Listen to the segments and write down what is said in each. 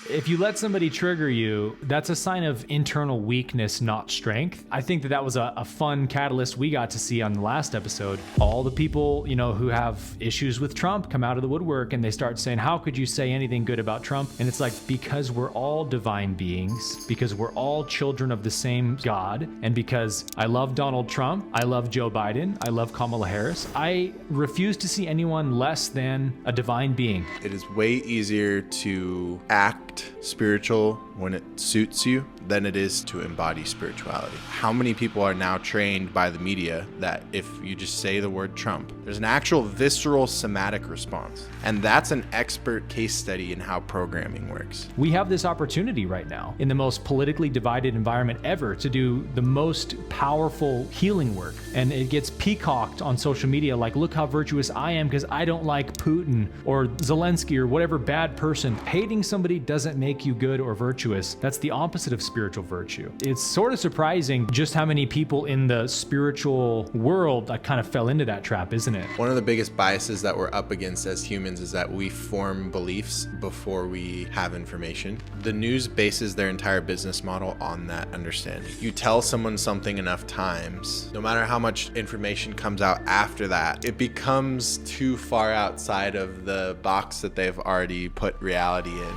If you let somebody trigger you, that's a sign of internal weakness, not strength. I think that was a fun catalyst we got to see on the last episode. All the people, who have issues with Trump come out of the woodwork and they start saying, how could you say anything good about Trump? And it's like, because we're all divine beings, because we're all children of the same God, and because I love Donald Trump, I love Joe Biden, I love Kamala Harris, I refuse to see anyone less than a divine being. It is way easier to act spiritual when it suits you than it is to embody spirituality. How many people are now trained by the media that if you just say the word Trump, there's an actual visceral somatic response? And that's an expert case study in how programming works. We have this opportunity right now in the most politically divided environment ever to do the most powerful healing work. And it gets peacocked on social media like, look how virtuous I am because I don't like Putin or Zelensky or whatever bad person. Hating somebody doesn't make you good or virtuous. That's the opposite of spiritual virtue. It's sort of surprising just how many people in the spiritual world kind of fell into that trap, isn't it? One of the biggest biases that we're up against as humans is that we form beliefs before we have information. The news bases their entire business model on that understanding. You tell someone something enough times, no matter how much information comes out after that, it becomes too far outside of the box that they've already put reality in.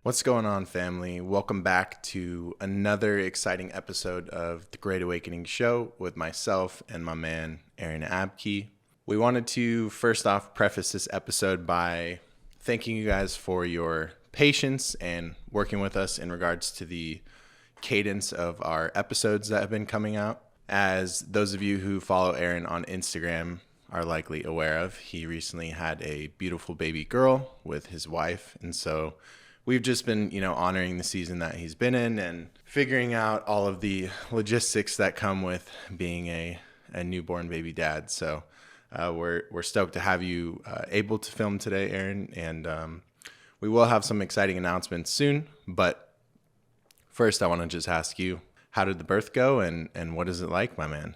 What's going on, family? Welcome back to another exciting episode of The Great Awakening Show with myself and my man, Aaron Abke. We wanted to first off preface this episode by thanking you guys for your patience and working with us in regards to the cadence of our episodes that have been coming out. As those of you who follow Aaron on Instagram are likely aware of, he recently had a beautiful baby girl with his wife, and so we've just been, honoring the season that he's been in and figuring out all of the logistics that come with being a newborn baby dad. So we're stoked to have you able to film today, Aaron, and we will have some exciting announcements soon. But first, I want to just ask you, how did the birth go, and what is it like, my man?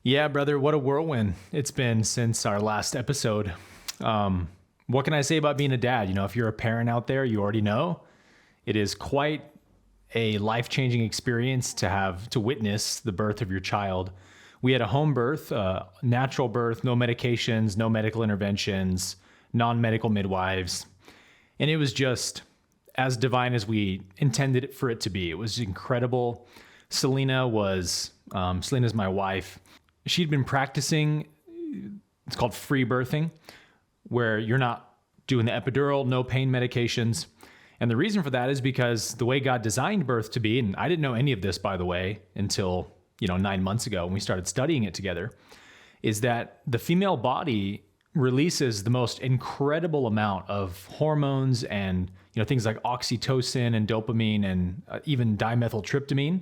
Yeah, brother, what a whirlwind it's been since our last episode. What can I say about being a dad? If you're a parent out there, you already know it is quite a life-changing experience to witness the birth of your child. We had a home birth, natural birth, no medications, no medical interventions, non-medical midwives. And it was just as divine as we intended it for it to be. It was incredible. Selena's my wife. She'd been practicing, it's called free birthing, where you're not doing the epidural, no pain medications. And the reason for that is because the way God designed birth to be, and I didn't know any of this, by the way, until 9 months ago when we started studying it together, is that the female body releases the most incredible amount of hormones and things like oxytocin and dopamine and even dimethyltryptamine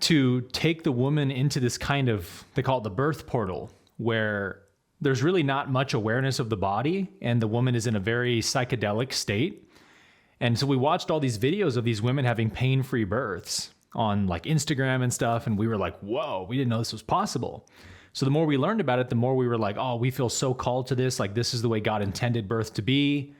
to take the woman into this kind of, they call it the birth portal, where there's really not much awareness of the body and the woman is in a very psychedelic state. And so we watched all these videos of these women having pain-free births on like Instagram and stuff. And we were like, whoa, we didn't know this was possible. So the more we learned about it, the more we were like, oh, we feel so called to this. Like, this is the way God intended birth to be.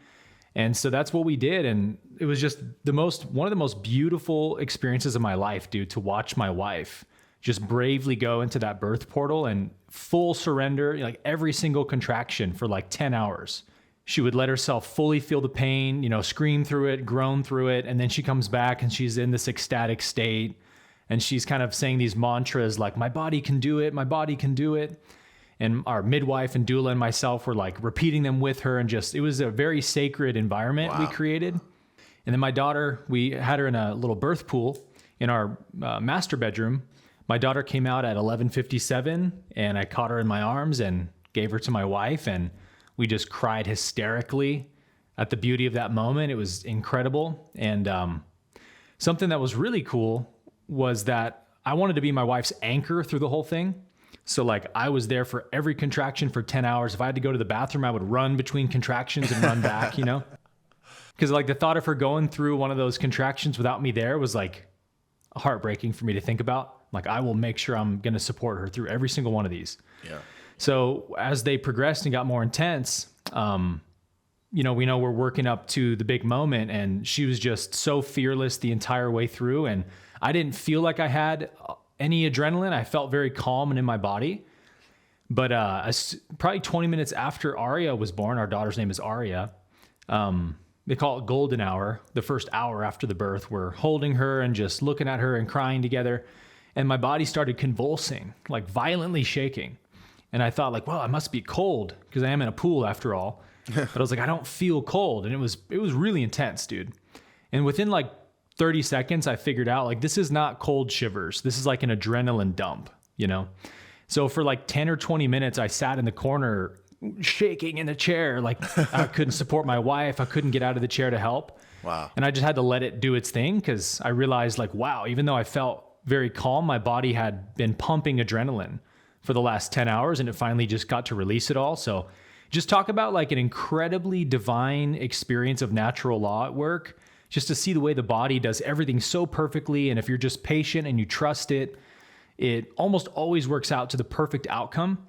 And so that's what we did. And it was just one of the most beautiful experiences of my life, dude, to watch my wife just bravely go into that birth portal and full surrender, like every single contraction for like 10 hours. She would let herself fully feel the pain, scream through it, groan through it. And then she comes back and she's in this ecstatic state. And she's kind of saying these mantras like, my body can do it, my body can do it. And our midwife and doula and myself were like repeating them with her. And it was a very sacred environment we created. And then my daughter, we had her in a little birth pool in our master bedroom. My daughter came out at 11:57 and I caught her in my arms and gave her to my wife. And we just cried hysterically at the beauty of that moment. It was incredible. And something that was really cool was that I wanted to be my wife's anchor through the whole thing. So like I was there for every contraction for 10 hours. If I had to go to the bathroom, I would run between contractions and run back, Because like the thought of her going through one of those contractions without me there was like heartbreaking for me to think about. Like, I will make sure I'm going to support her through every single one of these. Yeah. So as they progressed and got more intense, we know we're working up to the big moment, and she was just so fearless the entire way through. And I didn't feel like I had any adrenaline. I felt very calm and in my body. But probably 20 minutes after Aria was born, our daughter's name is Aria. They call it golden hour. The first hour after the birth, we're holding her and just looking at her and crying together. And my body started convulsing, like violently shaking. And I thought like, well, I must be cold because I am in a pool after all. But I was like, I don't feel cold. And it was really intense, dude. And within like 30 seconds, I figured out like, this is not cold shivers. This is like an adrenaline dump, you know? So for like 10 or 20 minutes, I sat in the corner shaking in the chair. Like I couldn't support my wife. I couldn't get out of the chair to help. Wow. And I just had to let it do its thing because I realized like, wow, even though I felt very calm, my body had been pumping adrenaline for the last 10 hours and it finally just got to release it all. So just talk about like an incredibly divine experience of natural law at work, just to see the way the body does everything so perfectly. And if you're just patient and you trust it, it almost always works out to the perfect outcome.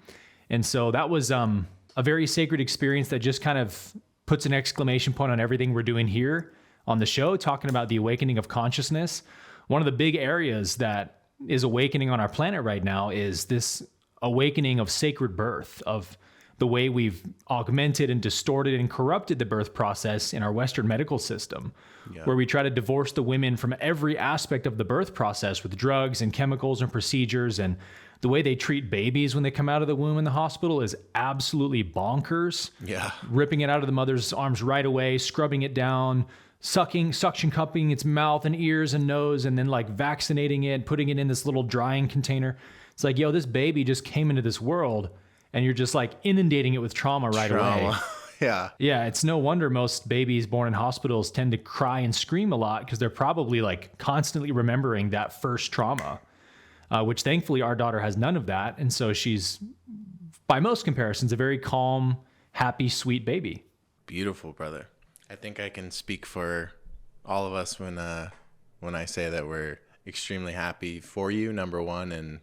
And so that was a very sacred experience that just kind of puts an exclamation point on everything we're doing here on the show, talking about the awakening of consciousness. One of the big areas that is awakening on our planet right now is this awakening of sacred birth, of the way we've augmented and distorted and corrupted the birth process in our Western medical system, where we try to divorce the women from every aspect of the birth process with drugs and chemicals and procedures. And the way they treat babies when they come out of the womb in the hospital is absolutely bonkers. Yeah. Ripping it out of the mother's arms right away, scrubbing it down, suction cupping its mouth and ears and nose, and then like vaccinating it, putting it in this little drying container. It's like, yo, this baby just came into this world and you're just like inundating it with trauma right away. Yeah. Yeah. It's no wonder most babies born in hospitals tend to cry and scream a lot because they're probably like constantly remembering that first trauma, which thankfully our daughter has none of that. And so she's, by most comparisons, a very calm, happy, sweet baby. Beautiful, brother. I think I can speak for all of us when I say that we're extremely happy for you, number one, and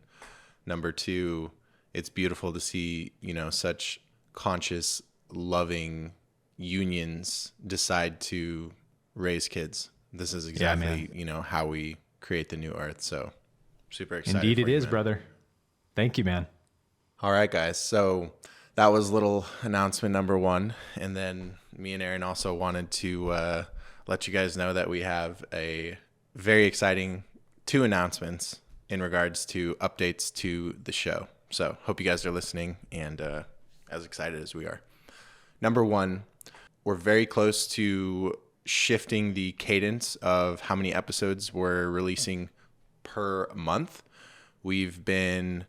number two, it's beautiful to see, such conscious, loving unions decide to raise kids. This is exactly, how we create the new earth. So super excited. Indeed it is, man. brother. Thank you, man. All right, guys. So that was little announcement number one. And then me and Aaron also wanted to let you guys know that we have a very exciting 2 announcements in regards to updates to the show. So hope you guys are listening and as excited as we are. Number one, we're very close to shifting the cadence of how many episodes we're releasing per month. We've been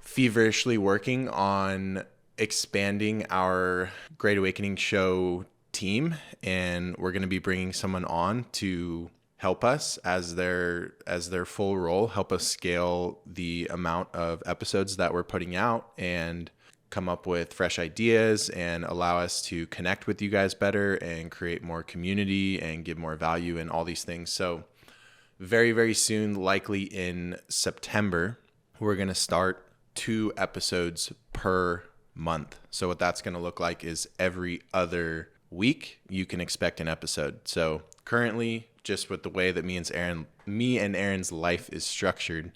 feverishly working on expanding our Great Awakening show team, and we're going to be bringing someone on to help us as their full role, help us scale the amount of episodes that we're putting out and come up with fresh ideas and allow us to connect with you guys better and create more community and give more value and all these things. So very, very soon, likely in September, we're going to start 2 episodes per month. So what that's going to look like is every other week you can expect an episode. So currently, just with the way that me and Aaron's life is structured,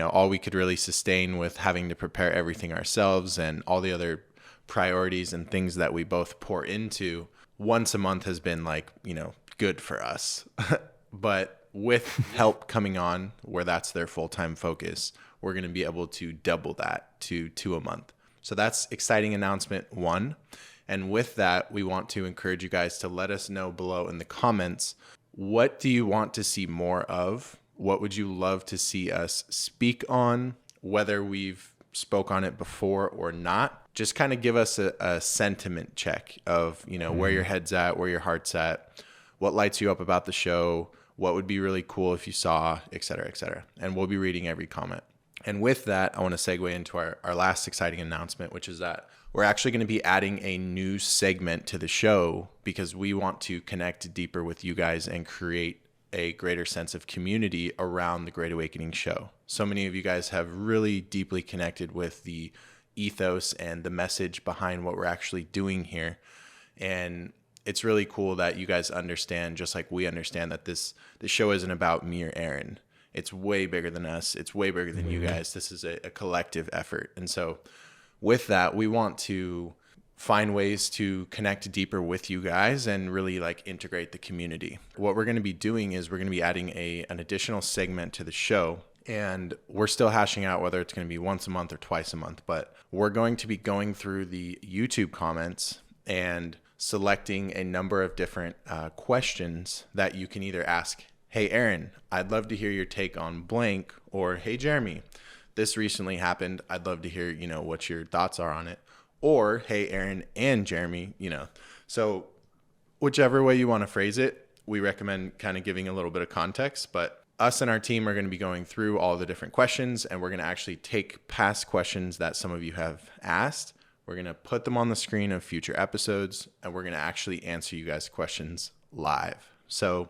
all we could really sustain with having to prepare everything ourselves and all the other priorities and things that we both pour into, once a month has been like, good for us. But with help coming on where that's their full-time focus, we're going to be able to double that to 2 a month. So that's exciting announcement 1. And with that, we want to encourage you guys to let us know below in the comments, what do you want to see more of? What would you love to see us speak on, whether we've spoke on it before or not? Just kind of give us a sentiment check of, where your head's at, where your heart's at, what lights you up about the show, what would be really cool if you saw, et cetera, et cetera. And we'll be reading every comment. And with that, I want to segue into our last exciting announcement, which is that we're actually going to be adding a new segment to the show because we want to connect deeper with you guys and create a greater sense of community around the Great Awakening show. So many of you guys have really deeply connected with the ethos and the message behind what we're actually doing here. And it's really cool that you guys understand, just like we understand, that this show isn't about me or Aaron. It's way bigger than us. It's way bigger than you guys. This is a collective effort. And so with that, we want to find ways to connect deeper with you guys and really like integrate the community. What we're going to be doing is we're going to be adding an additional segment to the show. And we're still hashing out whether it's going to be once a month or twice a month. But we're going to be going through the YouTube comments and selecting a number of different questions that you can either ask, hey, Aaron, I'd love to hear your take on blank, or hey, Jeremy, this recently happened. I'd love to hear, what your thoughts are on it. Or, hey, Aaron and Jeremy, So whichever way you want to phrase it, we recommend kind of giving a little bit of context. But us and our team are going to be going through all the different questions, and we're going to actually take past questions that some of you have asked. We're going to put them on the screen of future episodes, and we're going to actually answer you guys' questions live. So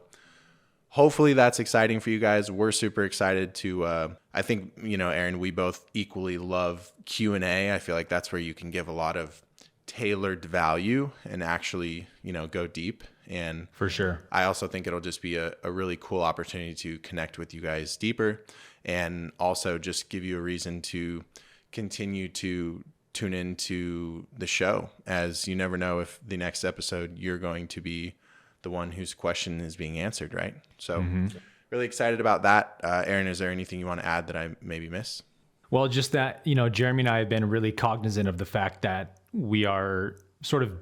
hopefully that's exciting for you guys. We're super excited to, I think, Aaron, we both equally love Q&A. I feel like that's where you can give a lot of tailored value and actually, go deep. And for sure, I also think it'll just be a really cool opportunity to connect with you guys deeper, and also just give you a reason to continue to tune into the show, as you never know if the next episode you're going to be the one whose question is being answered, right? So really excited about that. Aaron, is there anything you want to add that I maybe missed? Well, just that, Jeremy and I have been really cognizant of the fact that we are sort of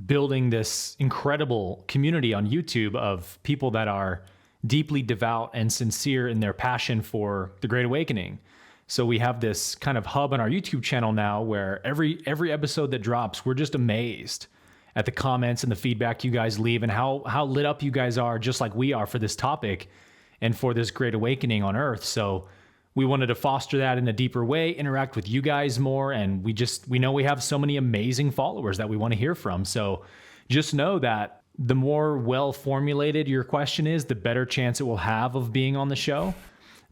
building this incredible community on YouTube of people that are deeply devout and sincere in their passion for the Great Awakening. So we have this kind of hub on our YouTube channel now where every episode that drops, we're just amazed at the comments and the feedback you guys leave and how lit up you guys are, just like we are, for this topic and for this Great Awakening on Earth. So we wanted to foster that in a deeper way, interact with you guys more. And we know we have so many amazing followers that we want to hear from. So just know that the more well-formulated your question is, the better chance it will have of being on the show.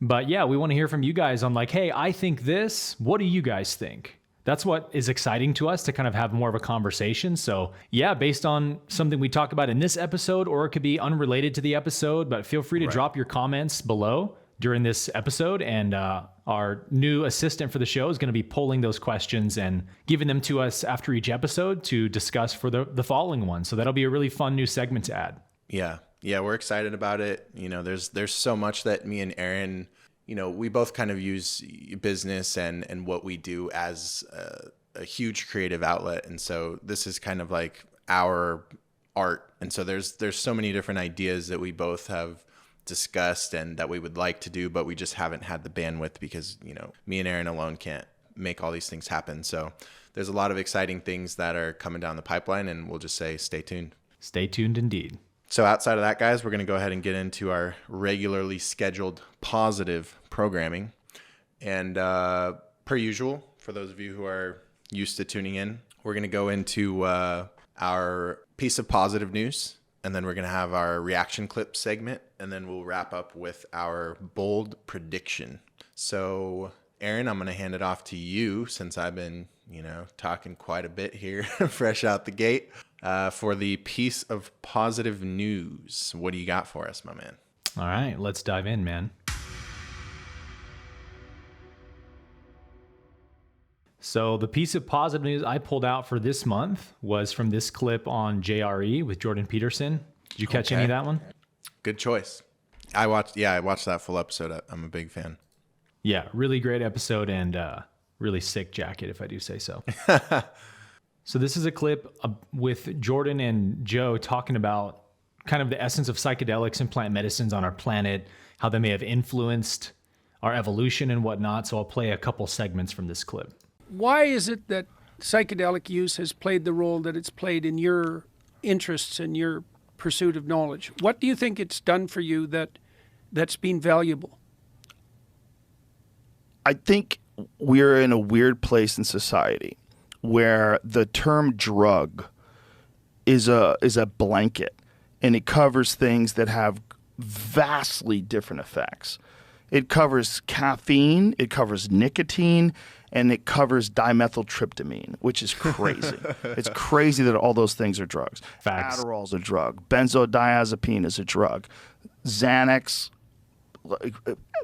But yeah, we want to hear from you guys on like, hey, I think this, what do you guys think? That's what is exciting to us, to kind of have more of a conversation. So yeah, based on something we talk about in this episode, or it could be unrelated to the episode, but feel free to drop your comments below during this episode. And our new assistant for the show is going to be polling those questions and giving them to us after each episode to discuss for the following one. So that'll be a really fun new segment to add. Yeah, we're excited about it. There's so much that me and Aaron, we both kind of use business and what we do as a huge creative outlet. And so this is kind of like our art. And so there's so many different ideas that we both have discussed and that we would like to do, but we just haven't had the bandwidth because, me and Aaron alone can't make all these things happen. So there's a lot of exciting things that are coming down the pipeline, and we'll just say stay tuned. Stay tuned indeed. So outside of that, guys, we're going to go ahead and get into our regularly scheduled positive programming. And per usual, for those of you who are used to tuning in, we're going to go into our piece of positive news, and then we're going to have our reaction clip segment, and then we'll wrap up with our bold prediction. So, Aaron, I'm going to hand it off to you since I've been, talking quite a bit here, fresh out the gate. For the piece of positive news, what do you got for us, my man? All right, let's dive in, man. So the piece of positive news I pulled out for this month was from this clip on JRE with Jordan Peterson. Did you catch any of that one? Good choice. I watched that full episode. I'm a big fan. Yeah, really great episode and really sick jacket, if I do say so. So this is a clip with Jordan and Joe talking about kind of the essence of psychedelics and plant medicines on our planet, how they may have influenced our evolution and whatnot. So I'll play a couple segments from this clip. Why is it that psychedelic use has played the role that it's played in your interests and your pursuit of knowledge? What do you think it's done for you that's been valuable? I think we're in a weird place in society where the term drug is a blanket, and it covers things that have vastly different effects. It covers caffeine, it covers nicotine, and it covers dimethyltryptamine, which is crazy. It's crazy that all those things are drugs. Facts. Adderall's a drug. Benzodiazepine is a drug. Xanax,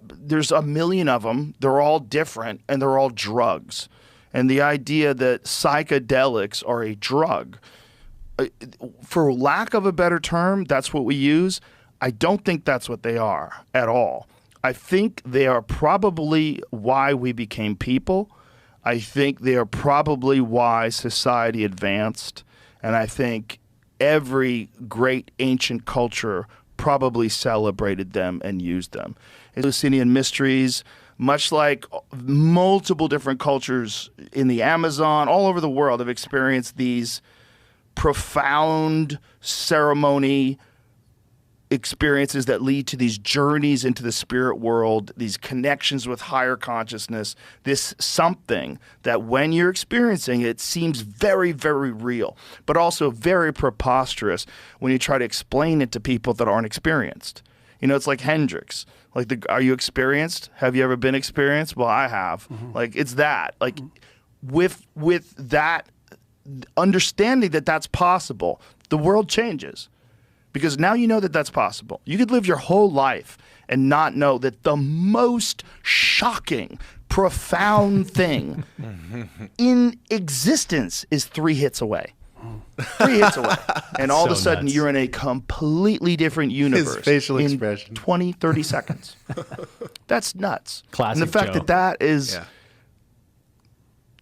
there's a million of them. They're all different, and they're all drugs. And the idea that psychedelics are a drug, for lack of a better term, that's what we use. I don't think that's what they are at all. I think they are probably why we became people. I think they are probably why society advanced. And I think every great ancient culture probably celebrated them and used them. Eleusinian mysteries, much like multiple different cultures in the Amazon, all over the world, have experienced these profound ceremony experiences that lead to these journeys into the spirit world, these connections with higher consciousness, this something that when you're experiencing it seems very, very real, but also very preposterous when you try to explain it to people that aren't experienced. You know, it's like Hendrix. Like, are you experienced? Have you ever been experienced? Well, I have. Like, it's that. Like, with that understanding that that's possible, the world changes. Because now you know that that's possible. You could live your whole life and not know that the most shocking, profound thing in existence is 3 hits away. 3 hits away. And all of a sudden, nuts. you're in a completely different universe. His facial in expression. 20, 30 seconds. That's nuts. Classic And the fact Joe. that is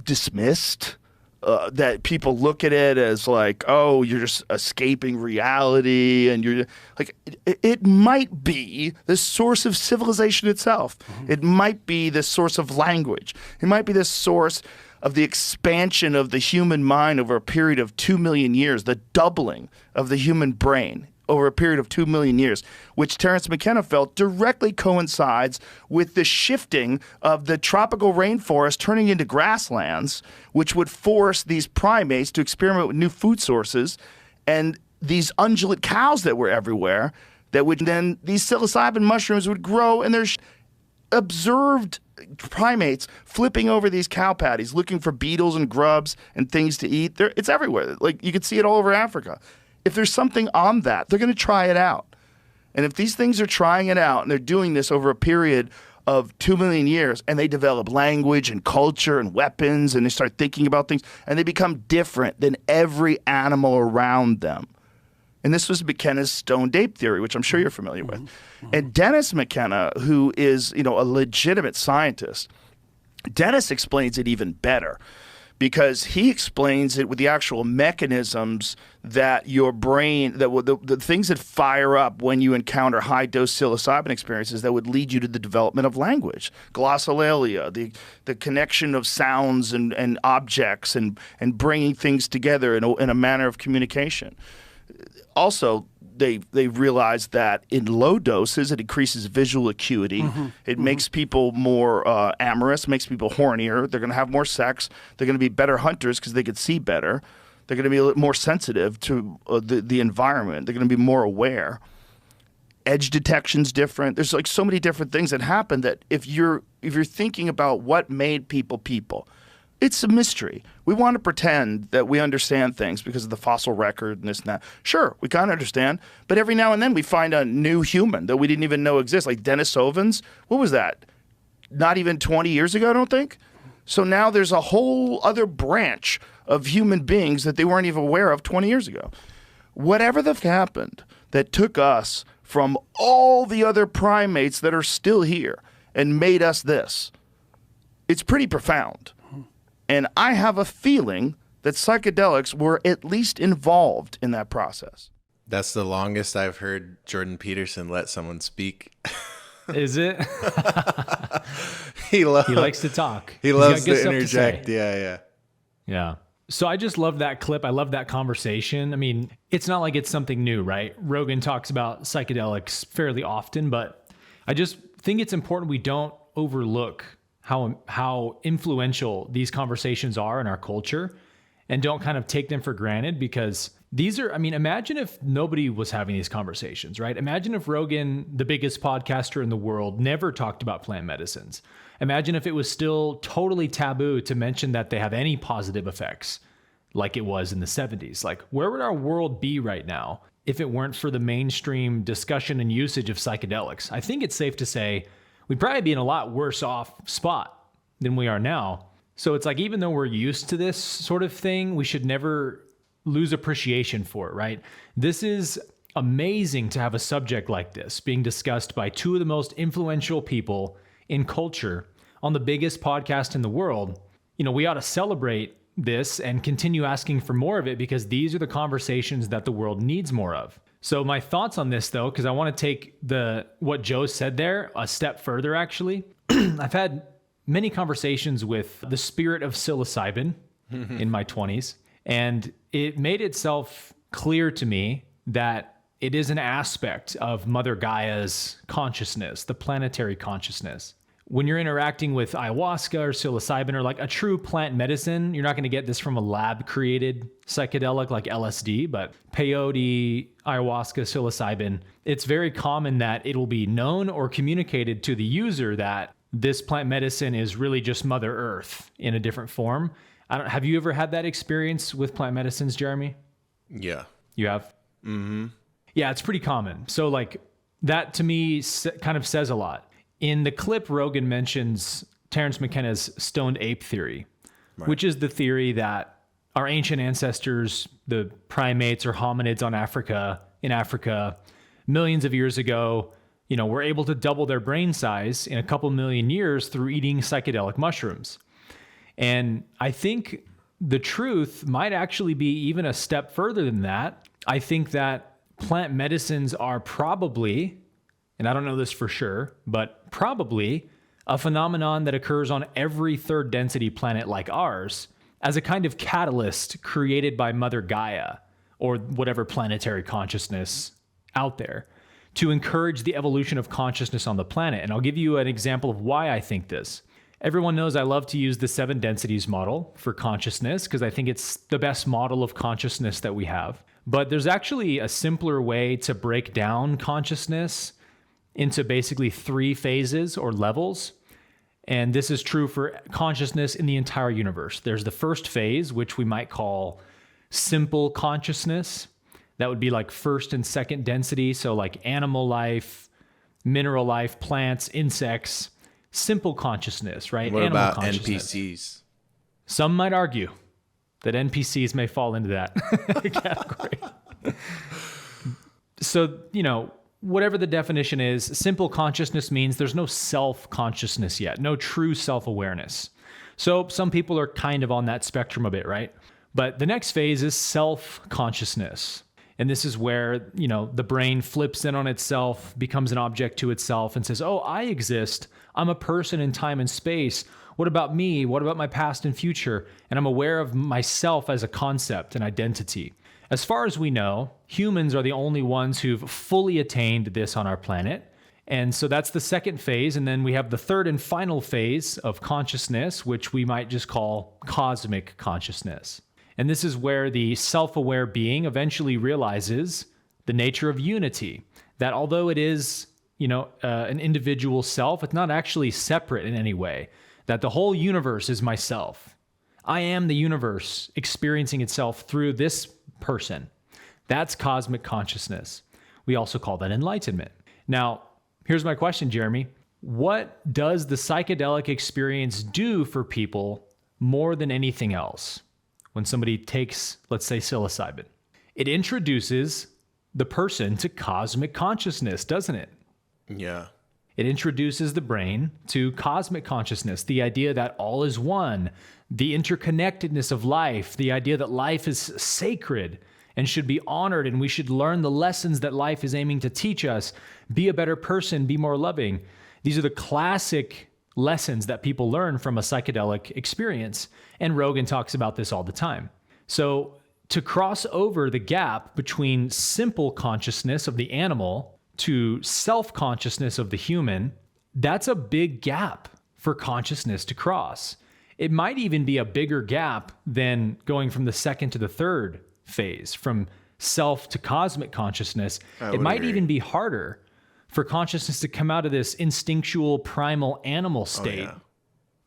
dismissed, that people look at it as like, oh, you're just escaping reality, and you're like, it might be the source of civilization itself. It might be the source of language. It might be the source of the expansion of the human mind over a period of 2 million years, the doubling of the human brain over a period of 2 million years, which Terence McKenna felt directly coincides with the shifting of the tropical rainforest turning into grasslands, which would force these primates to experiment with new food sources, and these ungulate cows that were everywhere, that would then, these psilocybin mushrooms would grow, and there's observed primates flipping over these cow patties, looking for beetles and grubs and things to eat. It's everywhere. Like, you could see it all over Africa. If there's something on that, they're going to try it out. And if these things are trying it out, and they're doing this over a period of 2 million years, and they develop language and culture and weapons, and they start thinking about things, and they become different than every animal around them. And this was McKenna's stone ape theory, which I'm sure you're familiar with. And Dennis McKenna, who is, a legitimate scientist, Dennis explains it even better, because he explains it with the actual mechanisms that your brain, the things that fire up when you encounter high-dose psilocybin experiences that would lead you to the development of language. Glossolalia, the connection of sounds and objects and bringing things together in a manner of communication. Also, they realized that in low doses, it increases visual acuity. It makes people more amorous, makes people hornier. They're going to have more sex. They're going to be better hunters because they could see better. They're going to be a little more sensitive to the environment. They're going to be more aware. Edge detection's different. There's like so many different things that happen that if you're thinking about what made people people, it's a mystery. We want to pretend that we understand things because of the fossil record and this and that. Sure, we kind of understand, but every now and then we find a new human that we didn't even know exists, like Denisovans. What was that? Not even 20 years ago, I don't think? So now there's a whole other branch of human beings that they weren't even aware of 20 years ago. Whatever the happened that took us from all the other primates that are still here and made us this, it's pretty profound. And I have a feeling that psychedelics were at least involved in that process. That's the longest I've heard Jordan Peterson let someone speak. Is it? He likes to talk. He He's loves got good to stuff interject. say. Yeah. So I just love that clip. I love that conversation. I mean, it's not like it's something new, right? Rogan talks about psychedelics fairly often, but I just think it's important we don't overlook how influential these conversations are in our culture. and don't kind of take them for granted, because these are, I mean, imagine if nobody was having these conversations, right? Imagine if Rogan, the biggest podcaster in the world, never talked about plant medicines. Imagine if it was still totally taboo to mention that they have any positive effects like it was in the 70s. Like, where would our world be right now if it weren't for the mainstream discussion and usage of psychedelics? I think it's safe to say we'd probably be in a lot worse off spot than we are now. So it's like, even though we're used to this sort of thing, we should never lose appreciation for it, right? This is amazing to have a subject like this being discussed by two of the most influential people in culture on the biggest podcast in the world. You know, we ought to celebrate this and continue asking for more of it, because these are the conversations that the world needs more of. So my thoughts on this, though, because I want to take what Joe said there a step further, actually. I've had many conversations with the spirit of psilocybin in my 20s, and it made itself clear to me that it is an aspect of Mother Gaia's consciousness, the planetary consciousness. When you're interacting with ayahuasca or psilocybin or like a true plant medicine, you're not going to get this from a lab-created psychedelic like LSD, but peyote, ayahuasca, psilocybin, it's very common that it will be known or communicated to the user that this plant medicine is really just Mother Earth in a different form. Have you ever had that experience with plant medicines, Jeremy? Yeah. You have? Mm-hmm. Yeah, it's pretty common. So like that to me kind of says a lot. In the clip, Rogan mentions Terence McKenna's stoned ape theory, right, which is the theory that our ancient ancestors, the primates or hominids in Africa, millions of years ago, you know, were able to double their brain size in a couple million years through eating psychedelic mushrooms. And I think the truth might actually be even a step further than that. I think that plant medicines are probably, and I don't know this for sure, but probably a phenomenon that occurs on every third density planet like ours as a kind of catalyst created by Mother Gaia or whatever planetary consciousness out there to encourage the evolution of consciousness on the planet. And I'll give you an example of why I think this. Everyone knows I love to use the 7 densities model for consciousness because I think it's the best model of consciousness that we have. But there's actually a simpler way to break down consciousness into basically 3 phases or levels. And this is true for consciousness in the entire universe. There's the first phase, which we might call simple consciousness. That would be like first and second density. So like animal life, mineral life, plants, insects, simple consciousness, right? What Animal about consciousness. NPCs? Some might argue that NPCs may fall into that category. So, you know, whatever the definition is, simple consciousness means there's no self-consciousness yet, no true self-awareness. So some people are kind of on that spectrum a bit, right? But the next phase is self-consciousness. And this is where, you know, the brain flips in on itself, becomes an object to itself and says, oh, I exist. I'm a person in time and space. What about me? What about my past and future? And I'm aware of myself as a concept and identity. As far as we know, humans are the only ones who've fully attained this on our planet. And so that's the second phase. And then we have the third and final phase of consciousness, which we might just call cosmic consciousness. And this is where the self-aware being eventually realizes the nature of unity, that although it is, you know, an individual self, it's not actually separate in any way, that the whole universe is myself. I am the universe experiencing itself through this person. That's cosmic consciousness. We also call that enlightenment. Now, here's my question, Jeremy. What does the psychedelic experience do for people more than anything else? When somebody takes, let's say, psilocybin, it introduces the person to cosmic consciousness, doesn't it? Yeah. It introduces the brain to cosmic consciousness, the idea that all is one, the interconnectedness of life, the idea that life is sacred and should be honored, and we should learn the lessons that life is aiming to teach us, be a better person, be more loving. These are the classic lessons that people learn from a psychedelic experience. And Rogan talks about this all the time. So to cross over the gap between simple consciousness of the animal to self-consciousness of the human, that's a big gap for consciousness to cross. it might even be a bigger gap than going from the second to the third phase, from self to cosmic consciousness. It might even be harder for consciousness to come out of this instinctual, primal animal state.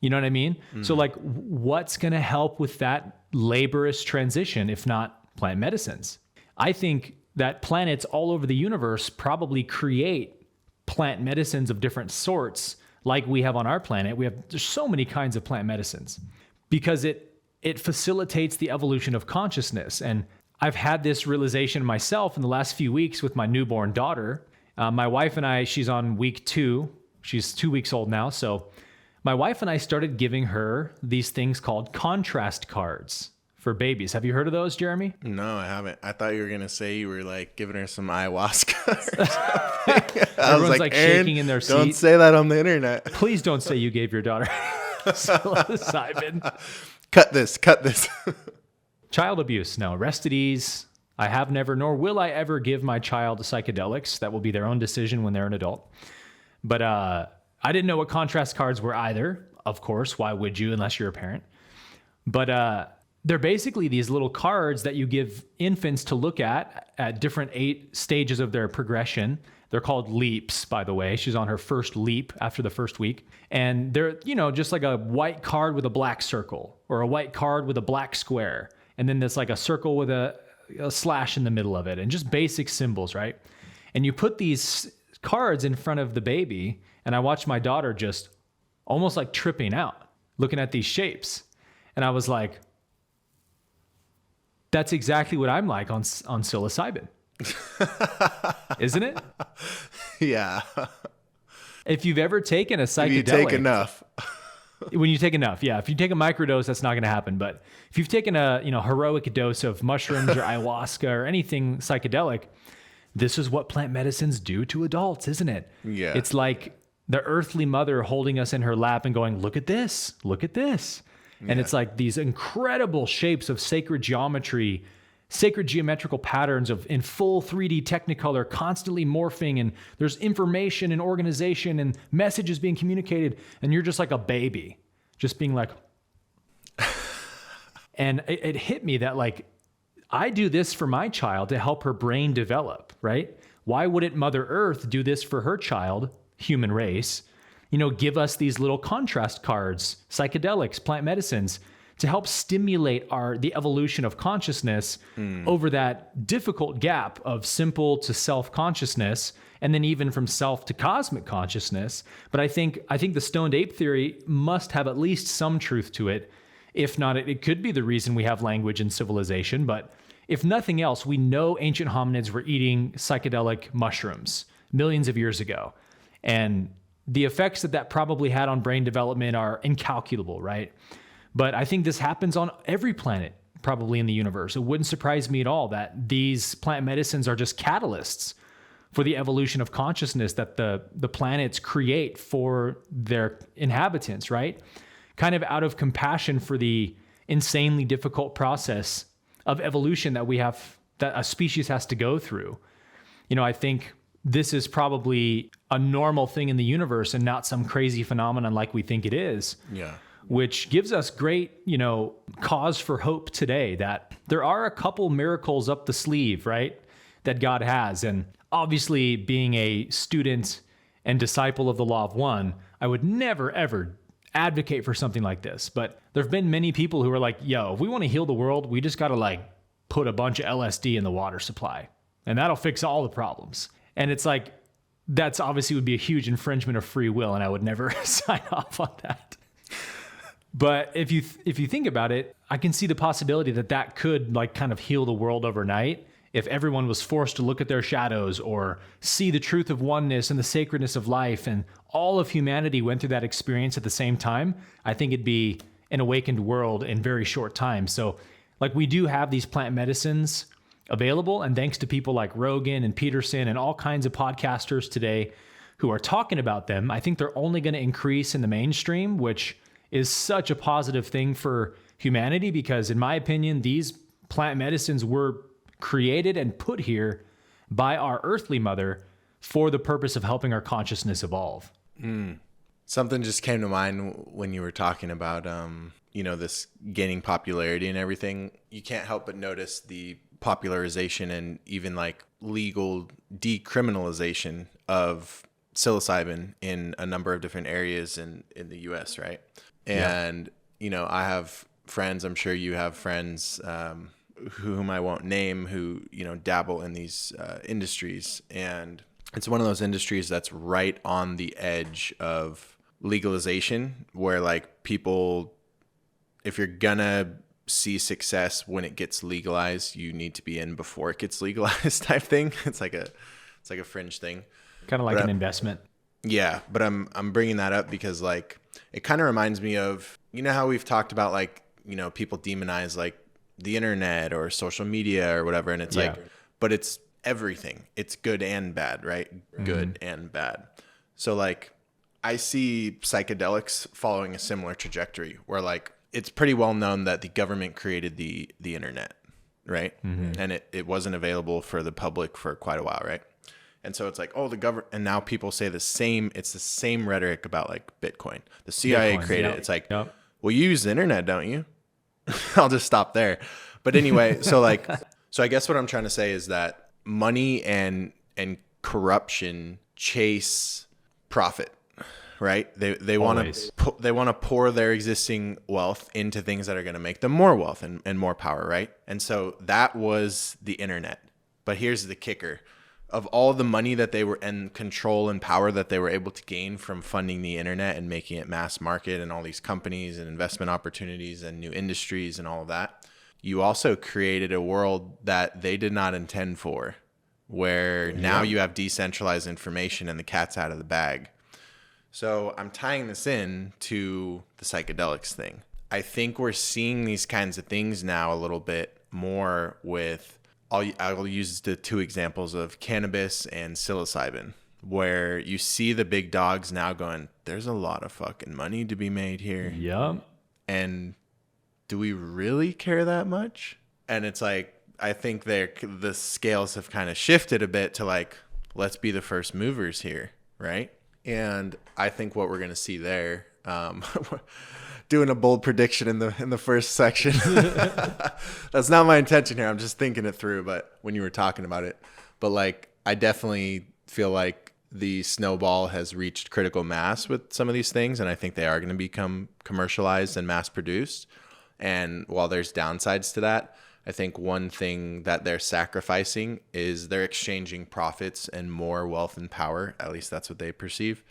You know what I mean? So like, what's going to help with that laborious transition, if not plant medicines? I think that planets all over the universe probably create plant medicines of different sorts, like we have on our planet. There's so many kinds of plant medicines because it facilitates the evolution of consciousness. And I've had this realization myself in the last few weeks with my newborn daughter. My wife and I, she's on week 2. She's 2 weeks old now. So my wife and I started giving her these things called contrast cards for babies. Have you heard of those, Jeremy? No, I haven't. I thought you were going to say you were like giving her some ayahuasca or something. Everyone's like shaking in their seat. Don't say that on the internet. Please don't say you gave your daughter psilocybin. Cut this. Child abuse. No, rest at ease. I have never, nor will I ever give my child psychedelics. That will be their own decision when they're an adult. But I didn't know what contrast cards were either. Of course, why would you unless you're a parent? But they're basically these little cards that you give infants to look at different 8 stages of their progression. They're called leaps, by the way. She's on her first leap after the first week. And they're, just like a white card with a black circle or a white card with a black square. And then there's like a circle with a slash in the middle of it and just basic symbols, right? And you put these cards in front of the baby, and I watched my daughter just almost like tripping out, looking at these shapes. And I was like, that's exactly what I'm like on psilocybin. Isn't it? Yeah. If you've ever taken a psychedelic. You take enough. When you take enough, yeah. If you take a microdose, that's not going to happen. But if you've taken a heroic dose of mushrooms or ayahuasca or anything psychedelic, this is what plant medicines do to adults, isn't it? Yeah. It's like the earthly mother holding us in her lap and going, look at this, look at this. And it's like these incredible shapes of sacred geometry, sacred geometrical patterns in full 3D Technicolor, constantly morphing, and there's information and organization and messages being communicated, and you're just like a baby, just being like, and it hit me that like, I do this for my child to help her brain develop, right? Why wouldn't Mother Earth do this for her child, human race? Give us these little contrast cards, psychedelics, plant medicines, to help stimulate the evolution of consciousness over that difficult gap of simple to self-consciousness, and then even from self to cosmic consciousness. But I think the stoned ape theory must have at least some truth to it. If not, it could be the reason we have language and civilization. But if nothing else, we know ancient hominids were eating psychedelic mushrooms millions of years ago. And the effects that probably had on brain development are incalculable, right? But I think this happens on every planet, probably in the universe. It wouldn't surprise me at all that these plant medicines are just catalysts for the evolution of consciousness that the planets create for their inhabitants, right? Kind of out of compassion for the insanely difficult process of evolution that a species has to go through. I think this is probably a normal thing in the universe and not some crazy phenomenon like we think it is. Yeah. Which gives us great, cause for hope today that there are a couple miracles up the sleeve, right? That God has. And obviously, being a student and disciple of the Law of One, I would never, ever advocate for something like this. But there have been many people who are like, yo, if we want to heal the world, we just got to put a bunch of LSD in the water supply, and that'll fix all the problems. And it's like, that's obviously would be a huge infringement of free will, and I would never sign off on that. But if you think about it, I can see the possibility that could kind of heal the world overnight if everyone was forced to look at their shadows or see the truth of oneness and the sacredness of life, and all of humanity went through that experience at the same time. I think it'd be an awakened world in very short time. So we do have these plant medicines available, and thanks to people like Rogan and Peterson and all kinds of podcasters today who are talking about them, I think they're only going to increase in the mainstream, which is such a positive thing for humanity, because in my opinion, these plant medicines were created and put here by our earthly mother for the purpose of helping our consciousness evolve. Something just came to mind when you were talking about, this gaining popularity and everything. You can't help but notice the popularization and even like legal decriminalization of psilocybin in a number of different areas in the US, right? And, I have friends, I'm sure you have friends whom I won't name who, dabble in these industries. And it's one of those industries that's right on the edge of legalization where like people, if you're gonna see success when it gets legalized, you need to be in before it gets legalized type thing. It's like a fringe thing. Kind of like an investment. Yeah, but I'm bringing that up because like it kind of reminds me of, how we've talked about like, people demonize like the internet or social media or whatever, and it's like, but it's everything. It's good and bad, right? Mm-hmm. Good and bad. So like I see psychedelics following a similar trajectory where like it's pretty well known that the government created the internet, right? Mm-hmm. And it wasn't available for the public for quite a while, right? And so it's like, the government, and now people say it's the same rhetoric about like Bitcoin. The CIA created it. It's like, well, you use the internet, don't you? I'll just stop there. But anyway, so I guess what I'm trying to say is that money and corruption chase profit, right? They want to pour their existing wealth into things that are going to make them more wealth and more power, right? And so that was the internet. But here's the kicker. Of all the money that they were and control and power that they were able to gain from funding the internet and making it mass market and all these companies and investment opportunities and new industries and all of that, you also created a world that they did not intend for, where now you have decentralized information and the cat's out of the bag. So I'm tying this in to the psychedelics thing. I think we're seeing these kinds of things now a little bit more with, I'll use the two examples of cannabis and psilocybin, where you see the big dogs now going, there's a lot of fucking money to be made here. Yep. And do we really care that much? And it's like, I think the scales have kind of shifted a bit to like, let's be the first movers here, right? And I think what we're going to see there, doing a bold prediction in the first section. That's not my intention here. I'm just thinking it through, but when you were talking about it, but like, I definitely feel like the snowball has reached critical mass with some of these things. And I think they are going to become commercialized and mass produced. And while there's downsides to that, I think one thing that they're sacrificing is they're exchanging profits and more wealth and power. At least that's what they perceive,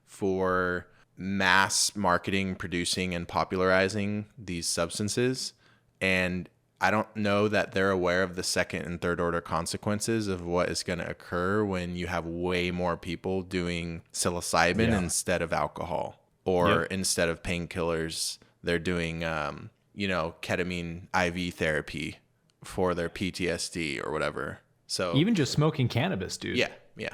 for mass marketing, producing, and popularizing these substances. And I don't know that they're aware of the second and third order consequences of what is going to occur when you have way more people doing psilocybin instead of alcohol, or instead of painkillers, they're doing, ketamine IV therapy for their PTSD or whatever. So even just smoking cannabis, dude. Yeah.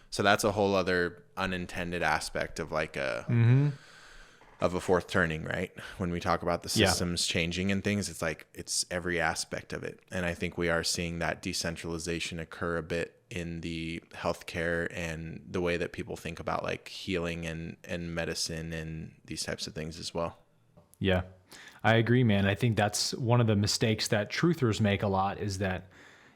So that's a whole other unintended aspect of like of a fourth turning, right? When we talk about the systems changing and things, it's like it's every aspect of it. And I think we are seeing that decentralization occur a bit in the healthcare and the way that people think about like healing and medicine and these types of things as well. Yeah, I agree, man. I think that's one of the mistakes that truthers make a lot, is that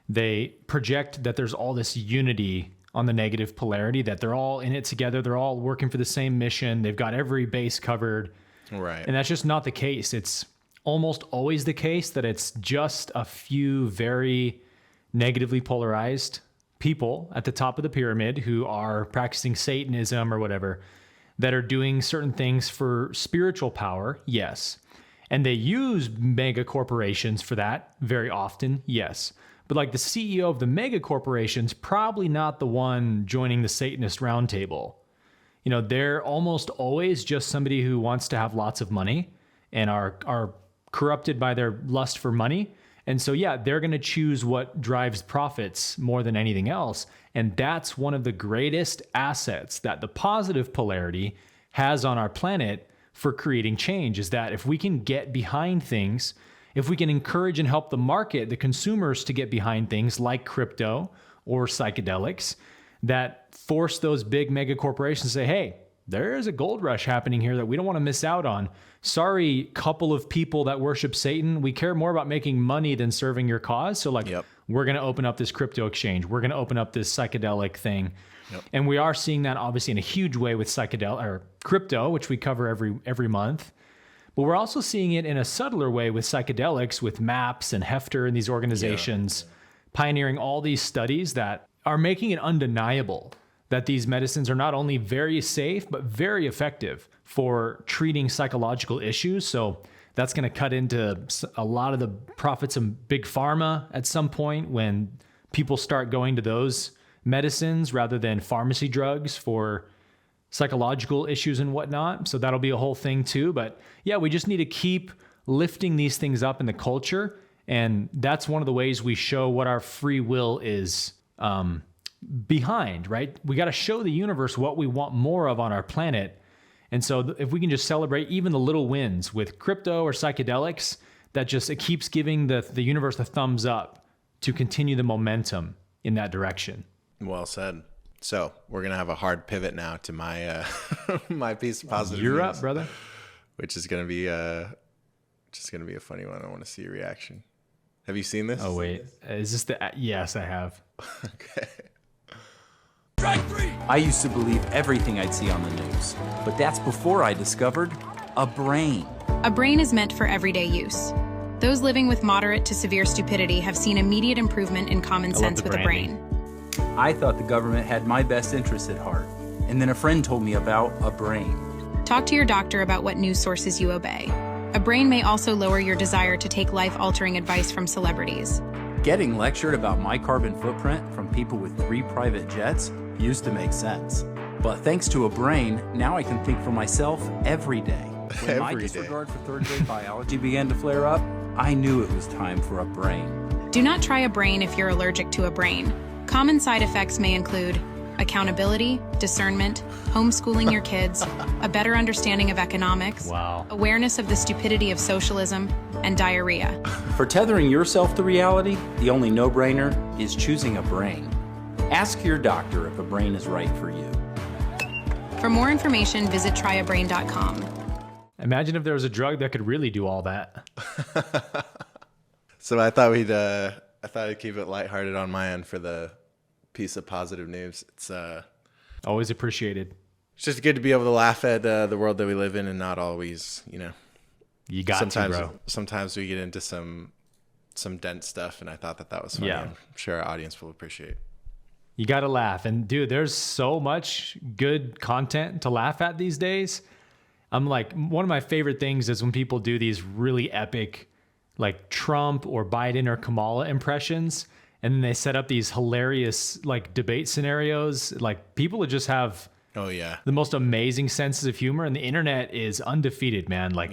they project that there's all this unity on the negative polarity, that they're all in it together. They're all working for the same mission. They've got every base covered. Right. And that's just not the case. It's almost always the case that it's just a few very negatively polarized people at the top of the pyramid who are practicing Satanism or whatever, that are doing certain things for spiritual power. Yes. And they use mega corporations for that very often. Yes. But like the CEO of the mega corporation's probably not the one joining the Satanist roundtable. They're almost always just somebody who wants to have lots of money and are corrupted by their lust for money. And so, they're going to choose what drives profits more than anything else. And that's one of the greatest assets that the positive polarity has on our planet for creating change, is that if we can get behind things, if we can encourage and help the market, the consumers, to get behind things like crypto or psychedelics that force those big mega corporations to say, hey, there is a gold rush happening here that we don't want to miss out on. Sorry, couple of people that worship Satan. We care more about making money than serving your cause. So we're going to open up this crypto exchange. We're going to open up this psychedelic thing. Yep. And we are seeing that obviously in a huge way with psychedelic or crypto, which we cover every month. But we're also seeing it in a subtler way with psychedelics, with MAPS and Hefter and these organizations pioneering all these studies that are making it undeniable that these medicines are not only very safe, but very effective for treating psychological issues. So that's going to cut into a lot of the profits of big pharma at some point when people start going to those medicines rather than pharmacy drugs for psychological issues and whatnot. So that'll be a whole thing too. But yeah, we just need to keep lifting these things up in the culture. And that's one of the ways we show what our free will is behind, right? We got to show the universe what we want more of on our planet. And so if we can just celebrate even the little wins with crypto or psychedelics, that just, it keeps giving the universe the thumbs up to continue the momentum in that direction. Well said. So we're going to have a hard pivot now to my my piece of positive You're news, up, brother. Which is going to be just going to be a funny one. I want to see your reaction. Have you seen this? Oh, wait. Is this the... Yes, I have. Okay. I used to believe everything I'd see on the news, but that's before I discovered a brain. A brain is meant for everyday use. Those living with moderate to severe stupidity have seen immediate improvement in common sense with a brain. I thought the government had my best interests at heart, and then a friend told me about a brain. Talk to your doctor about what news sources you obey. A brain may also lower your desire to take life-altering advice from celebrities. Getting lectured about my carbon footprint from people with 3 private jets used to make sense. But thanks to a brain, now I can think for myself every day. When my disregard for third-grade biology began to flare up, I knew it was time for a brain. Do not try a brain if you're allergic to a brain. Common side effects may include accountability, discernment, homeschooling your kids, a better understanding of economics, awareness of the stupidity of socialism, and diarrhea. For tethering yourself to reality, the only no-brainer is choosing a brain. Ask your doctor if a brain is right for you. For more information, visit tryabrain.com. Imagine if there was a drug that could really do all that. So I thought I'd keep it lighthearted on my end for the piece of positive news. It's always appreciated. It's just good to be able to laugh at the world that we live in and not always, You got sometimes, to, bro. Sometimes we get into some dense stuff, and I thought that was funny. Yeah. I'm sure our audience will appreciate. You got to laugh. And dude, there's so much good content to laugh at these days. I'm like, one of my favorite things is when people do these really epic, like Trump or Biden or Kamala impressions, and then they set up these hilarious like debate scenarios. Like people just have the most amazing senses of humor, and the internet is undefeated, man. Like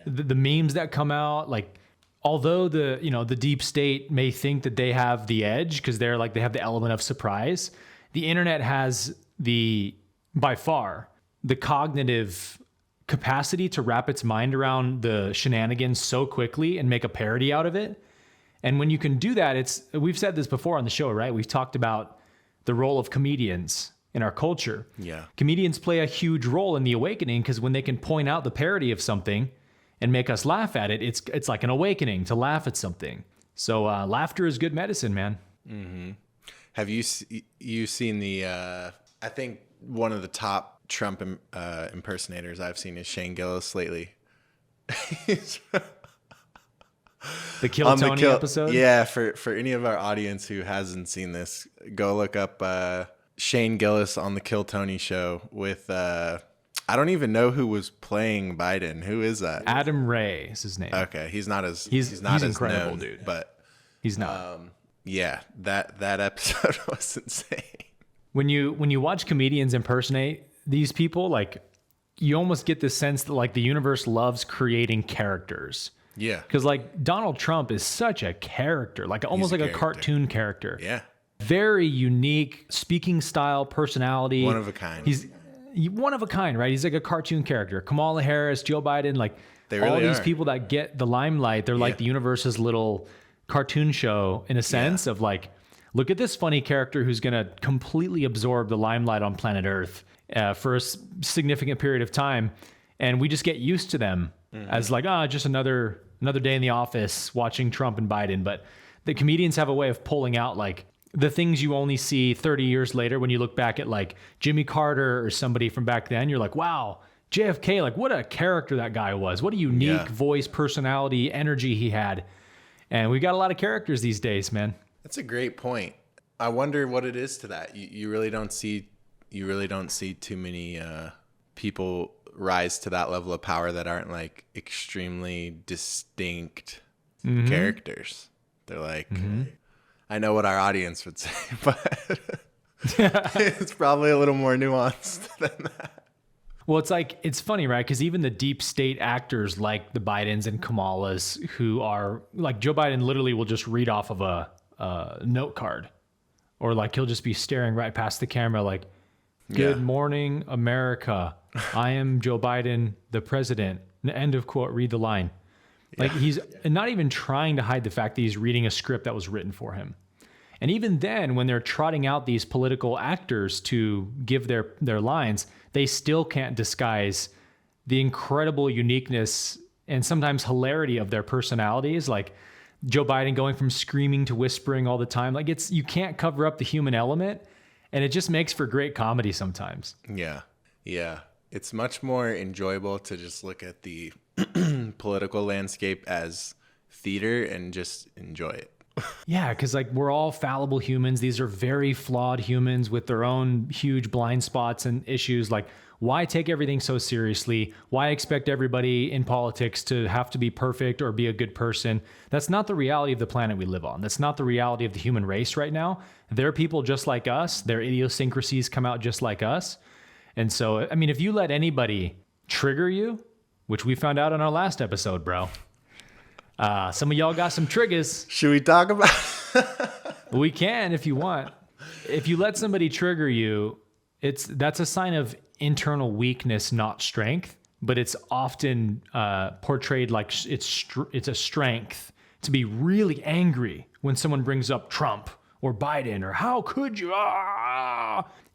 the memes that come out, like although the deep state may think that they have the edge because they have the element of surprise, the internet has by far the cognitive capacity to wrap its mind around the shenanigans so quickly and make a parody out of it. And when you can do that, we've said this before on the show, right? We've talked about the role of comedians in our culture. Yeah. Comedians play a huge role in the awakening because when they can point out the parody of something and make us laugh at it, it's like an awakening to laugh at something. So laughter is good medicine, man. Mm-hmm. Have you seen the, I think one of the top Trump impersonators I've seen is Shane Gillis lately. The Kill Tony episode? Yeah, for any of our audience who hasn't seen this, go look up Shane Gillis on the Kill Tony show with, I don't even know who was playing Biden. Who is that? Adam Ray is his name. Okay, he's not as he's incredible, known, dude. But he's not. Yeah, that episode was insane. When you watch comedians impersonate these people, like you almost get this sense that like the universe loves creating characters. Yeah. Because like Donald Trump is such a character, like almost like a cartoon character. Yeah. Very unique speaking style, personality. One of a kind. He's one of a kind, right? He's like a cartoon character. Kamala Harris, Joe Biden, like they really all these are. People that get the limelight, they're like the universe's little cartoon show in a sense of like, look at this funny character who's going to completely absorb the limelight on planet Earth for a significant period of time. And we just get used to them as like, just another day in the office watching Trump and Biden. But the comedians have a way of pulling out like the things you only see 30 years later when you look back at like Jimmy Carter or somebody from back then. You're like, wow, JFK, like what a character that guy was. What a unique voice, personality, energy he had. And we got a lot of characters these days, man. That's a great point. I wonder what it is to that. You really don't see too many people rise to that level of power that aren't like extremely distinct characters. They're like, I know what our audience would say, but it's probably a little more nuanced than that. Well, it's funny, right? Because even the deep state actors like the Bidens and Kamalas, who are like Joe Biden literally will just read off of a note card, or like he'll just be staring right past the camera like, good morning, America. I am Joe Biden, the president. End of quote, read the line. Like he's not even trying to hide the fact that he's reading a script that was written for him. And even then, when they're trotting out these political actors to give their lines, they still can't disguise the incredible uniqueness and sometimes hilarity of their personalities. Like Joe Biden going from screaming to whispering all the time. Like you can't cover up the human element, and it just makes for great comedy sometimes. Yeah. Yeah. It's much more enjoyable to just look at the political landscape as theater and just enjoy it. Yeah, because like we're all fallible humans. These are very flawed humans with their own huge blind spots and issues. Like, why take everything so seriously? Why expect everybody in politics to have to be perfect or be a good person? That's not the reality of the planet we live on. That's not the reality of the human race right now. They're people just like us. Their idiosyncrasies come out just like us. And so, I mean, if you let anybody trigger you, which we found out on our last episode, bro. Some of y'all got some triggers. Should we talk about We can if you want. If you let somebody trigger you, that's a sign of internal weakness, not strength. But it's often portrayed like it's a strength to be really angry when someone brings up Trump or Biden or how could you?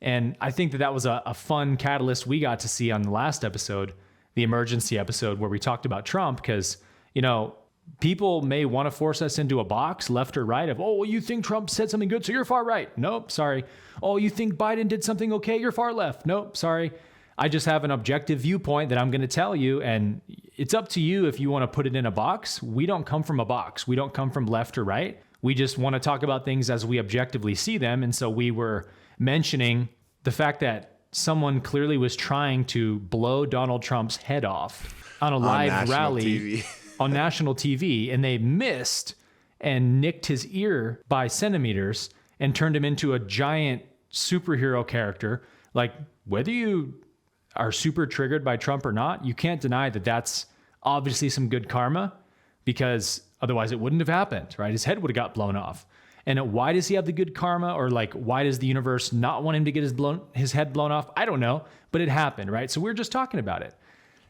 And I think that was a fun catalyst we got to see on the last episode, the emergency episode where we talked about Trump, because, you know, people may want to force us into a box, left or right, of, oh, well, you think Trump said something good, so you're far right. Nope, sorry. Oh, you think Biden did something okay, you're far left. Nope, sorry. I just have an objective viewpoint that I'm going to tell you, and it's up to you if you want to put it in a box. We don't come from a box. We don't come from left or right. We just want to talk about things as we objectively see them. And so we were mentioning the fact that someone clearly was trying to blow Donald Trump's head off on a live rally on national TV, and they missed and nicked his ear by centimeters and turned him into a giant superhero character. Like, whether you are super triggered by Trump or not, you can't deny that that's obviously some good karma, because otherwise it wouldn't have happened, right? His head would have got blown off. And why does he have the good karma? Or like, why does the universe not want him to get his head blown off? I don't know, but it happened, right? So we're just talking about it.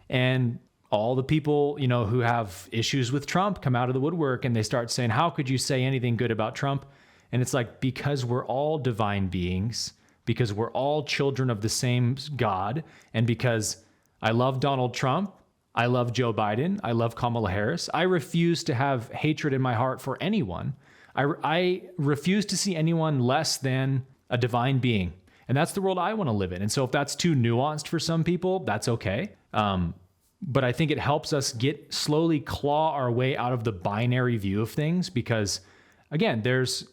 And all the people, you know, who have issues with Trump come out of the woodwork and they start saying, how could you say anything good about Trump? And it's like, because we're all divine beings, because we're all children of the same God, and because I love Donald Trump, I love Joe Biden, I love Kamala Harris. I refuse to have hatred in my heart for anyone. I refuse to see anyone less than a divine being. And that's the world I want to live in. And so if that's too nuanced for some people, that's okay. But I think it helps us slowly claw our way out of the binary view of things, because again,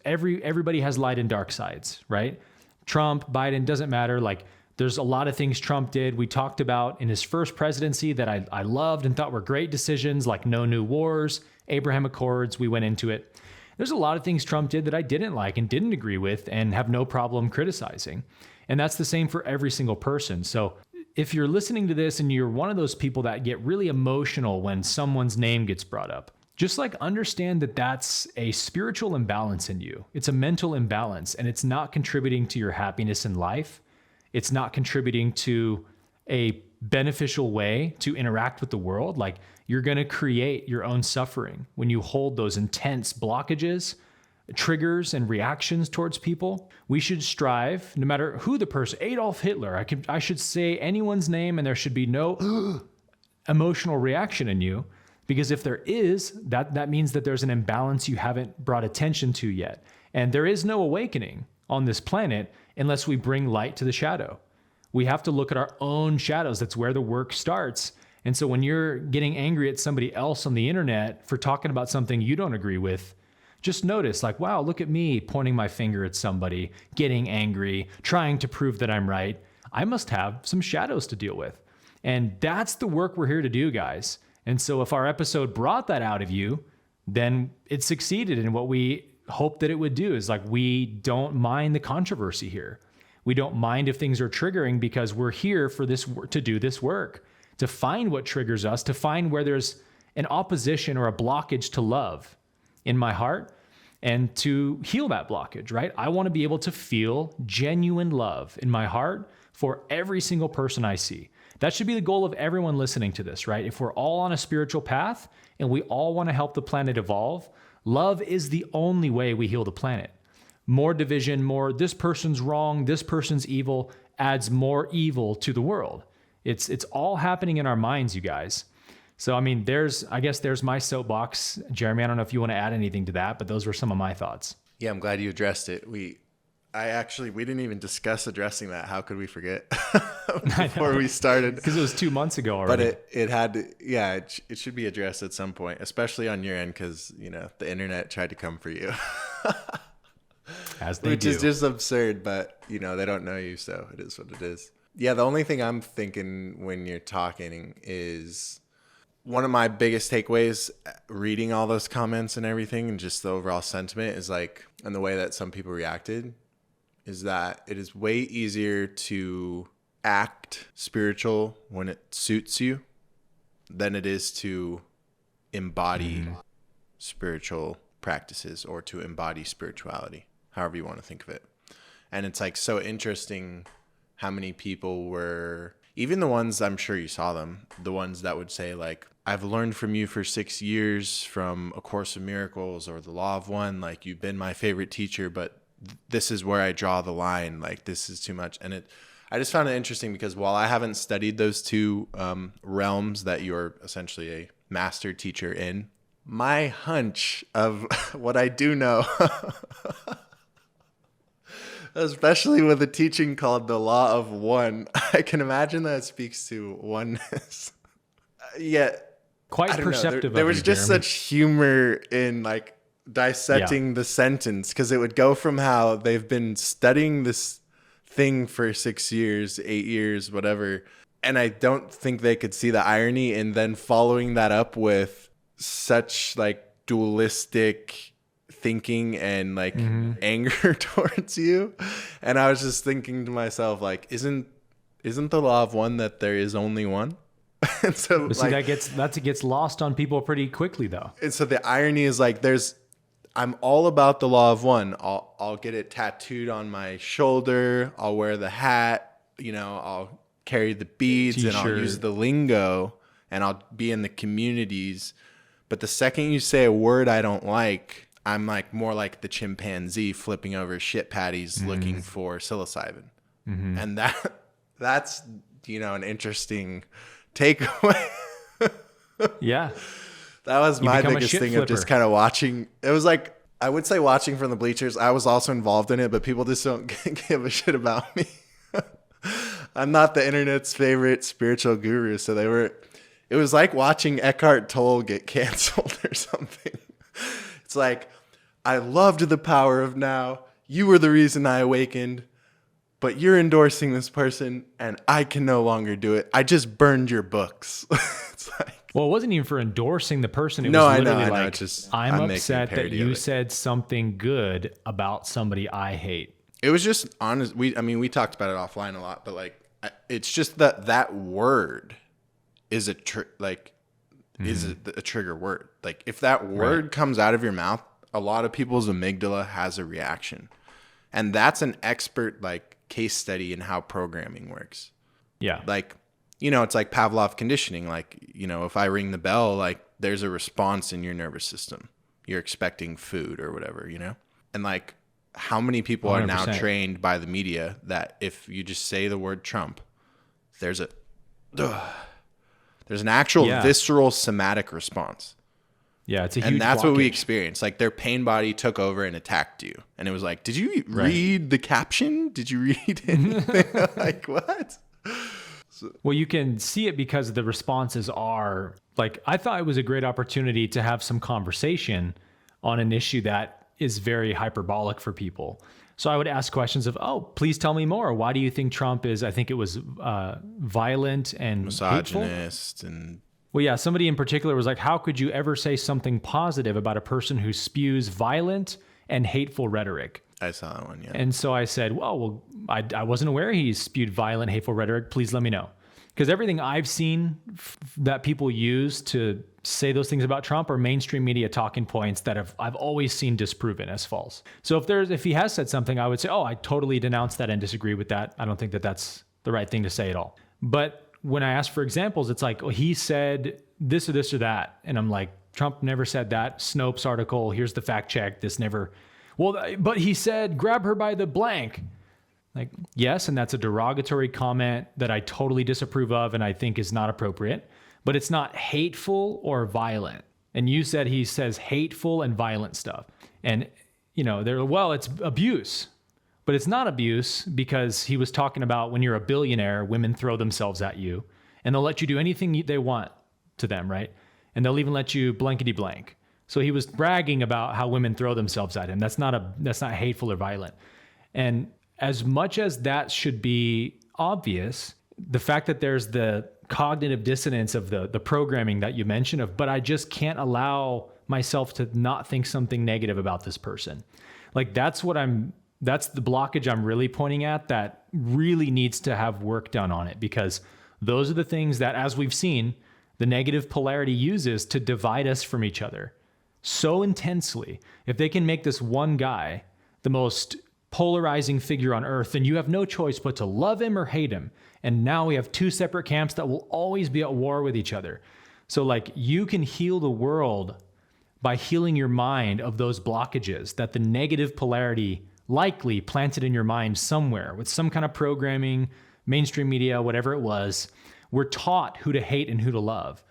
everybody has light and dark sides, right? Trump, Biden, doesn't matter. Like, there's a lot of things Trump did. We talked about in his first presidency that I loved and thought were great decisions, like no new wars, Abraham Accords. We went into it. There's a lot of things Trump did that I didn't like and didn't agree with and have no problem criticizing. And that's the same for every single person. So if you're listening to this and you're one of those people that get really emotional when someone's name gets brought up, just like understand that that's a spiritual imbalance in you. It's a mental imbalance, and it's not contributing to your happiness in life. It's not contributing to a beneficial way to interact with the world. Like, you're going to create your own suffering when you hold those intense blockages triggers and reactions towards people. We should strive, no matter who the person, Adolf Hitler, I should say anyone's name and there should be no emotional reaction in you, because if there is, that means that there's an imbalance you haven't brought attention to yet. And there is no awakening on this planet unless we bring light to the shadow. We have to look at our own shadows. That's where the work starts. And so when you're getting angry at somebody else on the internet for talking about something you don't agree with, just notice, like, wow, look at me pointing my finger at somebody, getting angry, trying to prove that I'm right. I must have some shadows to deal with. And that's the work we're here to do, guys. And so if our episode brought that out of you, then it succeeded in what we hoped that it would do. Is like, we don't mind the controversy here. We don't mind if things are triggering, because we're here for this, to do this work, to find what triggers us, to find where there's an opposition or a blockage to love in my heart, and to heal that blockage, right? I want to be able to feel genuine love in my heart for every single person I see. That should be the goal of everyone listening to this, right? If we're all on a spiritual path and we all want to help the planet evolve, love is the only way we heal the planet. More division, more this person's wrong, this person's evil, adds more evil to the world. It's all happening in our minds, you guys. So, I mean, I guess there's my soapbox. Jeremy, I don't know if you want to add anything to that, but those were some of my thoughts. Yeah, I'm glad you addressed it. We didn't even discuss addressing that. How could we forget before we started? Because it was 2 months ago already. But it had to, yeah, it should be addressed at some point, especially on your end, because, the internet tried to come for you. As they Which do. is just absurd, but, they don't know you, so it is what it is. Yeah, the only thing I'm thinking when you're talking is, one of my biggest takeaways reading all those comments and everything, and just the overall sentiment is like, and the way that some people reacted, is that it is way easier to act spiritual when it suits you than it is to embody spiritual practices or to embody spirituality, however you want to think of it. And it's like so interesting how many people were, even the ones, I'm sure you saw them, the ones that would say like, I've learned from you for 6 years from A Course in Miracles or The Law of One, like you've been my favorite teacher, but this is where I draw the line. Like, this is too much. And I just found it interesting because while I haven't studied those two realms that you're essentially a master teacher in, my hunch of what I do know, especially with a teaching called The Law of One, I can imagine that it speaks to oneness. Quite perceptive. There was just Jeremy. such humor in like dissecting the sentence, because it would go from how they've been studying this thing for 6 years, 8 years, whatever, and I don't think they could see the irony, and then following that up with such like dualistic thinking and like anger towards you. And I was just thinking to myself, like, isn't the law of one that there is only one? And so but see, like, that gets lost on people pretty quickly though. And so the irony is like, I'm all about the law of one. I'll get it tattooed on my shoulder. I'll wear the hat, I'll carry the beads T-shirt. And I'll use the lingo and I'll be in the communities. But the second you say a word I don't like, I'm like more like the chimpanzee flipping over shit patties looking for psilocybin. And that's, an interesting takeaway. Yeah. That was my become a biggest shit thing flipper. of just kind of watching. It was like, I would say watching from the bleachers. I was also involved in it, but people just don't give a shit about me. I'm not the internet's favorite spiritual guru. So it was like watching Eckhart Tolle get canceled or something. It's like, I loved the power of now. You were the reason I awakened, but you're endorsing this person and I can no longer do it. I just burned your books. It's like, Well, it wasn't even for endorsing the person. It No, was I know, literally I know. like, It's just, I'm I'm making a upset that parody of you it. said something good about somebody I hate. it was just honest. We talked about it offline a lot, but like, it's just that word is a trigger word. Like, if that word comes out of your mouth, a lot of people's amygdala has a reaction. And that's an expert like case study in how programming works. Yeah. Like, it's like Pavlov conditioning. Like, if I ring the bell, like there's a response in your nervous system. You're expecting food or whatever, And like, how many people are now 100%. trained by the media that if you just say the word Trump, there's an actual visceral somatic response. Yeah, it's a huge and that's what we blockage. experienced. Like their pain body took over and attacked you. And it was like, did you read the caption? Did you read anything? Like what? Well, you can see it because the responses are like, I thought it was a great opportunity to have some conversation on an issue that is very hyperbolic for people. So I would ask questions of, oh, please tell me more. Why do you think Trump is, I think it was violent and misogynist hateful? and Well, yeah, somebody in particular was like, how could you ever say something positive about a person who spews violent and hateful rhetoric? I saw that one, yeah. And so I said, well, I wasn't aware he spewed violent, hateful rhetoric. Please let me know. Because everything I've seen that people use to say those things about Trump are mainstream media talking points that I've always seen disproven as false. So if he has said something, I would say, oh, I totally denounce that and disagree with that. I don't think that that's the right thing to say at all. But when I ask for examples, it's like, well, he said this or this or that. And I'm like, Trump never said that. Snopes article, here's the fact check. This never, well, but he said, grab her by the blank. Like, yes, and that's a derogatory comment that I totally disapprove of and I think is not appropriate, but it's not hateful or violent. And you said he says hateful and violent stuff. And, you know, it's abuse. But it's not abuse because he was talking about when you're a billionaire, women throw themselves at you and they'll let you do anything they want to them, right? And they'll even let you blankety blank. So he was bragging about how women throw themselves at him. That's not hateful or violent. And as much as that should be obvious, the fact that there's the cognitive dissonance of the programming that you mentioned of, but I just can't allow myself to not think something negative about this person. Like that's the blockage I'm really pointing at that really needs to have work done on it, because those are the things that, as we've seen, the negative polarity uses to divide us from each other so intensely. If they can make this one guy the most polarizing figure on earth, then you have no choice but to love him or hate him. And now we have two separate camps that will always be at war with each other. So like you can heal the world by healing your mind of those blockages that the negative polarity likely planted in your mind somewhere with some kind of programming, mainstream media, whatever it was. We're taught who to hate and who to love.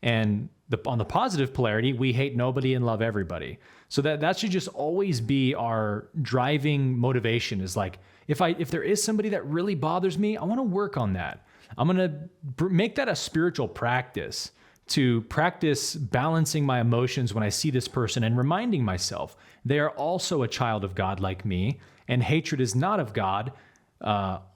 And on the positive polarity, we hate nobody and love everybody. So that should just always be our driving motivation, is like, if there is somebody that really bothers me, I want to work on that. I'm going to make that a spiritual practice, to practice balancing my emotions when I see this person and reminding myself they are also a child of God like me, and hatred is not of God.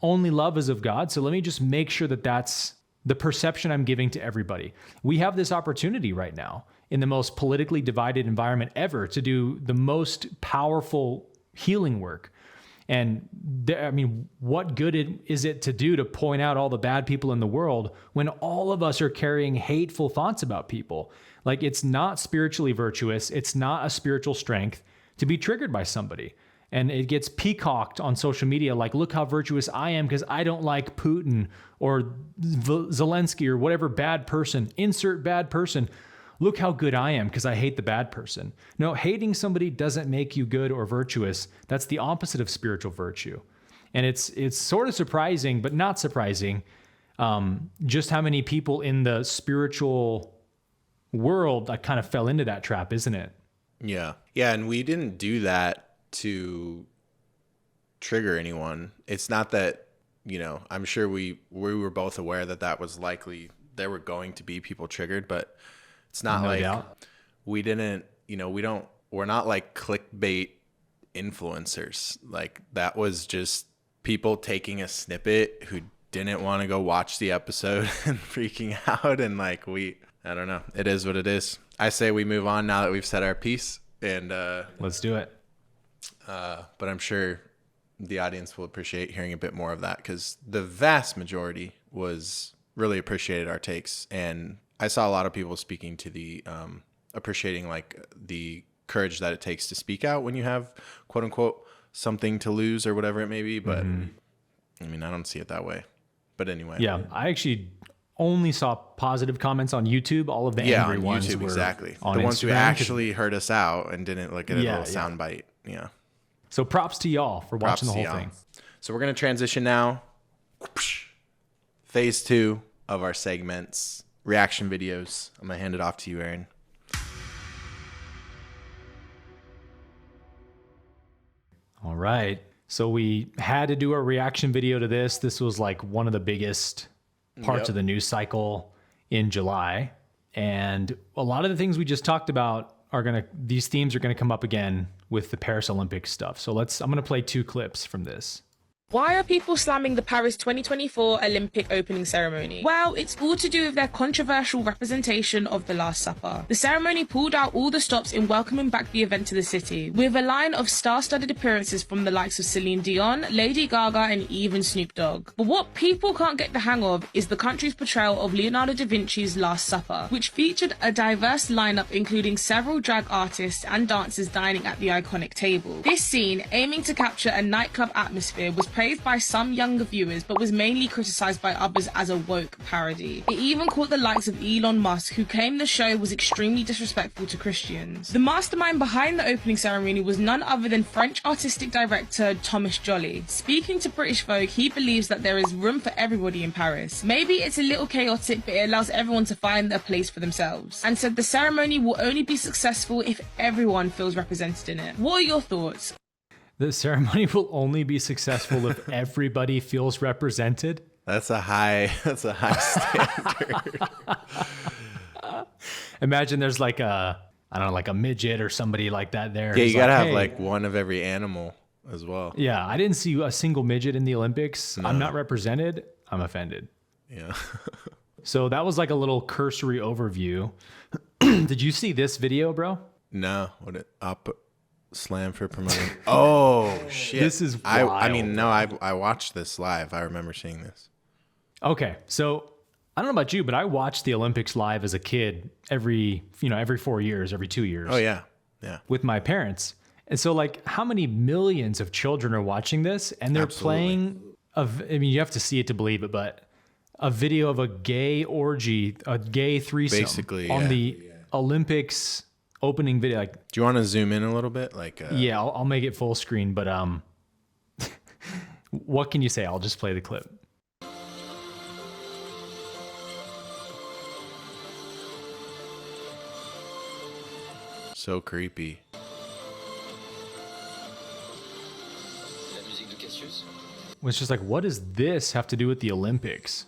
Only love is of God. So let me just make sure that that's the perception I'm giving to everybody. We have this opportunity right now in the most politically divided environment ever to do the most powerful healing work. And what good is it to do to point out all the bad people in the world when all of us are carrying hateful thoughts about people? Like, it's not spiritually virtuous. It's not a spiritual strength to be triggered by somebody. And it gets peacocked on social media like, look how virtuous I am because I don't like Putin or Zelensky or whatever bad person, insert bad person. Look how good I am because I hate the bad person. No, hating somebody doesn't make you good or virtuous. That's the opposite of spiritual virtue. And it's sort of surprising, but not surprising, just how many people in the spiritual world kind of fell into that trap, isn't it? Yeah. Yeah, and we didn't do that to trigger anyone. It's not that, I'm sure we were both aware that was likely, there were going to be people triggered, but it's not we didn't, we're not like clickbait influencers. Like that was just people taking a snippet who didn't want to go watch the episode and freaking out. And like, I don't know. It is what it is. I say we move on now that we've said our piece, and let's do it. But I'm sure the audience will appreciate hearing a bit more of that, because the vast majority really appreciated our takes. And I saw a lot of people speaking to the appreciating like the courage that it takes to speak out when you have, quote unquote, something to lose or whatever it may be. But I don't see it that way. But anyway. Yeah, I actually only saw positive comments on YouTube. All of the angry ones YouTube, were exactly. on the ones Instagram, who actually heard us out and didn't look at a little soundbite. Yeah. So props to y'all for watching the whole thing. So we're going to transition now. Phase 2 of our segments, reaction videos. I'm going to hand it off to you, Aaron. All right. So we had to do a reaction video to this. This was like one of the biggest parts of the news cycle in July. And a lot of the things we just talked about these themes are going to come up again with the Paris Olympics stuff. So I'm going to play 2 clips from this. Why are people slamming the Paris 2024 Olympic opening ceremony? Well, it's all to do with their controversial representation of the Last Supper. The ceremony pulled out all the stops in welcoming back the event to the city, with a line of star-studded appearances from the likes of Celine Dion, Lady Gaga, and even Snoop Dogg. But what people can't get the hang of is the country's portrayal of Leonardo da Vinci's Last Supper, which featured a diverse lineup including several drag artists and dancers dining at the iconic table. This scene, aiming to capture a nightclub atmosphere, was praised by some younger viewers but was mainly criticised by others as a woke parody. It even caught the likes of Elon Musk, who claimed the show was extremely disrespectful to Christians. The mastermind behind the opening ceremony was none other than French artistic director Thomas Joly. Speaking to British Vogue, he believes that there is room for everybody in Paris. Maybe it's a little chaotic, but it allows everyone to find a place for themselves, and said the ceremony will only be successful if everyone feels represented in it. What are your thoughts? The ceremony will only be successful if everybody feels represented. That's a high standard. Imagine there's like a midget or somebody like that there. Yeah, you gotta have like one of every animal as well. Yeah, I didn't see a single midget in the Olympics. No. I'm not represented. I'm offended. Yeah. So that was like a little cursory overview. Did you see this video, bro? No. Slam for promoting. Oh shit! This is wild. I watched this live. I remember seeing this. Okay, so I don't know about you, but I watched the Olympics live as a kid every 4 years, every 2 years. Oh yeah, with my parents. And so like, how many millions of children are watching this, and they're playing? You have to see it to believe it, but a video of a gay orgy, a gay threesome, basically on the Olympics opening video. Like, do you want to zoom in a little bit? Yeah, I'll make it full screen, but what can you say? I'll just play the clip. So creepy. It's just like, what does this have to do with the Olympics?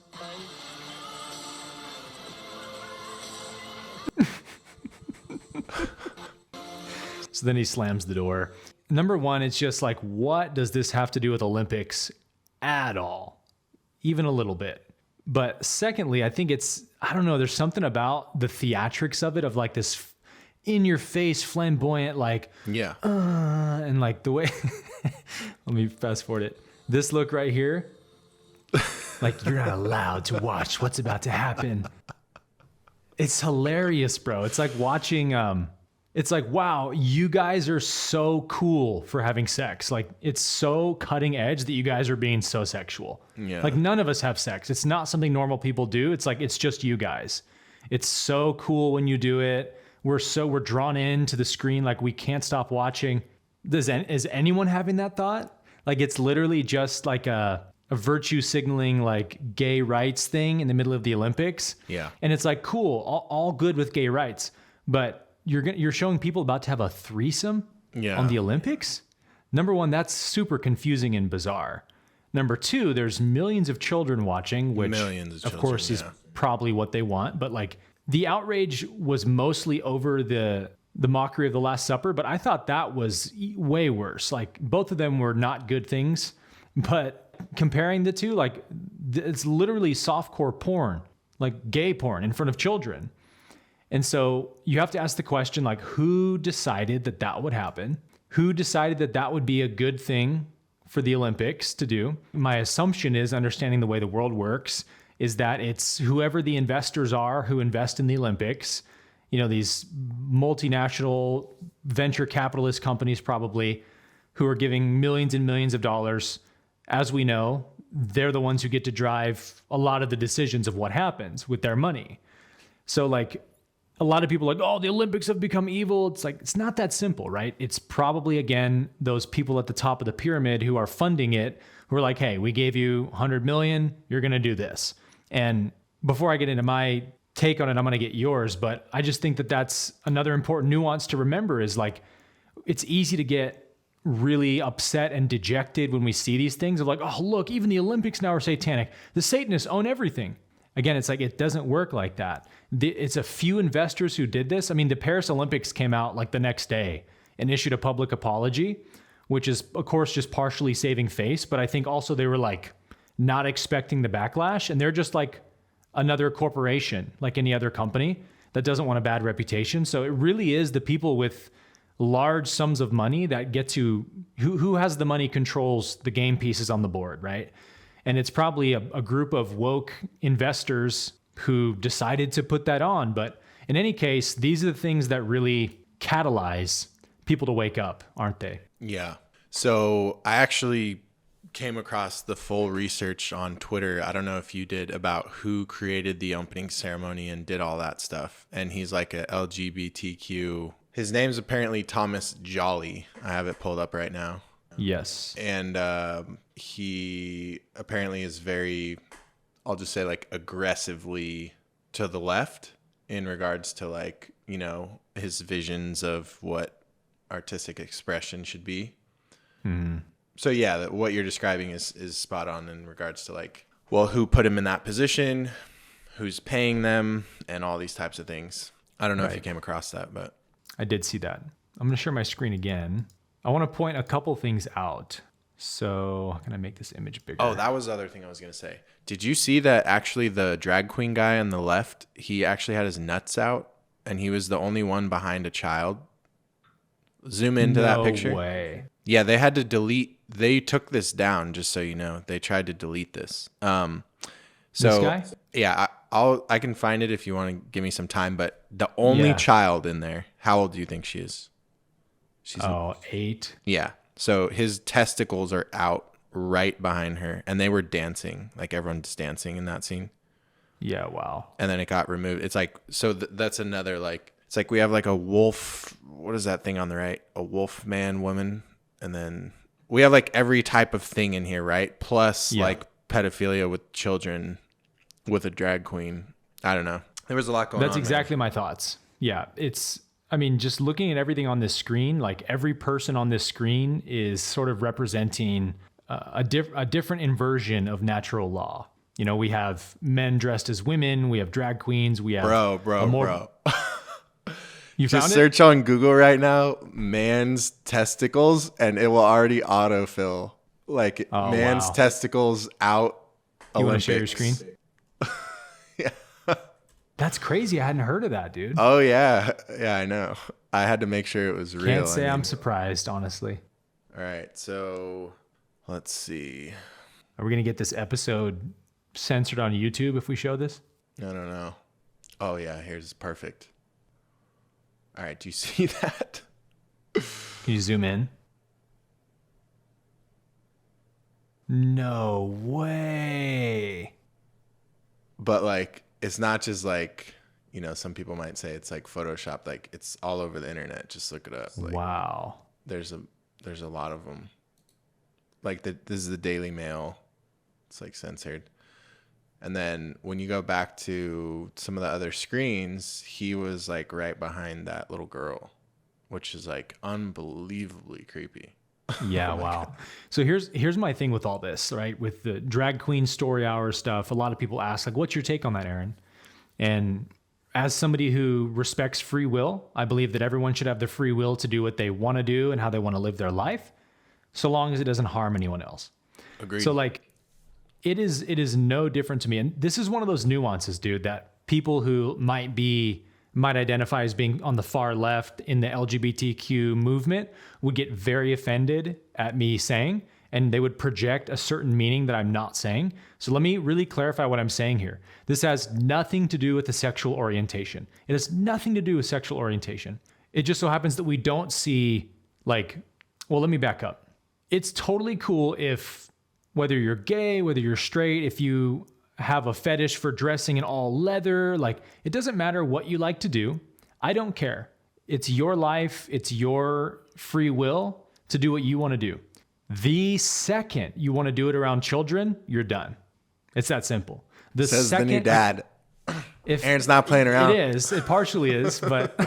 So then he slams the door. Number one, it's just like, what does this have to do with Olympics at all? Even a little bit. But secondly, I think I don't know, there's something about the theatrics of it, of like this in-your-face, flamboyant, like, yeah. And like the way, let me fast forward it. This look right here, like, you're not allowed to watch what's about to happen. It's hilarious, bro. It's like watching, it's like, wow, you guys are so cool for having sex. Like, it's so cutting edge that you guys are being so sexual. Yeah. Like, none of us have sex. It's not something normal people do. It's like, it's just you guys. It's so cool when you do it. We're drawn into the screen. Like, we can't stop watching. Is anyone having that thought? Like, it's literally just like a virtue signaling, like, gay rights thing in the middle of the Olympics. Yeah. And it's like, cool, all good with gay rights. But you're showing people about to have a threesome on the Olympics? Number one, that's super confusing and bizarre. Number two, there's millions of children watching, which of course is probably what they want. But like, the outrage was mostly over the mockery of the Last Supper, but I thought that was way worse. Like, both of them were not good things, but comparing the two, like, it's literally softcore porn, like gay porn in front of children. And so you have to ask the question, like, who decided that would happen? Who decided that would be a good thing for the Olympics to do? My assumption is, understanding the way the world works, is that it's whoever the investors are who invest in the Olympics, these multinational venture capitalist companies probably, who are giving millions and millions of dollars. As we know, they're the ones who get to drive a lot of the decisions of what happens with their money. So like, a lot of people are like, oh, the Olympics have become evil. It's like, it's not that simple, right? It's probably, again, those people at the top of the pyramid who are funding it, who are like, hey, we gave you 100 million, you're going to do this. And before I get into my take on it, I'm going to get yours, but I just think that that's another important nuance to remember is like, it's easy to get really upset and dejected when we see these things of like, oh, look, even the Olympics now are satanic. The Satanists own everything. Again, it's like, it doesn't work like that. It's a few investors who did this. I mean, the Paris Olympics came out like the next day and issued a public apology, which is, of course, just partially saving face. But I think also they were like not expecting the backlash. And they're just like another corporation, like any other company that doesn't want a bad reputation. So it really is the people with large sums of money that get to, who has the money controls the game pieces on the board, right? And it's probably a group of woke investors who decided to put that on. But in any case, these are the things that really catalyze people to wake up, aren't they? Yeah. So I actually came across the full research on Twitter. I don't know if you did, about who created the opening ceremony and did all that stuff. And he's like a LGBTQ. His name's apparently Thomas Jolly. I have it pulled up right now. Yes. And he apparently is very, I'll just say like aggressively to the left in regards to like, you know, his visions of what artistic expression should be. Mm-hmm. So yeah, what you're describing is spot on in regards to like, well, who put him in that position, who's paying them, and all these types of things. I don't know if you came across that, but I did see that. I'm going to share my screen again. I want to point a couple things out. So how can I make this image bigger? Oh, that was the other thing I was going to say. Did you see that actually the drag queen guy on the left, he actually had his nuts out and he was the only one behind a child? Zoom into that picture. No way. Yeah, they had to delete. They took this down, just so you know. They tried to delete this. So this guy? Yeah, I can find it if you want to give me some time. But the only child in there, how old do you think she is? She's 8. Yeah. So his testicles are out right behind her, and they were dancing, like everyone's dancing in that scene. Yeah. Wow. And then it got removed. It's like, so that's another like. It's like we have like a wolf. What is that thing on the right? A wolf man, woman. And then we have like every type of thing in here, right? Plus like pedophilia with children with a drag queen. I don't know. There was a lot going on. That's exactly my thoughts. Yeah. I mean, just looking at everything on this screen, like every person on this screen is sort of representing a different inversion of natural law. You know, we have men dressed as women. We have drag queens. We have bro. You just found search on Google right now, man's testicles, and it will already autofill. Like man's testicles out. You want Olympics. to share your screen? Yeah. That's crazy. I hadn't heard of that, dude. Oh yeah. Yeah, I know. I had to make sure it was real. Can't say I'm surprised, honestly. All right. So let's see. Are we going to get this episode censored on YouTube if we show this? No. Oh yeah. Here's perfect. All right, do you see that? Can you zoom in? No way. But like, it's not just like, you know, some people might say it's like Photoshop. Like it's all over the internet. Just look it up. Like, wow. There's a lot of them. Like this is the Daily Mail. It's like censored. And then when you go back to some of the other screens, he was like right behind that little girl, which is like unbelievably creepy. Yeah, wow. So here's my thing with all this, right? With the drag queen story hour stuff, a lot of people ask, like, what's your take on that, Aaron? And as somebody who respects free will, I believe that everyone should have the free will to do what they want to do and how they want to live their life, so long as it doesn't harm anyone else. Agreed. So like, it is no different to me. And this is one of those nuances, dude, that people who might identify as being on the far left in the LGBTQ movement would get very offended at me saying, and they would project a certain meaning that I'm not saying. So let me really clarify what I'm saying here. This has nothing to do with the sexual orientation. It has nothing to do with sexual orientation. It just so happens that we don't see like, well, let me back up. It's totally cool if, whether you're gay, whether you're straight, if you have a fetish for dressing in all leather, like it doesn't matter what you like to do. I don't care. It's your life. It's your free will to do what you want to do. The second you want to do it around children, you're done. It's that simple. Says the new dad. If Aaron's not playing around. It is. It partially is, but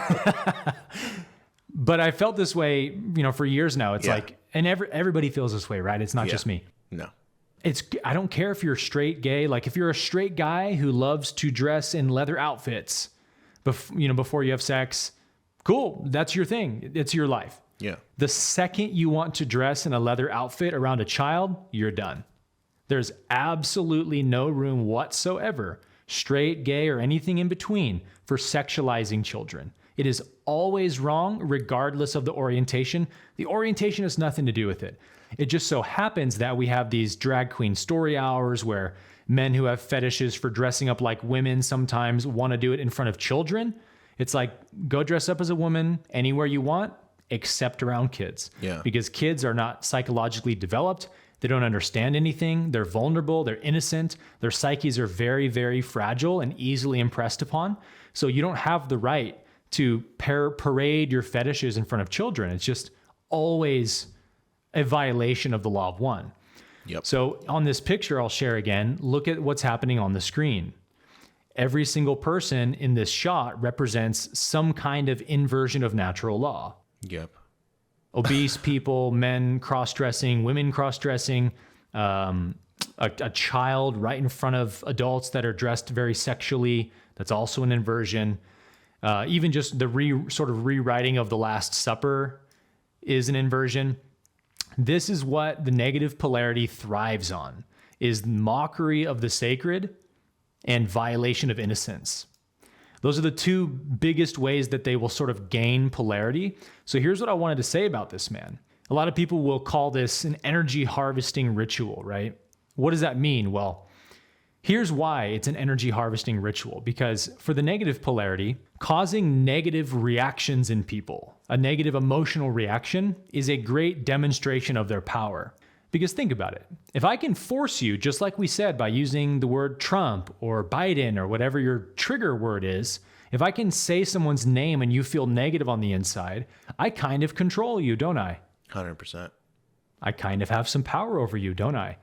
but I felt this way, for years now. It's like, and everybody feels this way, right? It's not just me. No. I don't care if you're straight, gay. Like if you're a straight guy who loves to dress in leather outfits, before you have sex, cool. That's your thing. It's your life. Yeah. The second you want to dress in a leather outfit around a child, you're done. There's absolutely no room whatsoever, straight, gay, or anything in between, for sexualizing children. It is always wrong, regardless of the orientation. The orientation has nothing to do with it. It just so happens that we have these drag queen story hours where men who have fetishes for dressing up like women sometimes want to do it in front of children. It's like, go dress up as a woman anywhere you want, except around kids. Yeah. Because kids are not psychologically developed. They don't understand anything. They're vulnerable. They're innocent. Their psyches are very, very fragile and easily impressed upon. So you don't have the right to parade your fetishes in front of children. It's just always a violation of the law of one. Yep. So on this picture I'll share again, look at what's happening on the screen. Every single person in this shot represents some kind of inversion of natural law. Yep. Obese people, men cross-dressing, women cross-dressing, a child right in front of adults that are dressed very sexually. That's also an inversion. Even just the sort of rewriting of the Last Supper is an inversion. This is what the negative polarity thrives on, is mockery of the sacred and violation of innocence. Those are the two biggest ways that they will sort of gain polarity. So here's what I wanted to say about this man. A lot of people will call this an energy harvesting ritual, right? What does that mean? Well, here's why it's an energy harvesting ritual. Because for the negative polarity, causing negative reactions in people, a negative emotional reaction, is a great demonstration of their power. Because think about it. If I can force you, just like we said, by using the word Trump or Biden or whatever your trigger word is, if I can say someone's name and you feel negative on the inside, I kind of control you, don't I? 100%. I kind of have some power over you, don't I?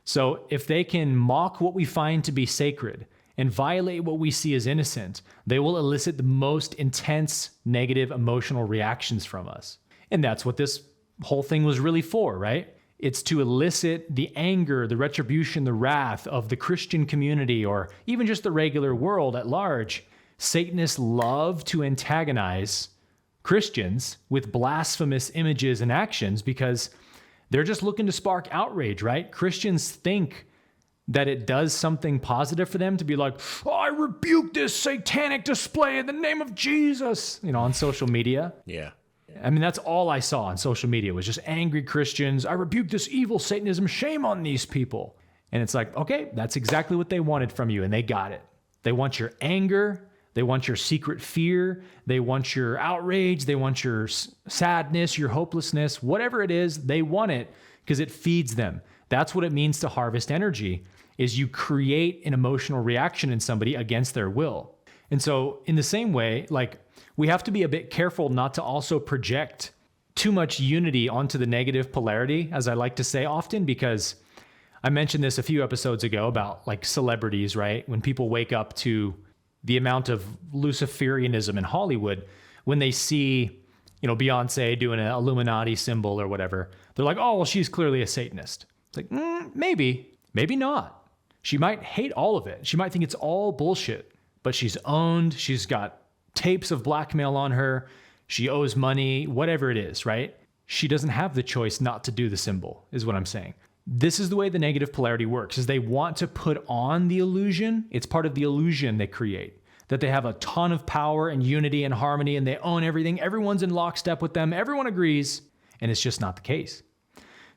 So if they can mock what we find to be sacred and violate what we see as innocent, they will elicit the most intense negative emotional reactions from us. And that's what this whole thing was really for, right? It's to elicit the anger, the retribution, the wrath of the Christian community, or even just the regular world at large. Satanists love to antagonize Christians with blasphemous images and actions because they're just looking to spark outrage, right? Christians think that it does something positive for them to be like, oh, I rebuke this satanic display in the name of Jesus, on social media. Yeah. I mean, that's all I saw on social media was just angry Christians. I rebuke this evil Satanism. Shame on these people. And it's like, okay, that's exactly what they wanted from you, and they got it. They want your anger. They want your secret fear. They want your outrage. They want your sadness, your hopelessness, whatever it is, they want it because it feeds them. That's what it means to harvest energy, is you create an emotional reaction in somebody against their will. And so in the same way, we have to be a bit careful not to also project too much unity onto the negative polarity, as I like to say often, because I mentioned this a few episodes ago about celebrities, right? When people wake up to the amount of Luciferianism in Hollywood, when they see, Beyonce doing an Illuminati symbol or whatever, they're like, oh, well, she's clearly a Satanist. It's like, maybe not. She might hate all of it. She might think it's all bullshit, but she's owned. She's got tapes of blackmail on her. She owes money, whatever it is, right? She doesn't have the choice not to do the symbol, is what I'm saying. This is the way the negative polarity works, is they want to put on the illusion. It's part of the illusion they create, that they have a ton of power and unity and harmony and they own everything. Everyone's in lockstep with them. Everyone agrees. And it's just not the case.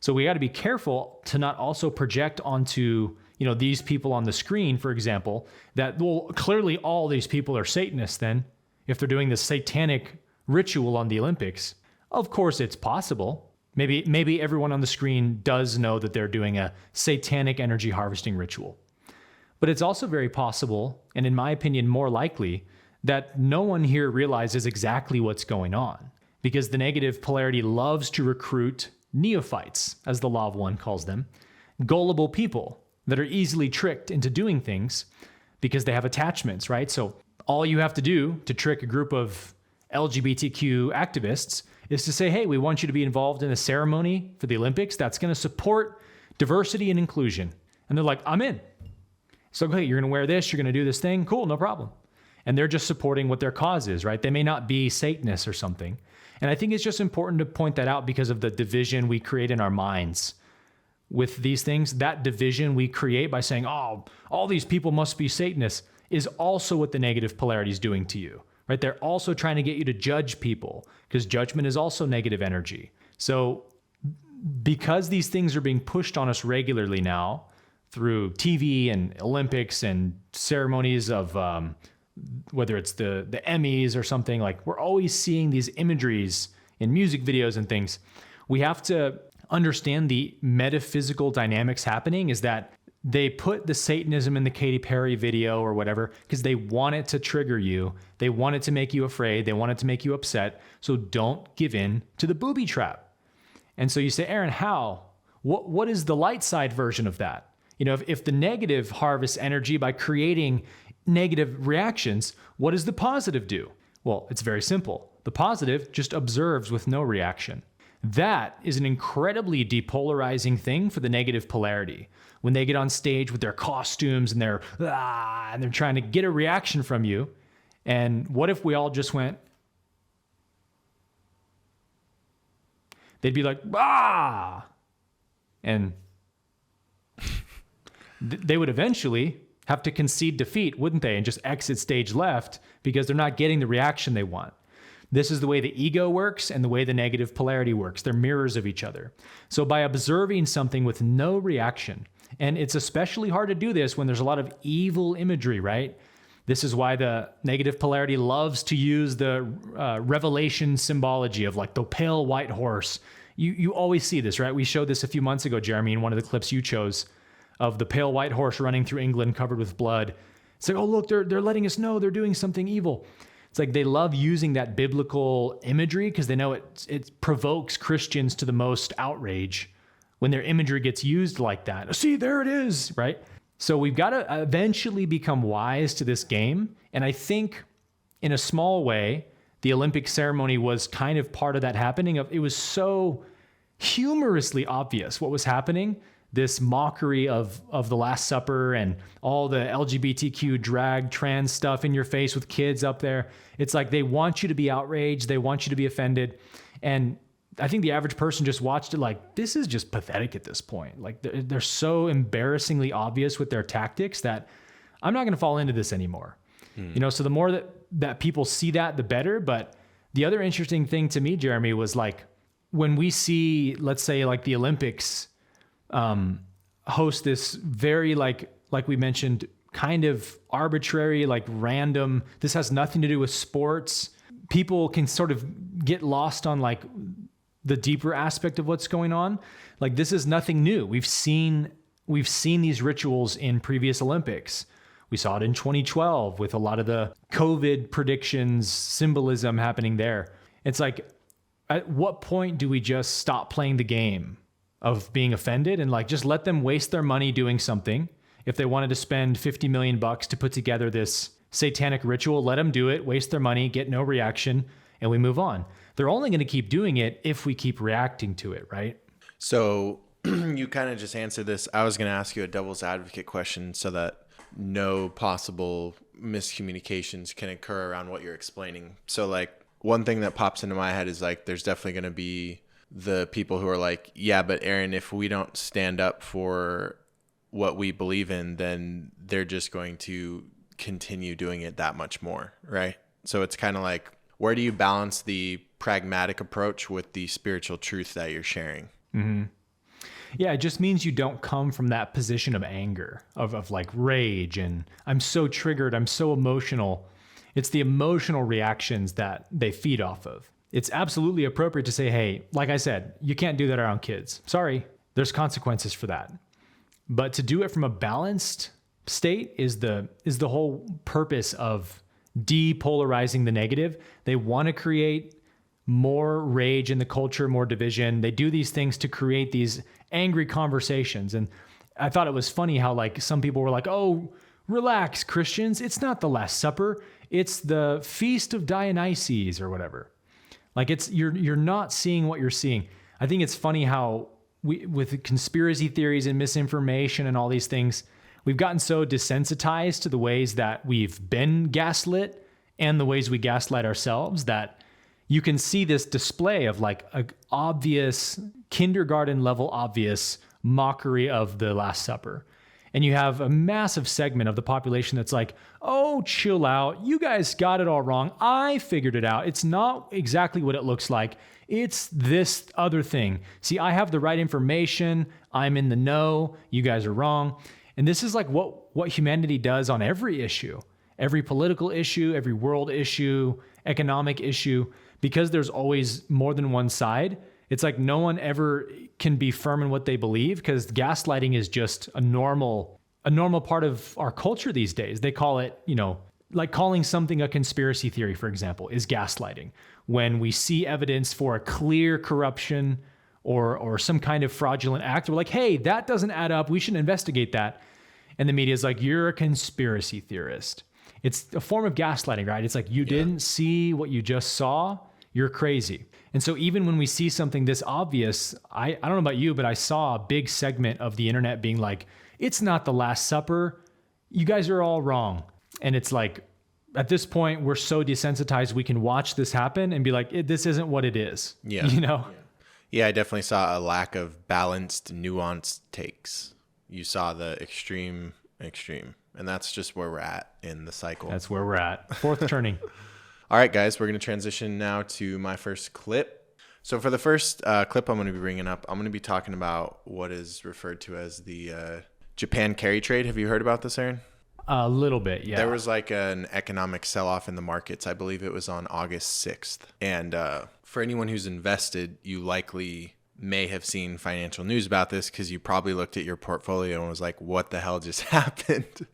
So we got to be careful to not also project onto, these people on the screen, for example, that, well, clearly all these people are Satanists then, if they're doing this satanic ritual on the Olympics. Of course, it's possible. Maybe everyone on the screen does know that they're doing a satanic energy harvesting ritual. But it's also very possible, and in my opinion, more likely, that no one here realizes exactly what's going on, because the negative polarity loves to recruit neophytes, as the Law of One calls them, gullible people that are easily tricked into doing things because they have attachments, right? So all you have to do to trick a group of LGBTQ activists is to say, hey, we want you to be involved in a ceremony for the Olympics that's going to support diversity and inclusion. And they're like, I'm in. So, okay, you're going to wear this, you're going to do this thing. Cool, no problem. And they're just supporting what their cause is, right? They may not be Satanists or something. And I think it's just important to point that out because of the division we create in our minds with these things. That division we create by saying, oh, all these people must be Satanists, is also what the negative polarity is doing to you, right? They're also trying to get you to judge people, because judgment is also negative energy. So because these things are being pushed on us regularly now through TV and Olympics and ceremonies of whether it's the Emmys or something, like we're always seeing these imageries in music videos and things. We have to understand the metaphysical dynamics happening is that they put the Satanism in the Katy Perry video or whatever because they want it to trigger you. They want it to make you afraid. They want it to make you upset. So don't give in to the booby trap. And so you say, Aaron, how? What is the light side version of that? You know, if the negative harvests energy by creating negative reactions, what does the positive do? Well, it's very simple. The positive just observes with no reaction. That is an incredibly depolarizing thing for the negative polarity. When they get on stage with their costumes and they're trying to get a reaction from you. And what if we all just went? They'd be like, ah! And they would eventually have to concede defeat, wouldn't they? And just exit stage left because they're not getting the reaction they want. This is the way the ego works and the way the negative polarity works. They're mirrors of each other. So by observing something with no reaction, and it's especially hard to do this when there's a lot of evil imagery, right? This is why the negative polarity loves to use the revelation symbology of like the pale white horse. You always see this, right? We showed this a few months ago, Jeremy, in one of the clips you chose of the pale white horse running through England covered with blood. It's like, oh, look, they're letting us know they're doing something evil. It's like they love using that biblical imagery because they know it provokes Christians to the most outrage when their imagery gets used like that. See, there it is, right? So we've got to eventually become wise to this game. And I think in a small way, the Olympic ceremony was kind of part of that happening. It was so humorously obvious what was happening. This mockery of the Last Supper and all the LGBTQ drag trans stuff in your face with kids up there. It's like they want you to be outraged. They want you to be offended. And I think the average person just watched it like, this is just pathetic at this point. Like they're so embarrassingly obvious with their tactics that I'm not going to fall into this anymore. You know, so the more that people see that, the better. But the other interesting thing to me, Jeremy, was like when we see, let's say like the Olympics host this very like we mentioned, kind of arbitrary, like random, this has nothing to do with sports. People can sort of get lost on like the deeper aspect of what's going on. Like this is nothing new. We've seen these rituals in previous Olympics. We saw it in 2012 with a lot of the COVID predictions, symbolism happening there. It's like, at what point do we just stop playing the game of being offended and like just let them waste their money doing something? If they wanted to spend $50 million to put together this satanic ritual, let them do it, waste their money, get no reaction, and we move on. They're only going to keep doing it if we keep reacting to it, right? So you kind of just answered this. I was going to ask you a devil's advocate question so that no possible miscommunications can occur around what you're explaining. So like one thing that pops into my head is like, there's definitely going to be the people who are like, yeah, but Aaron, if we don't stand up for what we believe in, then they're just going to continue doing it that much more, right? So it's kind of like, where do you balance the pragmatic approach with the spiritual truth that you're sharing? Mm-hmm. Yeah, it just means you don't come from that position of anger, of like rage, and I'm so triggered, I'm so emotional. It's the emotional reactions that they feed off of. It's absolutely appropriate to say, hey, like I said, you can't do that around kids. Sorry, there's consequences for that. But to do it from a balanced state is the whole purpose of depolarizing the negative. They want to create more rage in the culture, more division. They do these things to create these angry conversations. And I thought it was funny how like some people were like, oh, relax, Christians. It's not the Last Supper. It's the Feast of Dionysus or whatever. Like you're not seeing what you're seeing. I think it's funny how with conspiracy theories and misinformation and all these things, we've gotten so desensitized to the ways that we've been gaslit and the ways we gaslight ourselves that you can see this display of like an obvious kindergarten level obvious mockery of the Last Supper. And you have a massive segment of the population that's like, oh, chill out. You guys got it all wrong. I figured it out. It's not exactly what it looks like. It's this other thing. See, I have the right information. I'm in the know. You guys are wrong. And this is like what humanity does on every issue, every political issue, every world issue, economic issue, because there's always more than one side. It's like no one ever can be firm in what they believe because gaslighting is just a normal part of our culture these days. They call it, like calling something a conspiracy theory, for example, is gaslighting. When we see evidence for a clear corruption or some kind of fraudulent act, we're like, hey, that doesn't add up. We should investigate that. And the media is like, you're a conspiracy theorist. It's a form of gaslighting, right? It's like, you didn't see what you just saw. You're crazy. And so even when we see something this obvious, I don't know about you, but I saw a big segment of the internet being like, it's not the Last Supper. You guys are all wrong. And it's like, at this point, we're so desensitized, we can watch this happen and be like, this isn't what it is. Yeah. Yeah, I definitely saw a lack of balanced, nuanced takes. You saw the extreme. And that's just where we're at in the cycle. That's where we're at. Fourth turning. All right, guys, we're going to transition now to my first clip. So for the first clip I'm going to be bringing up, I'm going to be talking about what is referred to as the Japan carry trade. Have you heard about this, Aaron? A little bit, yeah. There was like an economic sell-off in the markets. I believe it was on August 6th. And for anyone who's invested, you likely may have seen financial news about this because you probably looked at your portfolio and was like, what the hell just happened?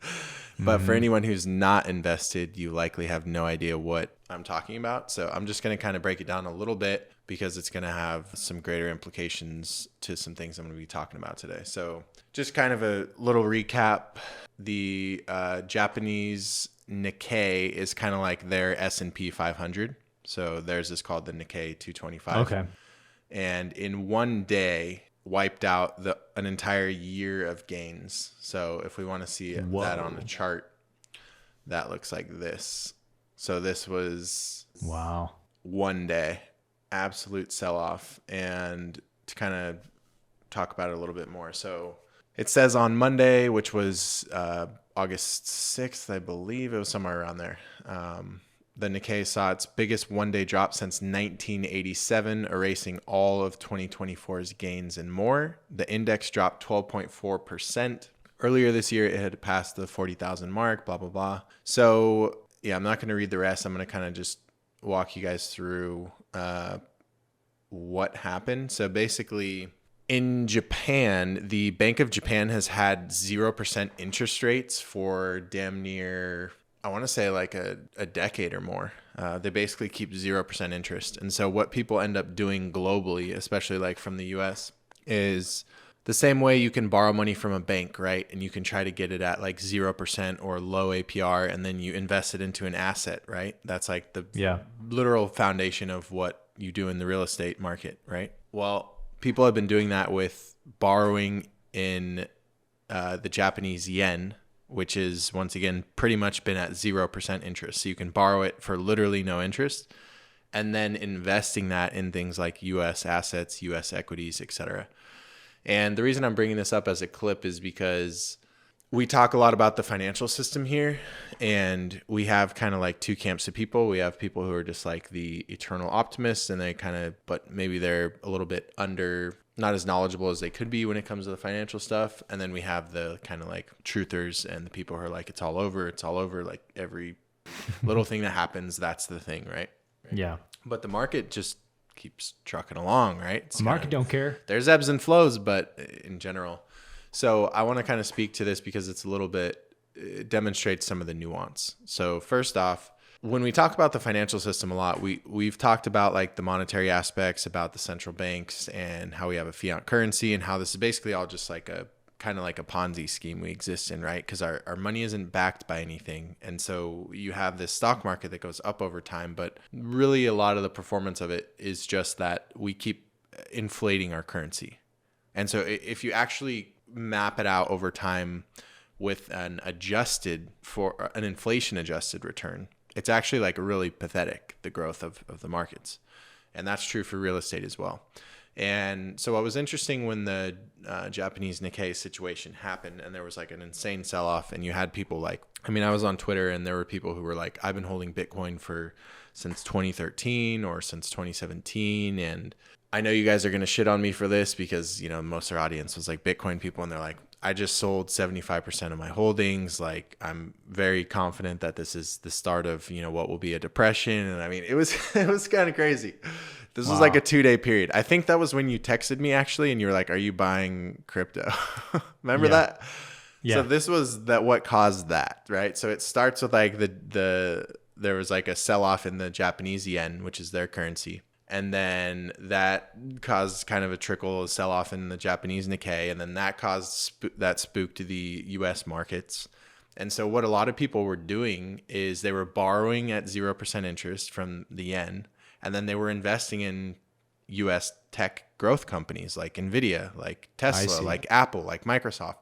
But for anyone who's not invested, you likely have no idea what I'm talking about. So I'm just going to kind of break it down a little bit because it's going to have some greater implications to some things I'm going to be talking about today. So just kind of a little recap. The Japanese Nikkei is kind of like their S&P 500. So theirs is called the Nikkei 225. Okay. And in one day, wiped out an entire year of gains. So if we want to see that on a chart, that looks like this. So this was one day, absolute sell-off. And to kind of talk about it a little bit more. So it says on Monday, which was August 6th, I believe, it was somewhere around there. The Nikkei saw its biggest one-day drop since 1987, erasing all of 2024's gains and more. The index dropped 12.4%. Earlier this year, it had passed the 40,000 mark, blah, blah, blah. So, yeah, I'm not going to read the rest. I'm going to kind of just walk you guys through what happened. So basically, in Japan, the Bank of Japan has had 0% interest rates for damn near, I want to say like a decade or more. They basically keep 0% interest. And so what people end up doing globally, especially like from the US, is the same way you can borrow money from a bank, right? And you can try to get it at like 0% or low APR, and then you invest it into an asset, right? That's like the literal foundation of what you do in the real estate market, right? Well, people have been doing that with borrowing in the Japanese yen, which is, once again, pretty much been at 0% interest. So you can borrow it for literally no interest, and then investing that in things like U.S. assets, U.S. equities, etc. And the reason I'm bringing this up as a clip is because we talk a lot about the financial system here, and we have kind of like two camps of people. We have people who are just like the eternal optimists, and but maybe they're a little bit not as knowledgeable as they could be when it comes to the financial stuff. And then we have the kind of like truthers and the people who are like, it's all over, like every little thing that happens, that's the thing, right? Yeah. But the market just keeps trucking along, right? The market don't care. There's ebbs and flows, but in general. So I want to kind of speak to this because it demonstrates some of the nuance. So first off, when we talk about the financial system a lot, we've talked about like the monetary aspects, about the central banks and how we have a fiat currency and how this is basically all just like a kind of like a Ponzi scheme we exist in, right? Because our money isn't backed by anything. And so you have this stock market that goes up over time, but really a lot of the performance of it is just that we keep inflating our currency. And so if you actually map it out over time with an inflation adjusted return, it's actually like really pathetic, the growth of the markets. And that's true for real estate as well. And so what was interesting when the Japanese Nikkei situation happened and there was like an insane sell-off, and you had people like, I mean, I was on Twitter and there were people who were like, I've been holding Bitcoin since 2013 or since 2017. And I know you guys are going to shit on me for this because, you know, most of our audience was like Bitcoin people, and they're like, I just sold 75% of my holdings. Like, I'm very confident that this is the start of, you know, what will be a depression. And I mean, it was kind of crazy. This was like a 2-day period. I think that was when you texted me actually, and you were like, are you buying crypto? Remember that? Yeah. So this was what caused that, right? So it starts with like there was like a sell-off in the Japanese yen, which is their currency. And then that caused kind of a trickle sell-off in the Japanese Nikkei. And then that caused that spooked the US markets. And so what a lot of people were doing is they were borrowing at 0% interest from the yen. And then they were investing in US tech growth companies like NVIDIA, like Tesla, like Apple, like Microsoft.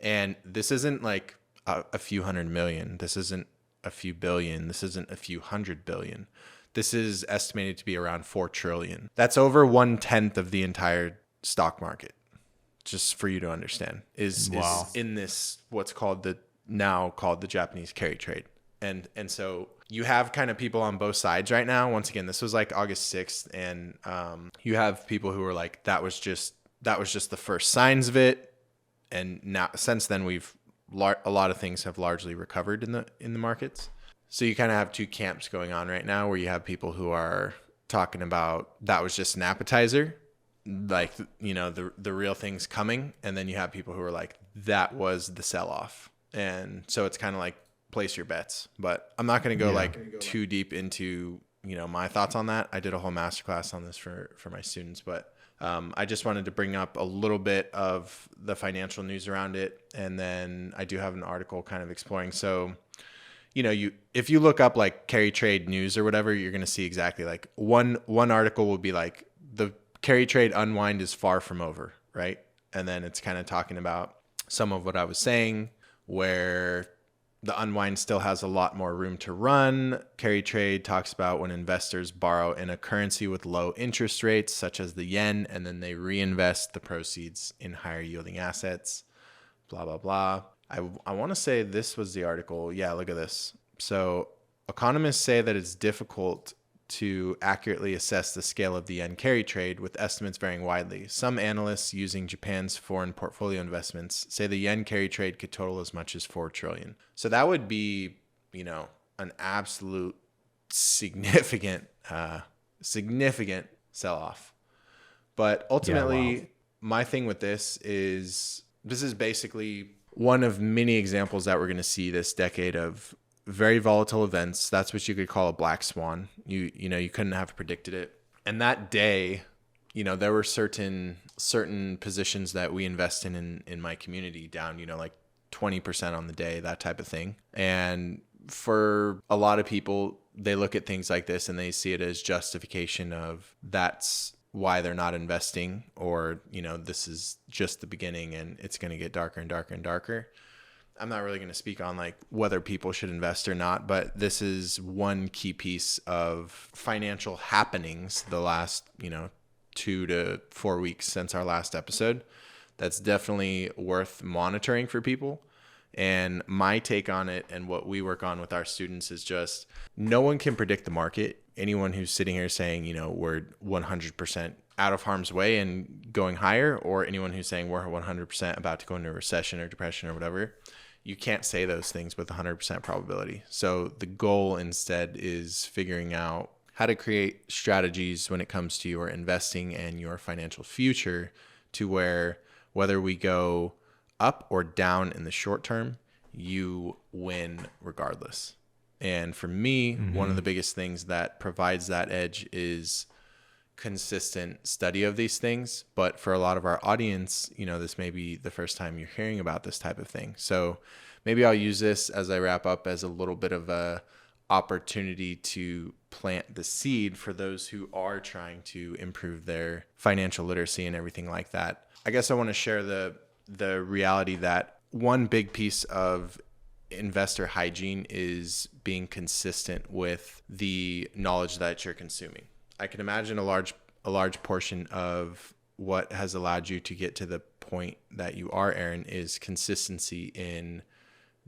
And this isn't like a few hundred million. This isn't a few billion. This isn't a few hundred billion. This is estimated to be around 4 trillion. That's over 1/10 of the entire stock market, just for you to understand, is in this, what's called the Japanese carry trade. And so you have kind of people on both sides right now. Once again, this was like August 6th. And you have people who are like, that was just the first signs of it. And now since then, a lot of things have largely recovered in the markets. So you kind of have two camps going on right now, where you have people who are talking about that was just an appetizer, like, you know, the real thing's coming. And then you have people who are like, that was the sell-off. And so it's kind of like, place your bets. But I'm not going to go too deep into, you know, my thoughts on that. I did a whole masterclass on this for my students, but I just wanted to bring up a little bit of the financial news around it. And then I do have an article kind of exploring. So, you know, if you look up like carry trade news or whatever, you're going to see exactly like one article will be like, the carry trade unwind is far from over, right? And then it's kind of talking about some of what I was saying, where the unwind still has a lot more room to run. Carry trade talks about when investors borrow in a currency with low interest rates, such as the yen, and then they reinvest the proceeds in higher yielding assets, blah, blah, blah. I want to say this was the article. Yeah, look at this. So economists say that it's difficult to accurately assess the scale of the yen carry trade, with estimates varying widely. Some analysts using Japan's foreign portfolio investments say the yen carry trade could total as much as 4 trillion. So that would be, you know, an absolute significant sell-off. But ultimately, my thing with this is basically one of many examples that we're going to see this decade of very volatile events. That's what you could call a black swan. You know, you couldn't have predicted it. And that day, you know, there were certain positions that we invest in my community down, you know, like 20% on the day, that type of thing. And for a lot of people, they look at things like this and they see it as justification of that's why they're not investing, or, you know, this is just the beginning and it's going to get darker and darker and darker. I'm not really going to speak on like whether people should invest or not, but this is one key piece of financial happenings the last, you know, 2 to 4 weeks since our last episode. That's definitely worth monitoring for people. And my take on it and what we work on with our students is just, no one can predict the market. Anyone who's sitting here saying, you know, we're 100% out of harm's way and going higher, or anyone who's saying we're 100% about to go into a recession or depression or whatever, you can't say those things with 100% probability. So the goal instead is figuring out how to create strategies when it comes to your investing and your financial future, to where whether we go up or down in the short term, you win regardless. And for me, one of the biggest things that provides that edge is consistent study of these things. But for a lot of our audience, this may be the first time you're hearing about this type of thing. So maybe I'll use this as I wrap up as a little bit of a opportunity to plant the seed for those who are trying to improve their financial literacy and everything like that. I guess I want to share the reality that one big piece of investor hygiene is being consistent with the knowledge that you're consuming. I can imagine a large portion of what has allowed you to get to the point that you are, Aaron, is consistency in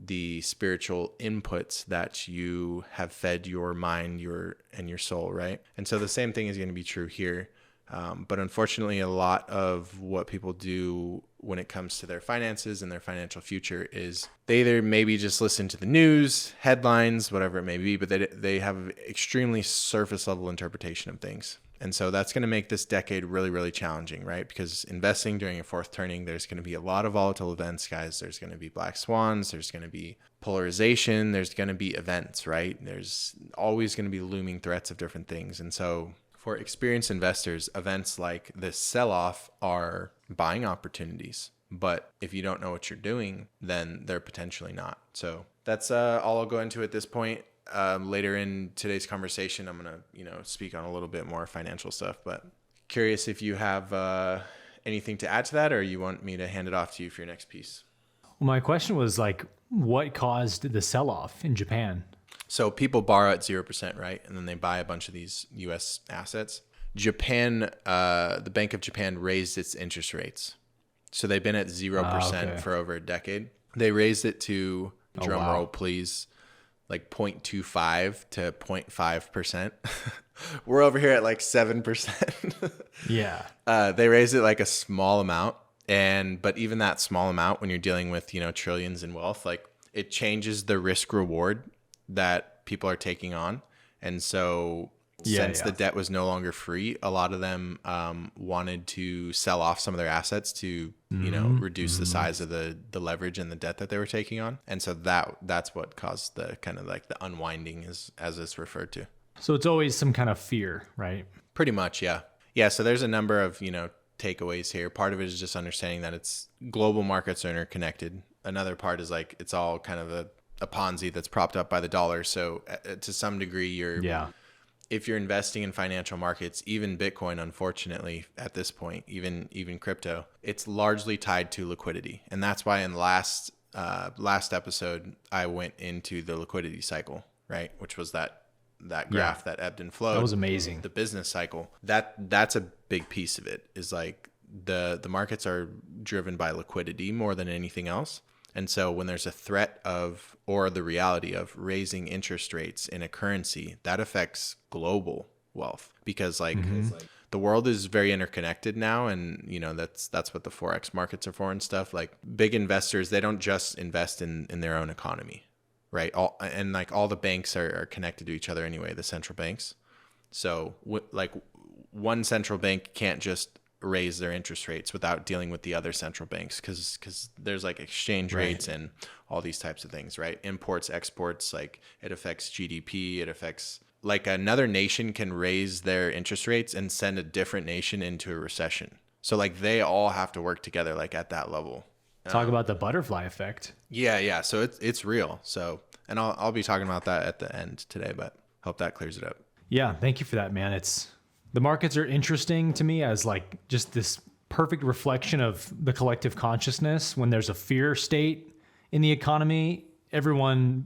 the spiritual inputs that you have fed your mind, your soul, right? And so the same thing is going to be true here. But unfortunately, a lot of what people do when it comes to their finances and their financial future is they either maybe just listen to the news, headlines, whatever it may be, but they have extremely surface level interpretation of things. And so that's going to make this decade really, really challenging, right? Because investing during a fourth turning, there's going to be a lot of volatile events, guys. There's going to be black swans. There's going to be polarization. There's going to be events, right? There's always going to be looming threats of different things. And so for experienced investors, events like this sell-off are buying opportunities. But if you don't know what you're doing, then they're potentially not. So that's all I'll go into at this point. Later in today's conversation, I'm going to, speak on a little bit more financial stuff, but curious if you have anything to add to that, or you want me to hand it off to you for your next piece. Well, my question was what caused the sell-off in Japan? So people borrow at 0%, right? And then they buy a bunch of these U.S. assets. Japan, the Bank of Japan raised its interest rates. So they've been at 0% for over a decade. They raised it to, drum roll please, 0.25 to 0.5%. We're over here at 7%. Yeah. They raised it a small amount. But even that small amount, when you're dealing with, trillions in wealth, it changes the risk reward that people are taking on. And so since the debt was no longer free, a lot of them wanted to sell off some of their assets to, reduce the size of the leverage and the debt that they were taking on. And so that's what caused the kind of the unwinding as it's referred to. So it's always some kind of fear, right? Pretty much, yeah. Yeah, so there's a number of, takeaways here. Part of it is just understanding that it's global markets are interconnected. Another part is it's all kind of a Ponzi that's propped up by the dollar. So to some degree, if you're investing in financial markets, even Bitcoin, unfortunately, at this point, even crypto, it's largely tied to liquidity. And that's why in the last episode, I went into the liquidity cycle, right? Which was that graph that ebbed and flowed. That was amazing. The business cycle. That's a big piece of it, is the markets are driven by liquidity more than anything else. And so when there's a threat of, or the reality of raising interest rates in a currency, that affects global wealth, because the world is very interconnected now. And, that's what the Forex markets are for and stuff. Big investors, they don't just invest in their own economy, right? All the banks are connected to each other anyway, the central banks. So one central bank can't just raise their interest rates without dealing with the other central banks, because there's exchange rates and all these types of things, right? Imports, exports, it affects GDP. It affects another nation can raise their interest rates and send a different nation into a recession. So they all have to work together at that level. Talk about the butterfly effect. Yeah. So it's real. So, and I'll be talking about that at the end today, but hope that clears it up. Yeah. Thank you for that, man. The markets are interesting to me as just this perfect reflection of the collective consciousness. When there's a fear state in the economy, everyone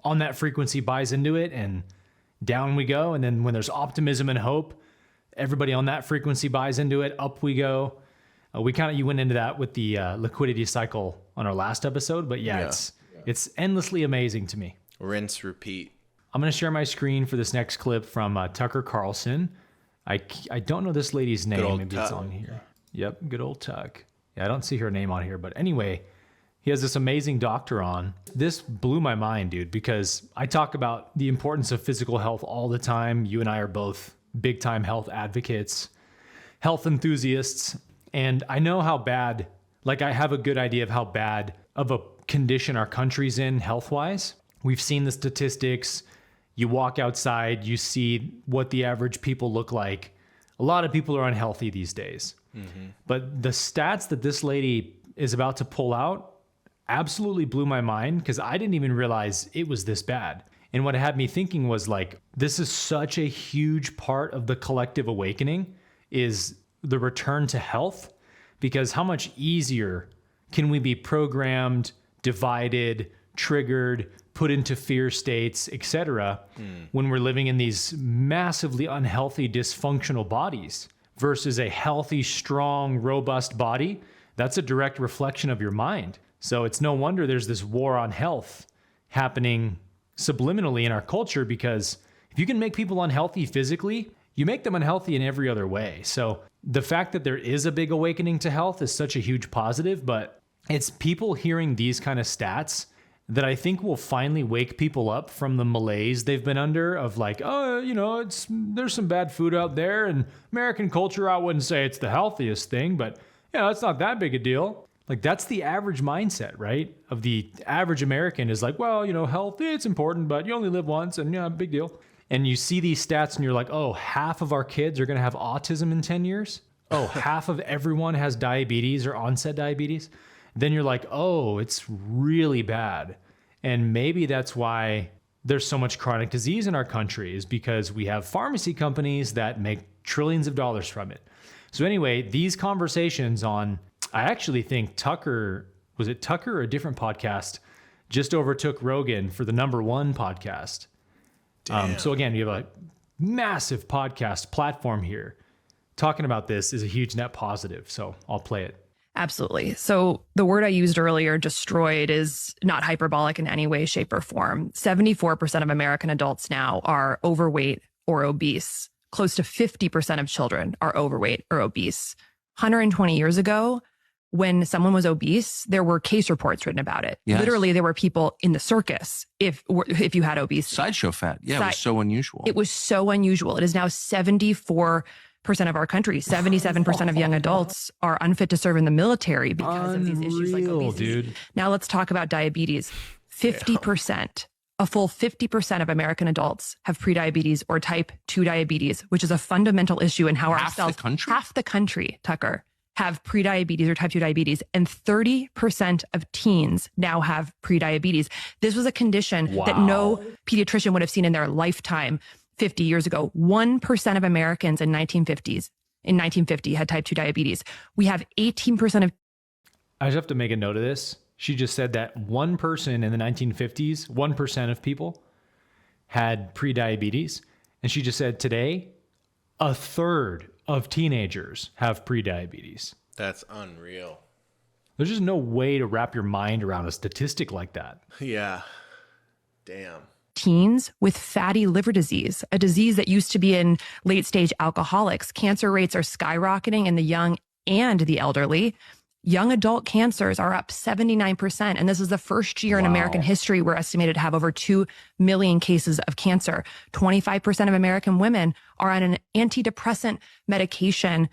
on that frequency buys into it and down we go. And then when there's optimism and hope, everybody on that frequency buys into it, up we go. You went into that with the liquidity cycle on our last episode, but it's endlessly amazing to me. Rinse, repeat. I'm going to share my screen for this next clip from Tucker Carlson. I don't know this lady's name. Maybe it's on here. Yep, good old Tuck. Yeah, I don't see her name on here, but anyway, he has this amazing doctor on. This blew my mind, dude, because I talk about the importance of physical health all the time. You and I are both big-time health advocates, health enthusiasts, and I know how bad, I have a good idea of how bad of a condition our country's in health-wise. We've seen the statistics. You walk outside, you see what the average people look like. A lot of people are unhealthy these days. But the stats that this lady is about to pull out absolutely blew my mind, because I didn't even realize it was this bad. And what it had me thinking was like, this is such a huge part of the collective awakening, is the return to health. Because how much easier can we be programmed, divided, triggered, put into fear states, etc., when we're living in these massively unhealthy, dysfunctional bodies, versus a healthy, strong, robust body? That's a direct reflection of your mind. So it's no wonder there's this war on health happening subliminally in our culture, because if you can make people unhealthy physically, you make them unhealthy in every other way. So the fact that there is a big awakening to health is such a huge positive, but it's people hearing these kind of stats that I think will finally wake people up from the malaise they've been under of like, oh, you know, there's some bad food out there, and American culture, I wouldn't say it's the healthiest thing, but yeah, it's not that big a deal. Like, that's the average mindset, right? Of the average American is like, well, you know, health, it's important, but you only live once, and yeah, big deal. And you see these stats and you're like, oh, half of our kids are going to have autism in 10 years. Oh, half of everyone has diabetes or onset diabetes. Then you're like, oh, it's really bad. And maybe that's why there's so much chronic disease in our country, is because we have pharmacy companies that make trillions of dollars from it. So anyway, these conversations on, I actually think Tucker, was it Tucker or a different podcast, just overtook Rogan for the #1 podcast. So again, you have a massive podcast platform here. Talking about this is a huge net positive. So I'll play it. Absolutely. So the word I used earlier, destroyed, is not hyperbolic in any way, shape, or form. 74% of American adults now are overweight or obese. Close to 50% of children are overweight or obese. 120 years ago, when someone was obese, there were case reports written about it. Yes. Literally, there were people in the circus if you had obesity. Sideshow fat. Yeah, it was so unusual. It was so unusual. It is now 74% of our country. 77% of young adults are unfit to serve in the military because of these issues like obesity. Dude. Now let's talk about diabetes. 50%, a full 50% of American adults have prediabetes or type 2 diabetes, which is a fundamental issue in how half the country, Tucker, have prediabetes or type 2 diabetes, and 30% of teens now have prediabetes. This was a condition that no pediatrician would have seen in their lifetime 50 years ago. 1% of Americans in 1950 had type 2 diabetes. We have 18% of... I just have to make a note of this. She just said that one person in the 1950s, 1% of people had prediabetes. And she just said today, a third of teenagers have prediabetes. That's unreal. There's just no way to wrap your mind around a statistic like that. Yeah. Damn. Teens with fatty liver disease, a disease that used to be in late stage alcoholics. Cancer rates are skyrocketing in the young and the elderly. Young adult cancers are up 79%. And this is the first year in American history we're estimated to have over 2 million cases of cancer. 25% of American women are on an antidepressant medication.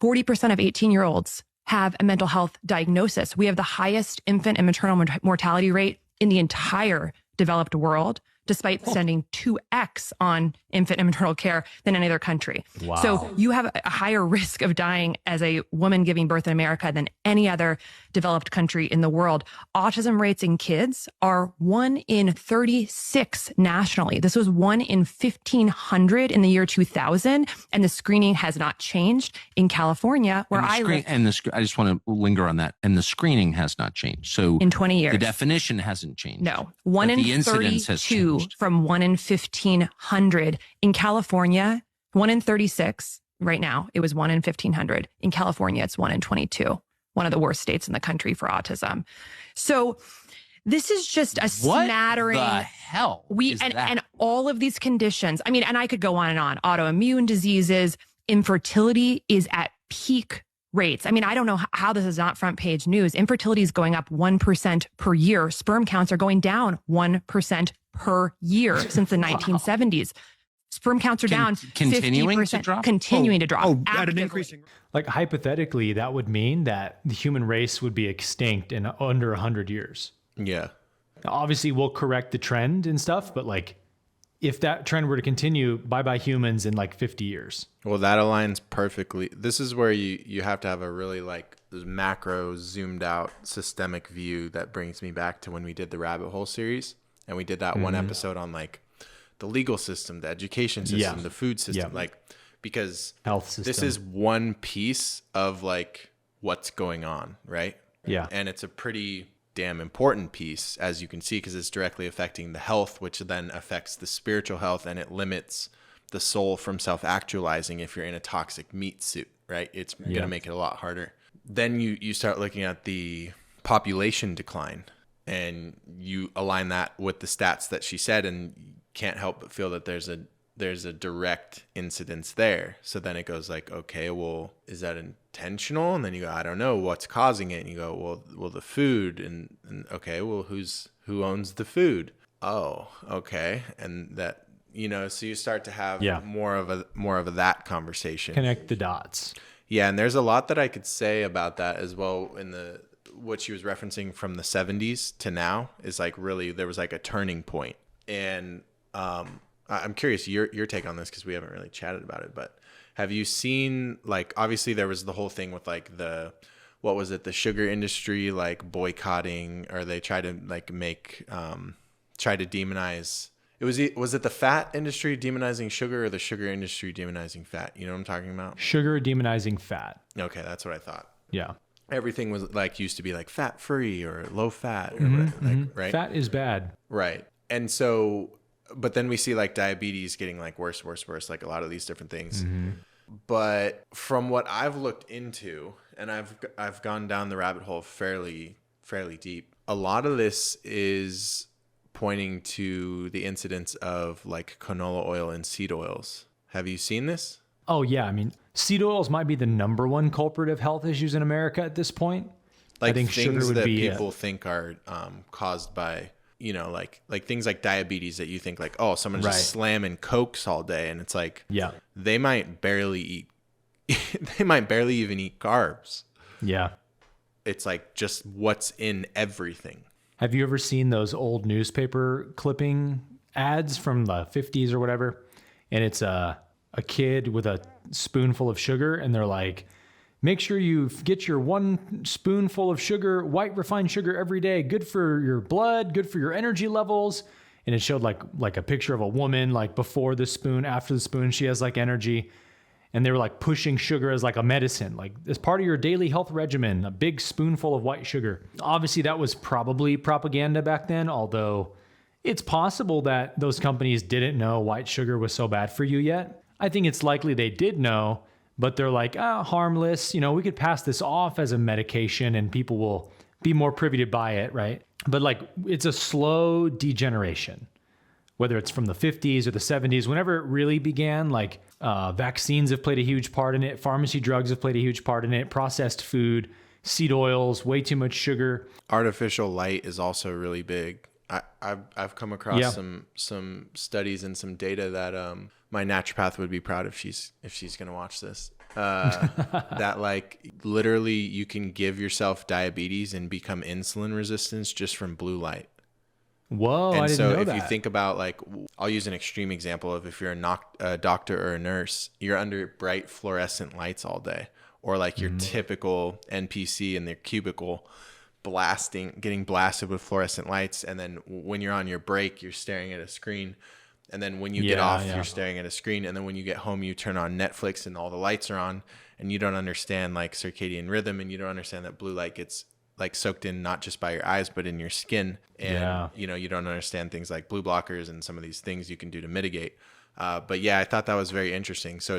40% of 18-year-olds have a mental health diagnosis. We have the highest infant and maternal mortality rate in the entire developed world, despite spending 2x on infant and maternal care than any other country. Wow. So you have a higher risk of dying as a woman giving birth in America than any other developed country in the world. Autism rates in kids are 1 in 36 nationally. This was 1 in 1,500 in the year 2000, and the screening has not changed. In California, where I live... I just want to linger on that. And the screening has not changed. So in 20 years. The definition hasn't changed. No. 1 in 32 from 1 in 1,500. In California, 1 in 36. Right now, it was 1 in 1,500. In California, it's 1 in 22. One of the worst states in the country for autism. So this is just a smattering. What the hell is that? And all of these conditions. I mean, and I could go on and on. Autoimmune diseases, infertility is at peak rates. I mean, I don't know how this is not front page news. Infertility is going up 1% per year. Sperm counts are going down 1% per year since the 1970s. Sperm counts are down continuing 50%, to drop? Continuing to drop. At an increasing. Like hypothetically, that would mean that the human race would be extinct in under 100 years. Yeah. Obviously, we'll correct the trend and stuff, but like, if that trend were to continue, bye-bye humans in like 50 years. Well, that aligns perfectly. This is where you have to have a really like macro, zoomed out, systemic view that brings me back to when we did the Rabbit Hole series. And we did that one episode on like the legal system, the education system, the food system, like, because health system. This is one piece of like what's going on, right? Yeah. And it's a pretty damn important piece, as you can see, because it's directly affecting the health, which then affects the spiritual health, and it limits the soul from self-actualizing if you're in a toxic meat suit, right? It's going to make it a lot harder. Then you start looking at the population decline, and you align that with the stats that she said, and you can't help but feel that there's a direct incidence there. So then it goes like, okay, well, is that intentional? And then you go, I don't know what's causing it. And you go, well, the food, and okay, well, who owns the food? Oh, okay. And that, so you start to have more of a that conversation. Connect the dots. Yeah. And there's a lot that I could say about that as well. What she was referencing from the 70s to now is like, really, there was like a turning point. And, I'm curious your take on this, because we haven't really chatted about it, but have you seen, like, obviously there was the whole thing with like the sugar industry, like boycotting, or they try to like try to demonize. Was it the fat industry demonizing sugar, or the sugar industry demonizing fat? You know what I'm talking about? Sugar demonizing fat. Okay. That's what I thought. Yeah. Everything was like, used to be like fat free or low fat, or right? Fat is bad. Right. And so, but then we see like diabetes getting like worse, like a lot of these different things. But from what I've looked into, and I've gone down the rabbit hole fairly deep, a lot of this is pointing to the incidence of like canola oil and seed oils. Have you seen this? Oh yeah. I mean, seed oils might be the number one culprit of health issues in America at this point. Like, I think things sugar would that be people think are caused by, like things like diabetes, that you think like, oh, someone's just slamming Cokes all day. And it's like, they might barely even eat carbs. Yeah. It's like just what's in everything. Have you ever seen those old newspaper clipping ads from the 50s or whatever? And it's a kid with a spoonful of sugar, and they're like, make sure you get your 1 spoonful of sugar, white refined sugar every day. Good for your blood, good for your energy levels. And it showed like a picture of a woman, like before the spoon, after the spoon, she has like energy. And they were like pushing sugar as like a medicine, like as part of your daily health regimen, a big spoonful of white sugar. Obviously that was probably propaganda back then, although it's possible that those companies didn't know white sugar was so bad for you yet. I think it's likely they did know, but they're like, harmless. We could pass this off as a medication and people will be more privy to buy it, right? But like, it's a slow degeneration, whether it's from the 50s or the 70s, whenever it really began, like vaccines have played a huge part in it. Pharmacy drugs have played a huge part in it. Processed food, seed oils, way too much sugar. Artificial light is also really big. I've come across some studies and some data that my naturopath would be proud if she's going to watch this. That like literally you can give yourself diabetes and become insulin resistant just from blue light. Whoa, and I didn't so know if that. you think about like, I'll use an extreme example of if you're a doctor or a nurse, you're under bright fluorescent lights all day, or like your typical NPC in their cubicle getting blasted with fluorescent lights. And then when you're on your break, you're staring at a screen. And then when you get off, you're staring at a screen. And then when you get home, you turn on Netflix and all the lights are on, and you don't understand like circadian rhythm, and you don't understand that blue light gets like soaked in not just by your eyes, but in your skin. And, you don't understand things like blue blockers and some of these things you can do to mitigate. But yeah, I thought that was very interesting. So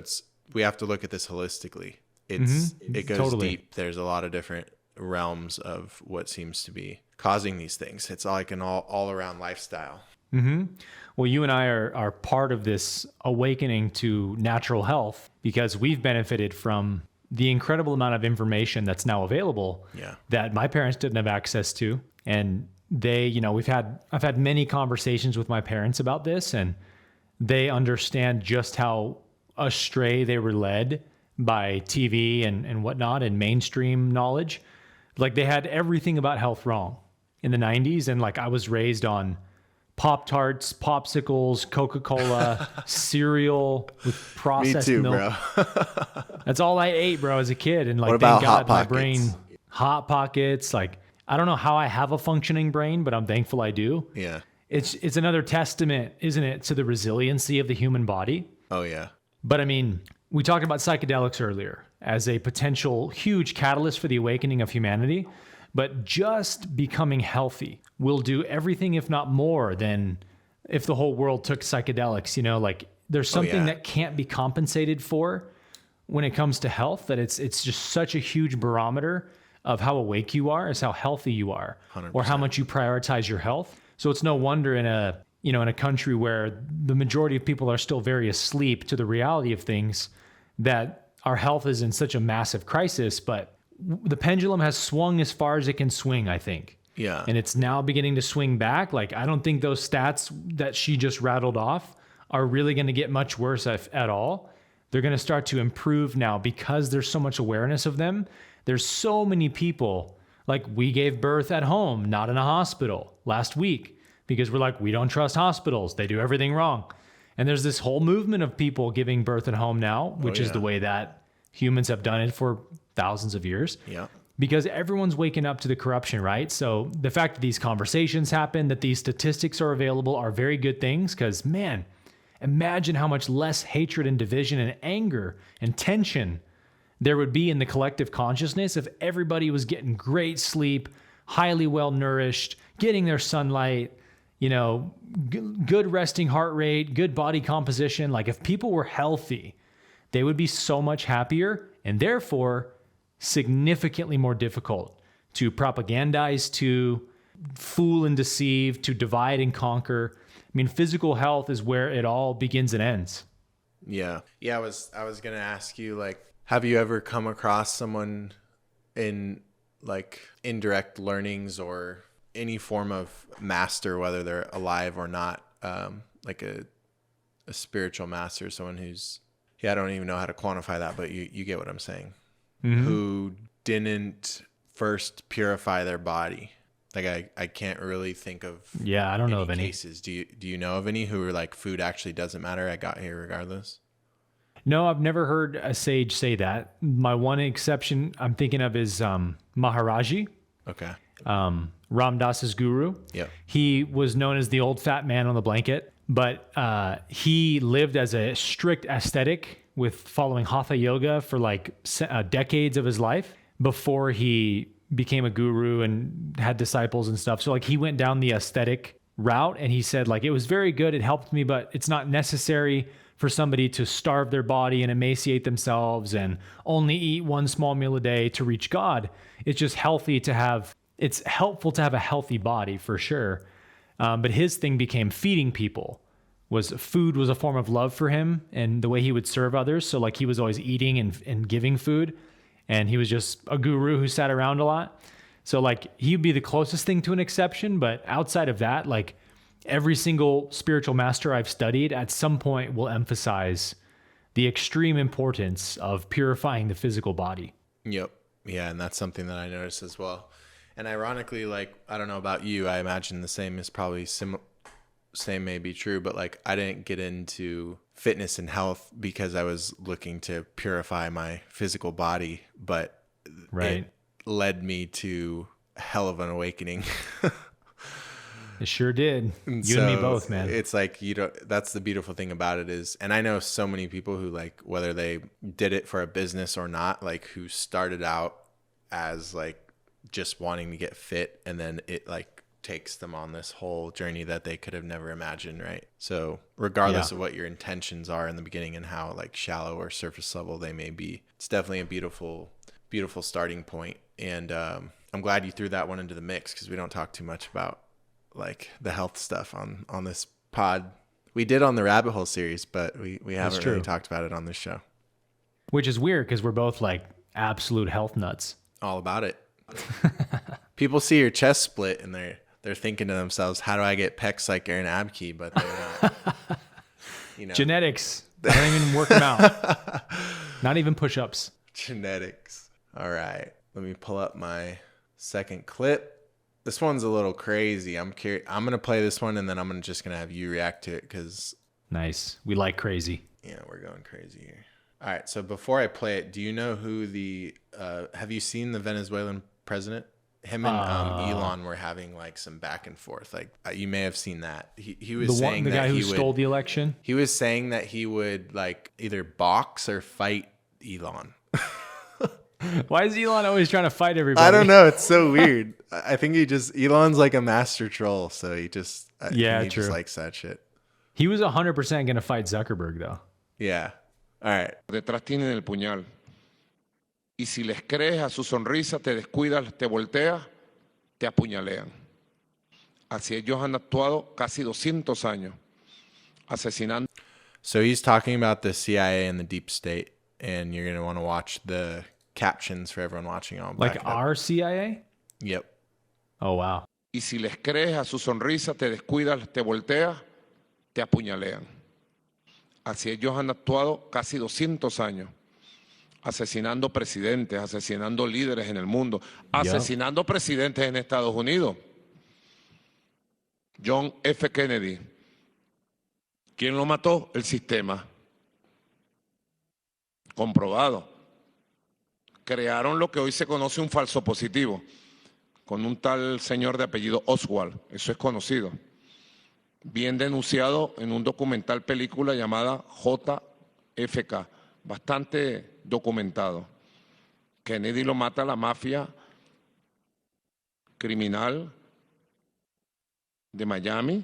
we have to look at this holistically. It goes totally deep. There's a lot of different realms of what seems to be causing these things. It's like an all around lifestyle. Well, you and I are part of this awakening to natural health because we've benefited from the incredible amount of information that's now available that my parents didn't have access to. And I've had many conversations with my parents about this, and they understand just how astray they were led by TV and whatnot and mainstream knowledge. Like they had everything about health wrong. in the 90s. And like I was raised on Pop-Tarts, popsicles, Coca-Cola, cereal with processed Me too, milk. bro. That's all I ate, bro, as a kid. And like, What about thank God Hot my Pockets? brain, Hot Pockets. Like, I don't know how I have a functioning brain, but I'm thankful I do. Yeah. It's another testament, isn't it, to the resiliency of the human body? Oh, yeah. But I mean, we talked about psychedelics earlier as a potential huge catalyst for the awakening of humanity. But just becoming healthy will do everything, if not more, than if the whole world took psychedelics. You know, like there's something that can't be compensated for when it comes to health, that it's just such a huge barometer of how awake you are, is how healthy you are, 100%. or how much you prioritize your health. So it's no wonder in a country where the majority of people are still very asleep to the reality of things, that our health is in such a massive crisis. But the pendulum has swung as far as it can swing, I think. Yeah. And it's now beginning to swing back. Like, I don't think those stats that she just rattled off are really going to get much worse at all. They're going to start to improve now because there's so much awareness of them. There's so many people, like we gave birth at home, not in a hospital last week, because we're like, we don't trust hospitals. They do everything wrong. And there's this whole movement of people giving birth at home now, which is the way that humans have done it for thousands of years. Yeah. Because everyone's waking up to the corruption, right? So the fact that these conversations happen, that these statistics are available, are very good things. Because, man, imagine how much less hatred and division and anger and tension there would be in the collective consciousness if everybody was getting great sleep, highly well nourished, getting their sunlight, you know, good resting heart rate, good body composition. Like, if people were healthy, they would be so much happier, and therefore significantly more difficult to propagandize, to fool and deceive, to divide and conquer. I mean, physical health is where it all begins and ends. Yeah. Yeah, I was going to ask you, like, have you ever come across someone in like indirect learnings or any form of master, whether they're alive or not, like a spiritual master, someone who's, I don't even know how to quantify that, but you get what I'm saying, who didn't first purify their body? Like, I can't really think of I don't know of any cases. Do you know of any who are like, food actually doesn't matter, I got here regardless? No, I've never heard a sage say that. My one exception I'm thinking of is Maharaji. Okay. Ram Dass's guru. Yeah. He was known as the old fat man on the blanket, but he lived as a strict ascetic with following hatha yoga for like decades of his life before he became a guru and had disciples and stuff. So like he went down the aesthetic route, and he said like, it was very good, it helped me, but it's not necessary for somebody to starve their body and emaciate themselves and only eat one small meal a day to reach God. It's just it's helpful to have a healthy body for sure. But his thing became feeding people. Food was a form of love for him and the way he would serve others. So like he was always eating and giving food, and he was just a guru who sat around a lot. So like he'd be the closest thing to an exception, but outside of that, like every single spiritual master I've studied at some point will emphasize the extreme importance of purifying the physical body. Yep. Yeah. And that's something that I noticed as well. And ironically, like, I don't know about you, I imagine the same is probably same may be true, but like I didn't get into fitness and health because I was looking to purify my physical body, but it led me to a hell of an awakening. It sure did. You and me both, man. It's like, that's the beautiful thing about it is, and I know so many people who like, whether they did it for a business or not, like who started out as like just wanting to get fit, and then it like takes them on this whole journey that they could have never imagined, right? So regardless of what your intentions are in the beginning and how like shallow or surface level they may be, it's definitely a beautiful starting point. And I'm glad you threw that one into the mix, because we don't talk too much about like the health stuff on this pod. We did on the Rabbit Hole series, but we haven't really talked about it on this show. Which is weird, because we're both like absolute health nuts. All about it. People see your chest split and they're thinking to themselves, how do I get pecs like Aaron Abke? But they're not. Genetics. They don't even work them out. Not even push-ups. Genetics. All right. Let me pull up my second clip. This one's a little crazy. I'm curious. I'm going to play this one, and then I'm just going to have you react to it because... Nice. We like crazy. Yeah, we're going crazy here. All right, so before I play it, do you know who the... have you seen the Venezuelan president? Him and Elon were having like some back and forth. Like you may have seen that. He was saying the that guy who he stole the election. He was saying that he would like either box or fight Elon. Why is Elon always trying to fight everybody? I don't know. It's so weird. I think Elon's like a master troll, so he just just likes that shit. He was 100% going to fight Zuckerberg though. Yeah. All right. Detrás tienen el puñal. Y si les crees a su sonrisa, te descuidas, te volteas, te apuñalean. Así ellos han actuado casi 200 años, asesinando. So he's talking about the CIA and the deep state, and you're going to want to watch the captions for everyone watching on. Like our CIA? Yep. Oh, wow. Y si les crees a su sonrisa, te descuidas, te volteas, te apuñalean. Así ellos han actuado casi 200 años. Asesinando presidentes, asesinando líderes en el mundo, asesinando presidentes en Estados Unidos. John F. Kennedy. ¿Quién lo mató? El sistema. Comprobado. Crearon lo que hoy se conoce un falso positivo, con un tal señor de apellido Oswald. Eso es conocido. Bien denunciado en un documental película llamada JFK. Bastante documentado. Kennedy lo mata la mafia criminal de Miami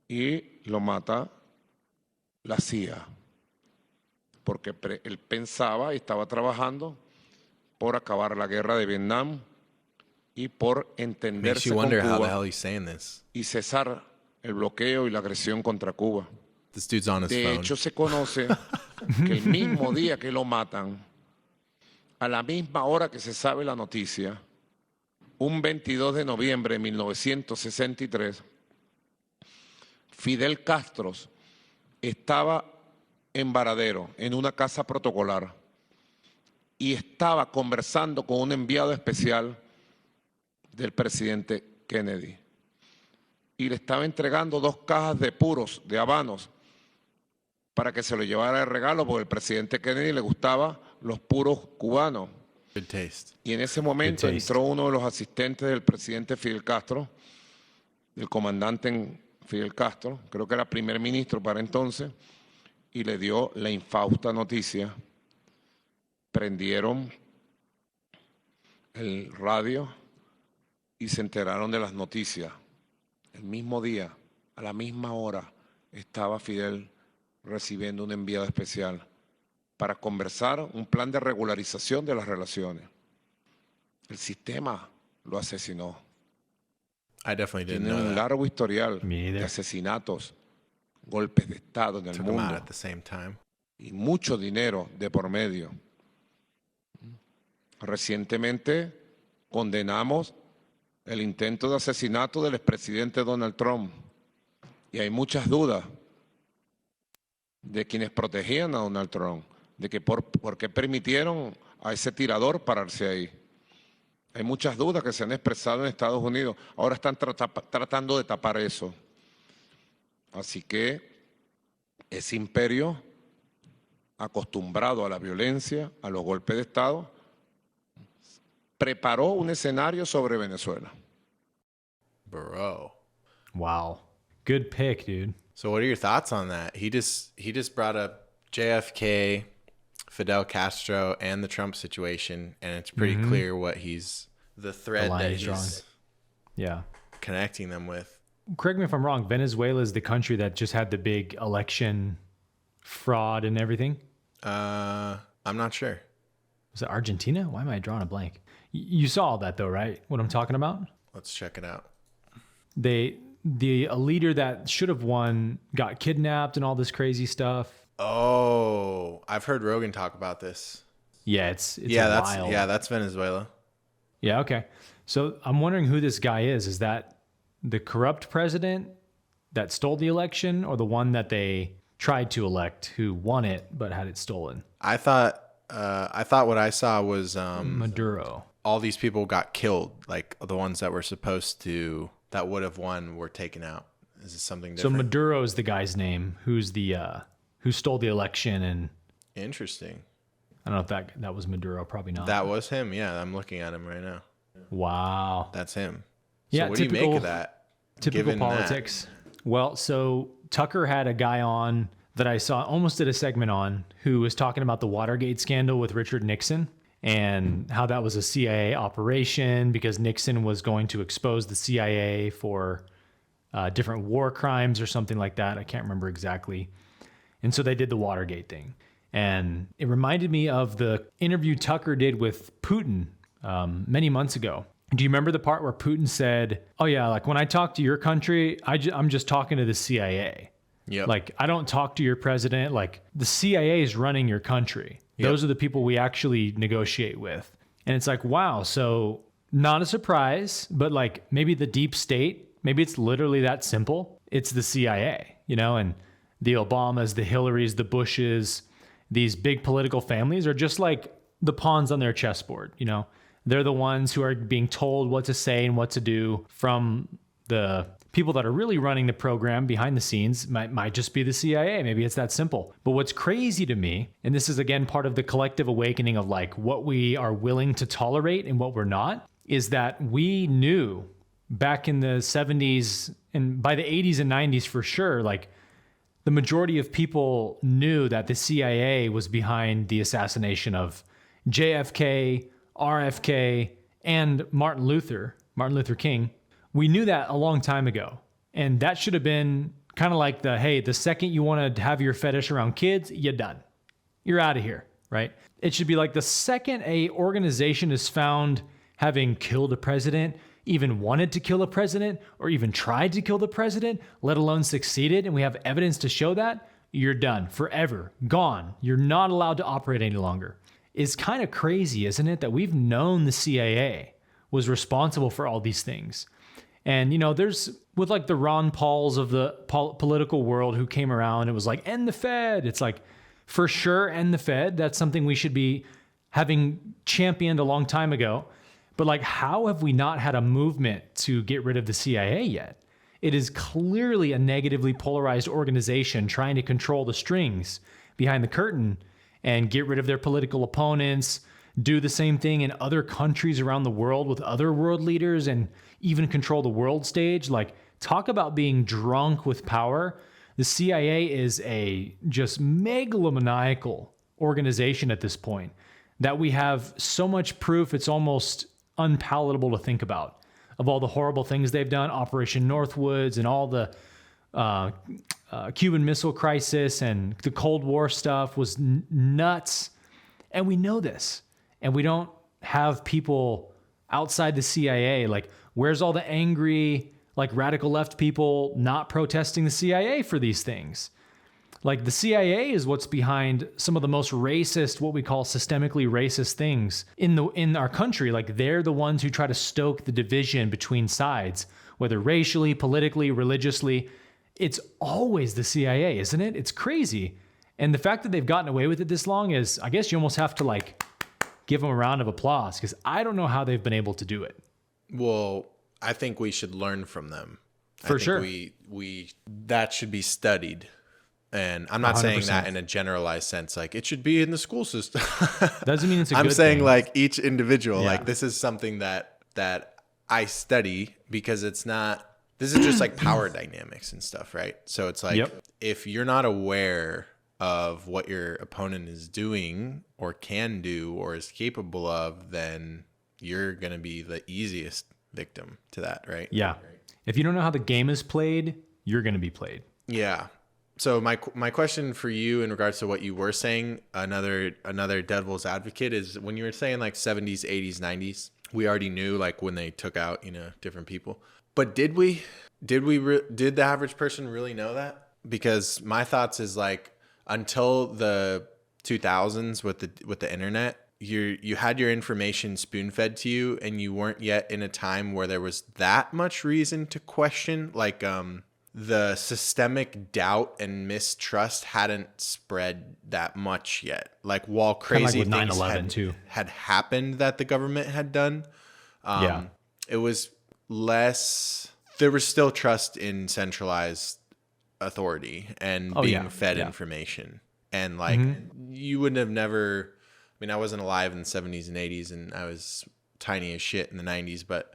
y lo mata la CIA, porque él pensaba y estaba trabajando por acabar la guerra de Vietnam y por entenderse con Cuba y cesar el bloqueo y la agresión contra Cuba. This dude's on his phone. Hecho, se conoce que el mismo día que lo matan, a la misma hora que se sabe la noticia, un 22 de noviembre de 1963, Fidel Castro estaba en Varadero, en una casa protocolar, y estaba conversando con un enviado especial del presidente Kennedy. Y le estaba entregando 2 cajas de puros, de habanos, para que se lo llevara de regalo, porque al presidente Kennedy le gustaban los puros cubanos. Good taste. Y en ese momento entró uno de los asistentes del presidente Fidel Castro, del comandante Fidel Castro, creo que era primer ministro para entonces, y le dio la infausta noticia. Prendieron el radio y se enteraron de las noticias. El mismo día, a la misma hora, estaba Fidel recibiendo un enviado especial para conversar un plan de regularización de las relaciones. El sistema lo asesinó. I definitely didn't Tiene know un that. largo historial de asesinatos, golpes de Estado en el Took him out mundo at the same time. y mucho dinero de por medio. Recientemente condenamos el intento de asesinato del expresidente Donald Trump y hay muchas dudas de quienes protegían a Donald Trump, de que por qué permitieron a ese tirador pararse ahí. Hay muchas dudas que se han expresado en Estados Unidos. Ahora están tratando de tapar eso. Así que ese imperio, acostumbrado a la violencia, a los golpes de Estado, preparó un escenario sobre Venezuela. Bro. Wow. Good pick, dude. So what are your thoughts on that? He just brought up JFK, Fidel Castro, and the Trump situation, and it's pretty clear what the thread that he's connecting them with. Correct me if I'm wrong. Venezuela is the country that just had the big election fraud and everything. I'm not sure. Was it Argentina? Why am I drawing a blank? You saw all that though, right? What I'm talking about? Let's check it out. A leader that should have won got kidnapped and all this crazy stuff. Oh, I've heard Rogan talk about this. Yeah, it's wild. That's Venezuela. Yeah, okay. So I'm wondering who this guy is. Is that the corrupt president that stole the election, or the one that they tried to elect who won it but had it stolen? I thought what I saw was Maduro. all these people got killed, like the ones that were supposed to, that would have won, were taken out. Is it something different? So Maduro is the guy's name who's the who stole the election, and interesting. I don't know if that was Maduro. Probably not. That was him. Yeah, I'm looking at him right now. Wow, that's him. So yeah, what do you make of that? Typical politics. Well, so Tucker had a guy on that I saw, almost did a segment on, who was talking about the Watergate scandal with Richard Nixon and how that was a CIA operation because Nixon was going to expose the CIA for different war crimes or something like that. I can't remember exactly. And so they did the Watergate thing. And it reminded me of the interview Tucker did with Putin many months ago. Do you remember the part where Putin said, oh yeah, like when I talk to your country, I'm just talking to the CIA. Yep. Like I don't talk to your president. Like the CIA is running your country. Yep. Those are the people we actually negotiate with. And it's like, wow. So not a surprise, but like maybe the deep state, maybe it's literally that simple. It's the CIA, you know, and the Obamas, the Hillarys, the Bushes, these big political families are just like the pawns on their chessboard, you know. They're the ones who are being told what to say and what to do from the people that are really running the program behind the scenes. Might just be the CIA. Maybe it's that simple. But what's crazy to me, and this is again part of the collective awakening of like what we are willing to tolerate and what we're not, is that we knew back in the 70s and by the 80s and 90s for sure, like the majority of people knew that the CIA was behind the assassination of JFK, RFK, and Martin Luther King. We knew that a long time ago. And that should have been kind of like the second you want to have your fetish around kids, you're done. You're out of here, right? It should be like the second a organization is found having killed a president, even wanted to kill a president, or even tried to kill the president, let alone succeeded, and we have evidence to show that, you're done, forever, gone. You're not allowed to operate any longer. It's kind of crazy, isn't it, that we've known the CIA was responsible for all these things. And, you know, there's, with like the Ron Pauls of the political world who came around, it was like, end the Fed. It's like, for sure, end the Fed. That's something we should be having championed a long time ago. But like, how have we not had a movement to get rid of the CIA yet? It is clearly a negatively polarized organization trying to control the strings behind the curtain and get rid of their political opponents, do the same thing in other countries around the world with other world leaders, and even control the world stage. Like, talk about being drunk with power. The CIA is a just megalomaniacal organization at this point that we have so much proof it's almost unpalatable to think about, of all the horrible things they've done, Operation Northwoods and all the Cuban Missile Crisis and the Cold War stuff was nuts. And we know this. And we don't have people outside the CIA. Like, where's all the angry, like radical left people not protesting the CIA for these things? Like, the CIA is what's behind some of the most racist, what we call systemically racist things in our country. Like, they're the ones who try to stoke the division between sides, whether racially, politically, religiously. It's always the CIA, isn't it? It's crazy. And the fact that they've gotten away with it this long is, I guess you almost have to like give them a round of applause, because I don't know how they've been able to do it. Well, I think we should learn from them. For sure. We that should be studied. And I'm not 100%. Saying that in a generalized sense, like it should be in the school system. Doesn't mean it's a good I'm saying thing. Like each individual, like this is something that I study, because it's not, this is just like power dynamics and stuff, right? So it's like, if you're not aware of what your opponent is doing or can do or is capable of, then you're going to be the easiest victim to that, right? Yeah. If you don't know how the game is played, you're going to be played. Yeah. So my question for you in regards to what you were saying, another devil's advocate, is when you were saying like 70s, 80s, 90s, we already knew like when they took out, you know, different people. But did the average person really know that? Because my thoughts is like, until the 2000s with the internet, you had your information spoon-fed to you, and you weren't yet in a time where there was that much reason to question. Like the systemic doubt and mistrust hadn't spread that much yet. Like while crazy like things 9/11 too. had happened that the government had done, it was less. There was still trust in centralized authority and being fed information. And like you wouldn't have never. I mean, I wasn't alive in the 70s and 80s, and I was tiny as shit in the 90s. But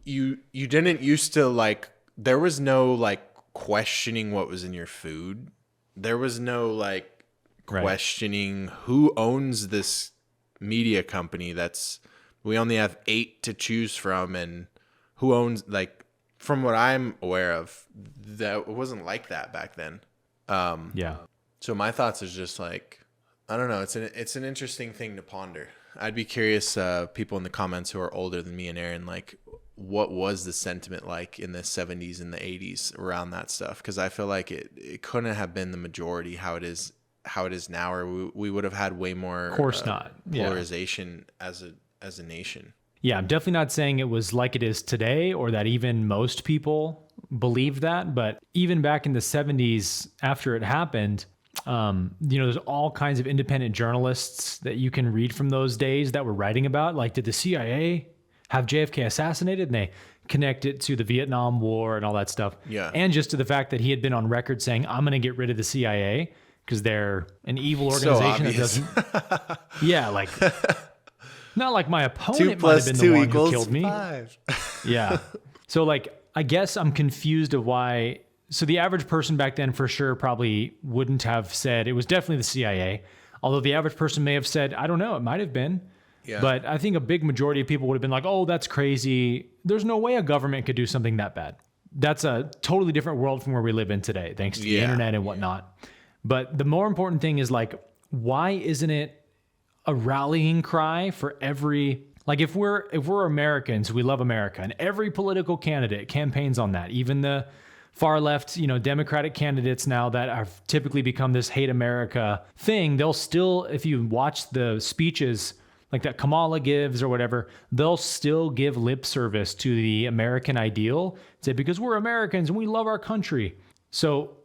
you didn't used to like. There was no like questioning what was in your food. There was no like questioning who owns this media company we only have 8 to choose from, and who owns, like, from what I'm aware of, that it wasn't like that back then. So my thoughts is just like, I don't know. It's an interesting thing to ponder. I'd be curious, people in the comments who are older than me and Aaron, like, what was the sentiment like in the 70s and the 80s around that stuff? Because I feel like it couldn't have been the majority how it is now, or we would have had way more of course not polarization as a nation. Yeah, I'm definitely not saying it was like it is today, or that even most people believe that. But even back in the 70s, after it happened, there's all kinds of independent journalists that you can read from those days that were writing about, like, did the CIA have JFK assassinated? And they connect it to the Vietnam War and all that stuff. Yeah. And just to the fact that he had been on record saying, I'm going to get rid of the CIA because they're an evil organization that doesn't. Yeah, like, not like my opponent might have been the one who killed me. 5. Yeah. So, like, I guess I'm confused of why. So the average person back then for sure probably wouldn't have said it was definitely the CIA. Although the average person may have said, I don't know, it might have been. Yeah. But I think a big majority of people would have been like, oh, that's crazy. There's no way a government could do something that bad. That's a totally different world from where we live in today, thanks to the internet and whatnot. But the more important thing is, like, why isn't it a rallying cry for every, like, if we're Americans, we love America, and every political candidate campaigns on that, even the far left, Democratic candidates now that have typically become this hate America thing, they'll still, if you watch the speeches like that Kamala gives or whatever, they'll still give lip service to the American ideal, say, because we're Americans and we love our country. So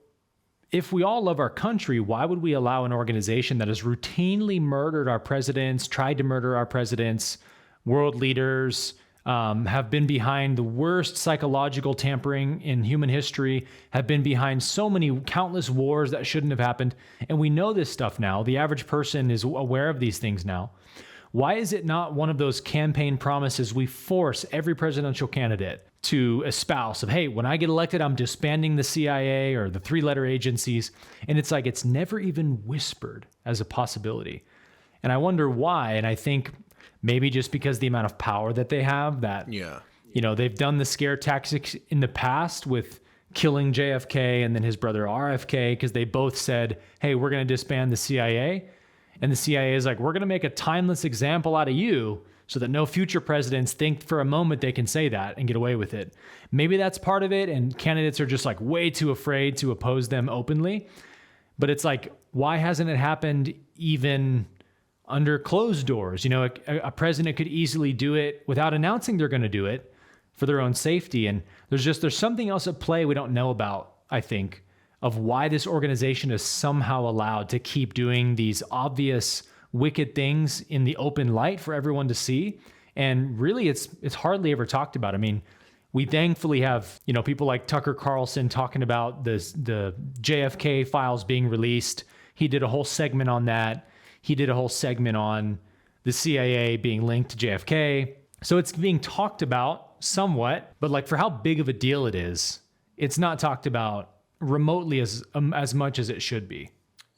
if we all love our country, why would we allow an organization that has routinely murdered our presidents, tried to murder our presidents, world leaders, have been behind the worst psychological tampering in human history, have been behind so many countless wars that shouldn't have happened. And we know this stuff now. The average person is aware of these things now. Why is it not one of those campaign promises we force every presidential candidate to espouse of, hey, when I get elected, I'm disbanding the CIA or the 3-letter agencies? And it's like, it's never even whispered as a possibility. And I wonder why. And I think maybe just because the amount of power that they have, that, they've done the scare tactics in the past with killing JFK and then his brother RFK, because they both said, hey, we're going to disband the CIA. And the CIA is like, we're going to make a timeless example out of you so that no future presidents think for a moment they can say that and get away with it. Maybe that's part of it. And candidates are just like way too afraid to oppose them openly. But it's like, why hasn't it happened even under closed doors? A president could easily do it without announcing they're going to do it for their own safety. And there's something else at play we don't know about, I think, of why this organization is somehow allowed to keep doing these obvious wicked things in the open light for everyone to see. And really, it's hardly ever talked about. I mean, we thankfully have, people like Tucker Carlson talking about the JFK files being released. He did a whole segment on that. He did a whole segment on the CIA being linked to JFK. So it's being talked about somewhat, but like for how big of a deal it is, it's not talked about remotely as much as it should be.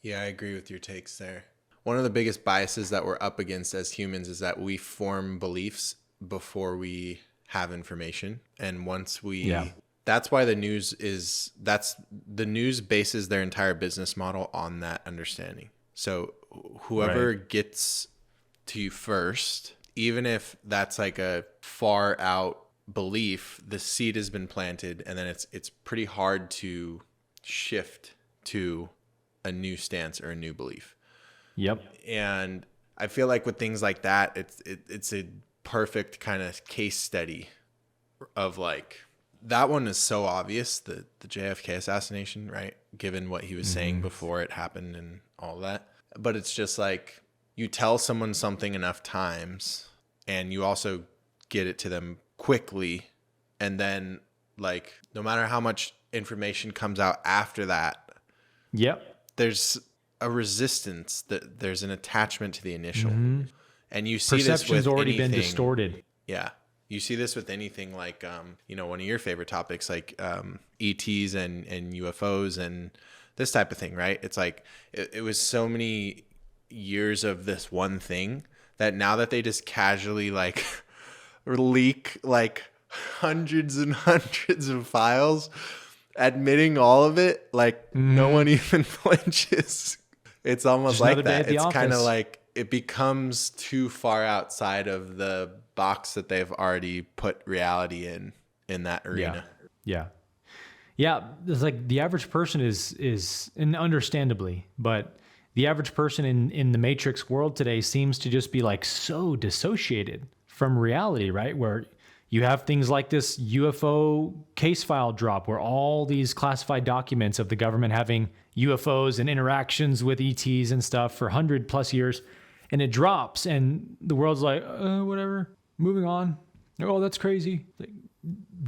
Yeah, I agree with your takes there. One of the biggest biases that we're up against as humans is that we form beliefs before we have information. And once that's why the news bases their entire business model on that understanding. So whoever gets to you first, even if that's like a far out belief, the seed has been planted, and then it's pretty hard to shift to a new stance or a new belief. Yep. And I feel like with things like that, it's a perfect kind of case study of like that one is so obvious, the JFK assassination, right? Given what he was saying before it happened and all that. But it's just like, you tell someone something enough times and you also get it to them quickly. And then, like, no matter how much information comes out after that, there's a resistance, that there's an attachment to the initial. And you see this with already anything. Been distorted. Yeah. You see this with anything like, one of your favorite topics, like ETs and UFOs and this type of thing, right? It's like, it was so many years of this one thing that now that they just casually like leak like hundreds and hundreds of files, admitting all of it, like no one even flinches. It's almost like that. It's kind of like it becomes too far outside of the box that they've already put reality in that arena. Yeah. It's like the average person is, and understandably, but the average person in the Matrix world today seems to just be like so dissociated from reality, right? Where you have things like this UFO case file drop where all these classified documents of the government having UFOs and interactions with ETs and stuff for 100+ years, and it drops and the world's like, whatever, moving on. Oh, that's crazy. Like,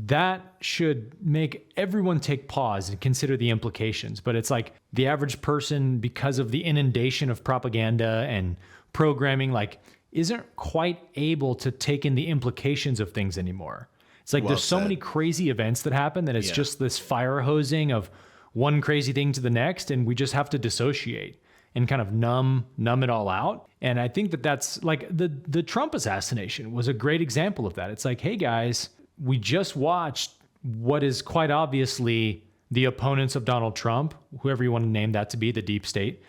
that should make everyone take pause and consider the implications. But it's like the average person, because of the inundation of propaganda and programming, like isn't quite able to take in the implications of things anymore. It's like there's so many crazy events that happen that it's just this fire hosing of one crazy thing to the next, and we just have to dissociate and kind of numb it all out. And I think that's like the Trump assassination was a great example of that. It's like, hey guys, we just watched what is quite obviously the opponents of Donald Trump, whoever you want to name that to be, the deep state,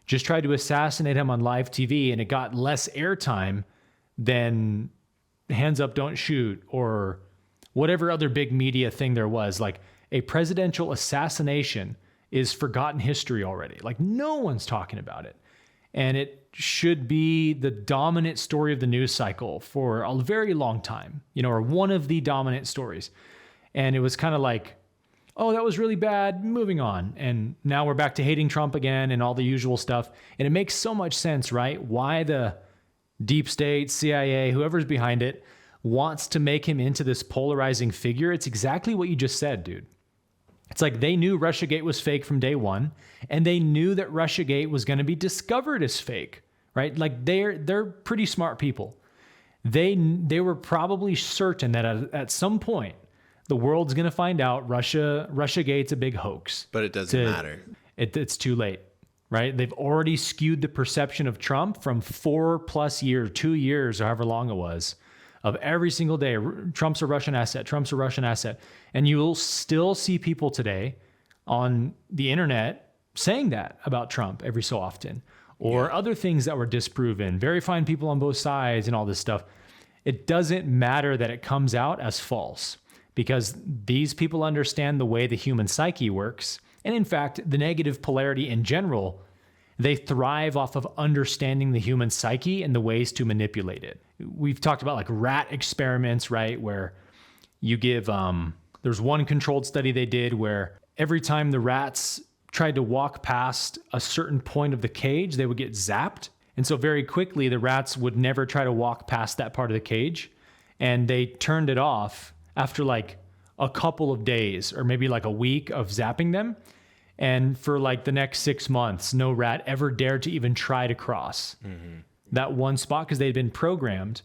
just tried to assassinate him on live TV, and it got less airtime than Hands Up, Don't Shoot, or whatever other big media thing there was. Like, a presidential assassination is forgotten history already. Like, no one's talking about it. And it should be the dominant story of the news cycle for a very long time, or one of the dominant stories. And it was kind of like, oh, that was really bad, moving on. And now we're back to hating Trump again and all the usual stuff. And it makes so much sense, right? Why the deep state, CIA, whoever's behind it, wants to make him into this polarizing figure. It's exactly what you just said, dude. It's like they knew Russiagate was fake from day one, and they knew that Russiagate was going to be discovered as fake, right? Like they're pretty smart people. They were probably certain that at some point the world's going to find out Russiagate's a big hoax. But it doesn't matter. It's too late, right? They've already skewed the perception of Trump from 4+ years, 2 years, or however long it was, of every single day, Trump's a Russian asset, Trump's a Russian asset. And you'll still see people today on the internet saying that about Trump every so often, or other things that were disproven, very fine people on both sides and all this stuff. It doesn't matter that it comes out as false, because these people understand the way the human psyche works. And in fact, the negative polarity in general, they thrive off of understanding the human psyche and the ways to manipulate it. We've talked about like rat experiments, right? Where you give, there's one controlled study they did where every time the rats tried to walk past a certain point of the cage, they would get zapped. And so very quickly, the rats would never try to walk past that part of the cage. And they turned it off after like a couple of days or maybe like a week of zapping them. And for like the next 6 months, no rat ever dared to even try to cross that one spot, because they'd been programmed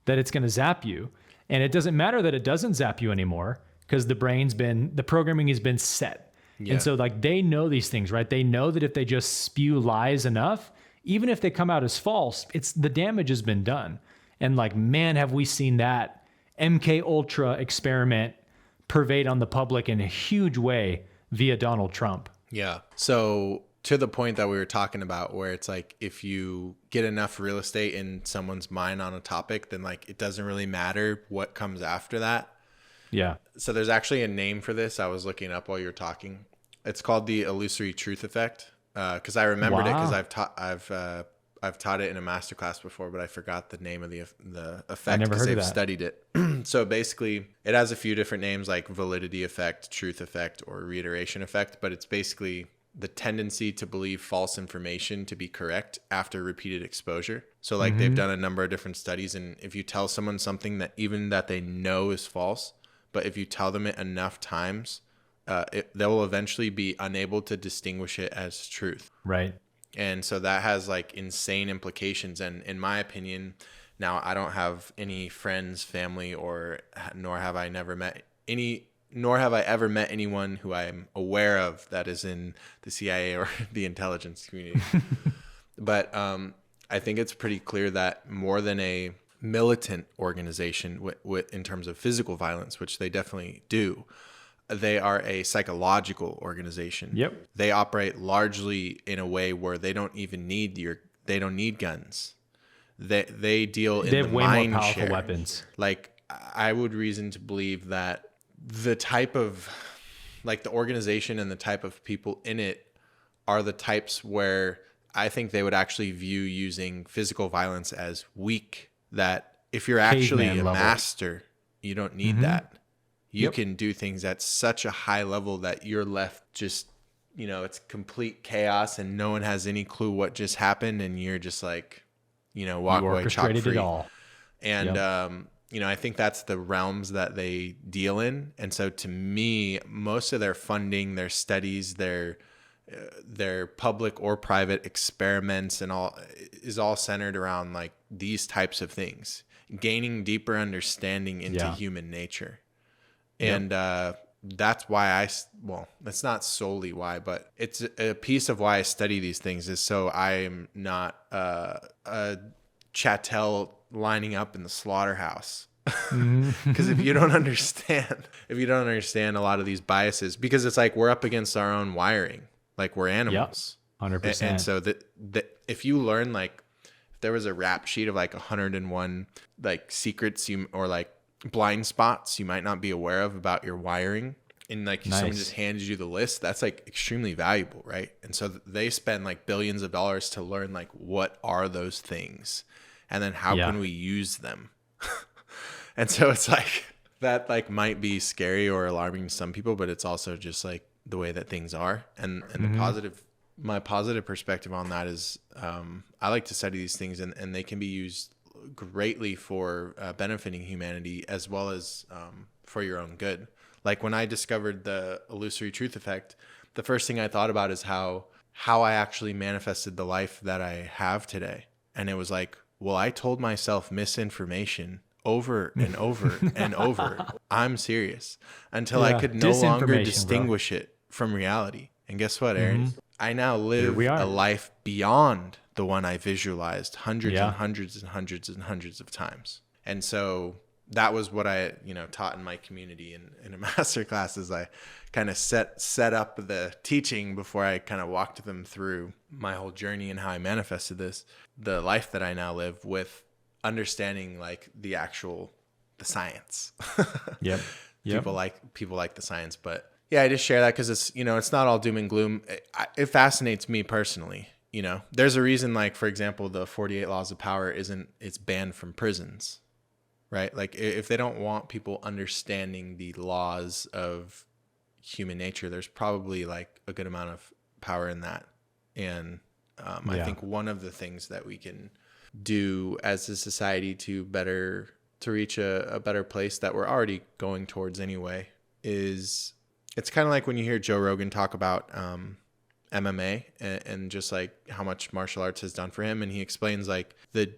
that it's going to zap you. And it doesn't matter that it doesn't zap you anymore, because the programming has been set. Yeah. And so like they know these things, right? They know that if they just spew lies enough, even if they come out as false, the damage has been done. And like, man, have we seen that MK Ultra experiment pervade on the public in a huge way via Donald Trump. Yeah. So to the point that we were talking about, where it's like, if you get enough real estate in someone's mind on a topic, then like it doesn't really matter what comes after that. Yeah. So there's actually a name for this. I was looking up while you were talking. It's called the illusory truth effect. Because I remembered it because I've taught it in a masterclass before, but I forgot the name of the effect because they've studied it. So basically, it has a few different names like validity effect, truth effect, or reiteration effect, but it's basically the tendency to believe false information to be correct after repeated exposure. So like they've done a number of different studies, and if you tell someone something that even that they know is false, but if you tell them it enough times, they will eventually be unable to distinguish it as truth. Right. And so that has like insane implications. And in my opinion, now I don't have any friends, family, nor have I ever met anyone who I'm aware of that is in the CIA or the intelligence community. But I think it's pretty clear that more than a militant organization in terms of physical violence, which they definitely do, they are a psychological organization. Yep. They operate largely in a way where they don't even need they don't need guns. They deal in they have the way mind more powerful share. weapons. Like I would reason to believe that the type of like the organization and the type of people in it are the types where I think they would actually view using physical violence as weak. That if you're actually a master, you don't need that. You can do things at such a high level that you're left just, it's complete chaos and no one has any clue what just happened. And you're just like, walk away chalk free. It all. And, I think that's the realms that they deal in. And so to me, most of their funding, their studies, their public or private experiments and all is all centered around like these types of things, gaining deeper understanding into human nature. And that's why that's not solely why, but it's a piece of why I study these things is so I am not a chattel lining up in the slaughterhouse. Because if you don't understand a lot of these biases, because it's like we're up against our own wiring, like we're animals. 100%. And so if you learn, like if there was a rap sheet of like 101 like secrets or like blind spots you might not be aware of about your wiring, and like someone just handed you the list, that's like extremely valuable, right? And so they spend like billions of dollars to learn like what are those things and then how can we use them. And so it's like that like might be scary or alarming to some people, but it's also just like the way that things are. And my positive perspective on that is I like to study these things and they can be used greatly for benefiting humanity as well as for your own good. Like when I discovered the illusory truth effect, the first thing I thought about is how I actually manifested the life that I have today. And it was like, well, I told myself misinformation over and over and over. I'm serious. Until I could no longer distinguish it from reality. And guess what, Aaron? I now live a life beyond the one I visualized hundreds and hundreds and hundreds and hundreds of times. And so that was what I, taught in my community in a master class is I kind of set up the teaching before I kind of walked them through my whole journey and how I manifested the life that I now live with understanding like the science. Yep. People like the science, but yeah, I just share that because it's, it's not all doom and gloom. It fascinates me personally. There's a reason, like, for example, the 48 laws of power it's banned from prisons, right? Like if they don't want people understanding the laws of human nature, there's probably like a good amount of power in that. And I think one of the things that we can do as a society to reach a better place that we're already going towards anyway is it's kind of like when you hear Joe Rogan talk about MMA and just like how much martial arts has done for him. And he explains like the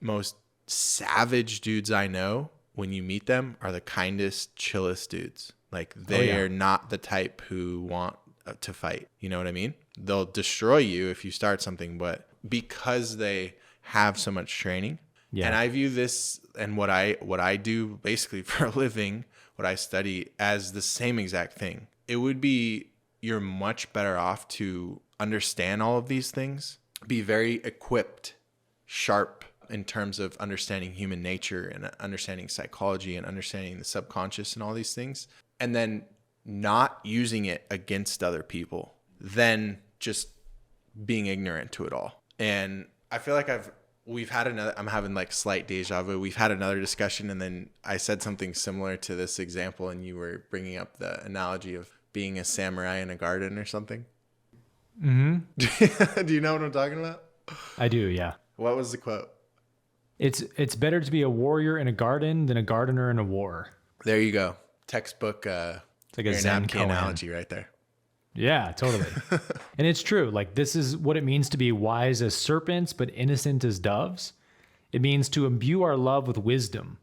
most savage dudes I know, when you meet them, are the kindest, chillest dudes. Like they are not the type who want to fight. You know what I mean? They'll destroy you if you start something, but because they have so much training. Yeah. And I view this and what I do basically for a living, what I study, as the same exact thing. It would be, you're much better off to understand all of these things, be very equipped, sharp in terms of understanding human nature and understanding psychology and understanding the subconscious and all these things, and then not using it against other people, than just being ignorant to it all. And I feel like I've we've had another, I'm having like slight deja vu. We've had another discussion, and then I said something similar to this example, and you were bringing up the analogy of being a samurai in a garden or something. Mm-hmm. Do you know what I'm talking about? I do, yeah. What was the quote? It's better to be a warrior in a garden than a gardener in a war. There you go. Textbook it's like a Zen analogy right there. Yeah, totally. And it's true. Like, this is what it means to be wise as serpents, but innocent as doves. It means to imbue our love with wisdom.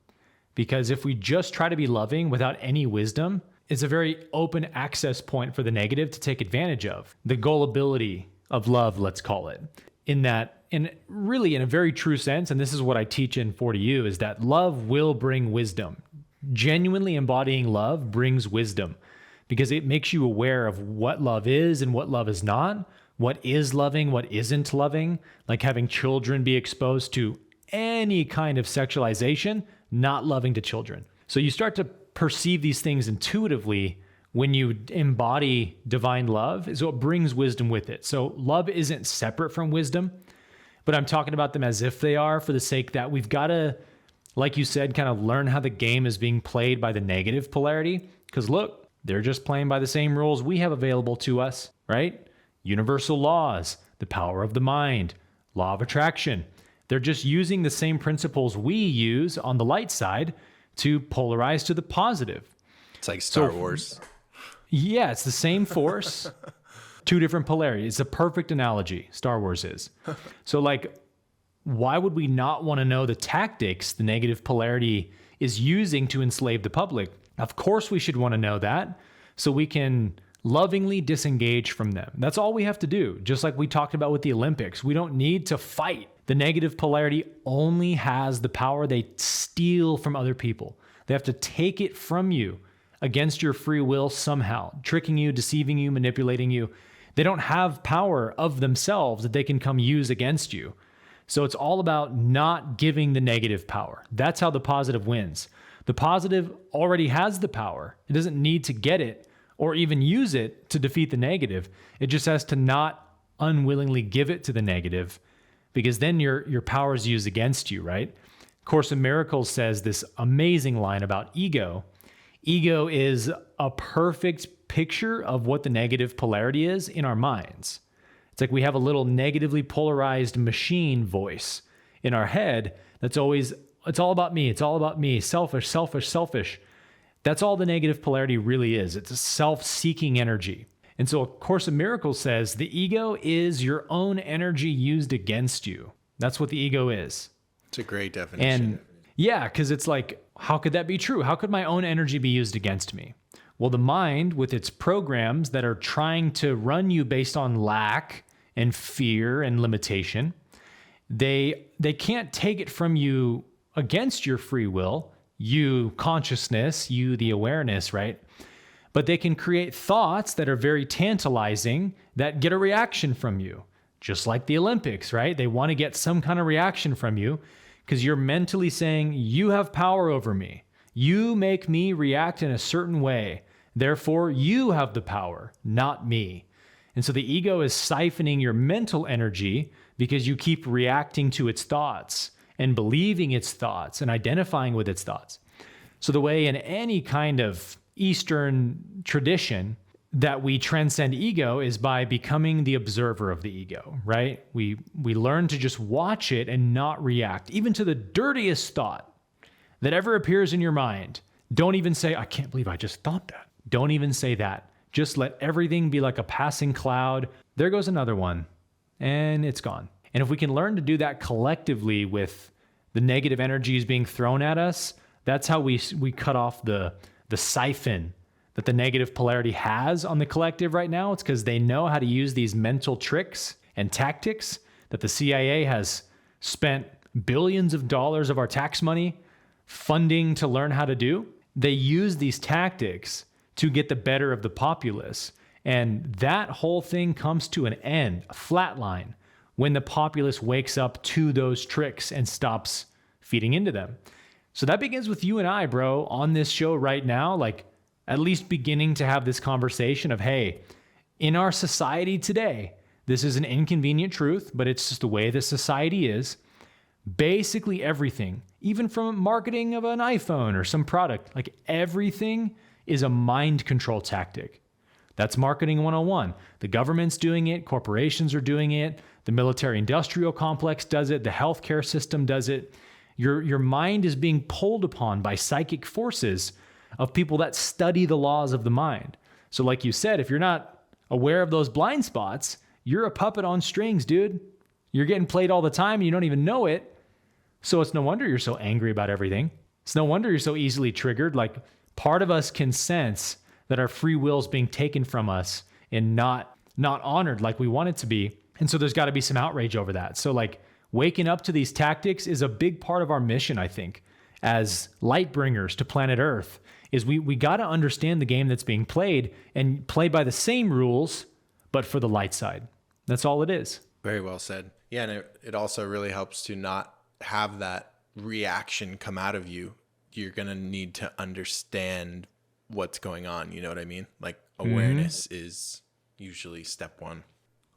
Because if we just try to be loving without any wisdom, it's a very open access point for the negative to take advantage of. The gullibility of love, let's call it. In really in a very true sense, and this is what I teach in 40U, is that love will bring wisdom. Genuinely embodying love brings wisdom, because it makes you aware of what love is and what love is not, what is loving, what isn't loving, like having children be exposed to any kind of sexualization, not loving to children. So you start to perceive these things intuitively when you embody divine love, so it brings wisdom with it. So love isn't separate from wisdom, but I'm talking about them as if they are, for the sake that we've got to, like you said, kind of learn how the game is being played by the negative polarity. Because look, they're just playing by the same rules we have available to us, right? Universal laws, the power of the mind, law of attraction. They're just using the same principles we use on the light side to polarize to the positive. It's like Star Wars. Yeah, it's the same force, two different polarities. It's a perfect analogy, Star Wars is. So, like, why would we not want to know the tactics the negative polarity is using to enslave the public? Of course we should want to know that, so we can lovingly disengage from them. That's all we have to do. Just like we talked about with the Olympics, we don't need to fight. The negative polarity only has the power they steal from other people. They have to take it from you against your free will somehow, tricking you, deceiving you, manipulating you. They don't have power of themselves that they can come use against you. So it's all about not giving the negative power. That's how the positive wins. The positive already has the power. It doesn't need to get it or even use it to defeat the negative. It just has to not unwillingly give it to the negative, because then your power is used against you, right? Course in Miracles says this amazing line about ego. Ego is a perfect picture of what the negative polarity is in our minds. It's like we have a little negatively polarized machine voice in our head that's always, it's all about me, it's all about me, selfish, selfish, selfish. That's all the negative polarity really is. It's a self-seeking energy. And so A Course in Miracles says the ego is your own energy used against you. That's what the ego is. It's a great definition. And yeah, because it's like, how could that be true? How could my own energy be used against me? Well, the mind, with its programs that are trying to run you based on lack and fear and limitation, they can't take it from you against your free will, you consciousness, you the awareness, right? But they can create thoughts that are very tantalizing that get a reaction from you. Just like the Olympics, right? They want to get some kind of reaction from you because you're mentally saying, you have power over me. You make me react in a certain way. Therefore, you have the power, not me. And so the ego is siphoning your mental energy because you keep reacting to its thoughts and believing its thoughts and identifying with its thoughts. So the way in any kind of Eastern tradition that we transcend ego is by becoming the observer of the ego, right? We learn to just watch it and not react, even to the dirtiest thought that ever appears in your mind. Don't even say, I can't believe I just thought that. Don't even say that. Just let everything be like a passing cloud. There goes another one, and it's gone. And if we can learn to do that collectively with the negative energies being thrown at us, that's how we cut off the siphon that the negative polarity has on the collective right now. It's because they know how to use these mental tricks and tactics that the CIA has spent billions of dollars of our tax money funding to learn how to do. They use these tactics to get the better of the populace. And that whole thing comes to an end, a flat line, when the populace wakes up to those tricks and stops feeding into them. So that begins with you and I, bro, on this show right now, like at least beginning to have this conversation of, hey, in our society today, this is an inconvenient truth, but it's just the way the society is. Basically everything, even from marketing of an iPhone or some product, like everything is a mind control tactic. That's marketing 101. The government's doing it, corporations are doing it, the military industrial complex does it, the healthcare system does it. Your mind is being pulled upon by psychic forces of people that study the laws of the mind. So like you said, if you're not aware of those blind spots, you're a puppet on strings, dude. You're getting played all the time and you don't even know it. So it's no wonder you're so angry about everything. It's no wonder you're so easily triggered. Like, part of us can sense that our free will is being taken from us and not honored like we want it to be. And so there's got to be some outrage over that. So like, waking up to these tactics is a big part of our mission, I think, as light bringers to planet Earth, is we got to understand the game that's being played and play by the same rules, but for the light side. That's all it is. Very well said. Yeah, and it also really helps to not have that reaction come out of you. You're going to need to understand what's going on. You know what I mean? Like, awareness is usually step one.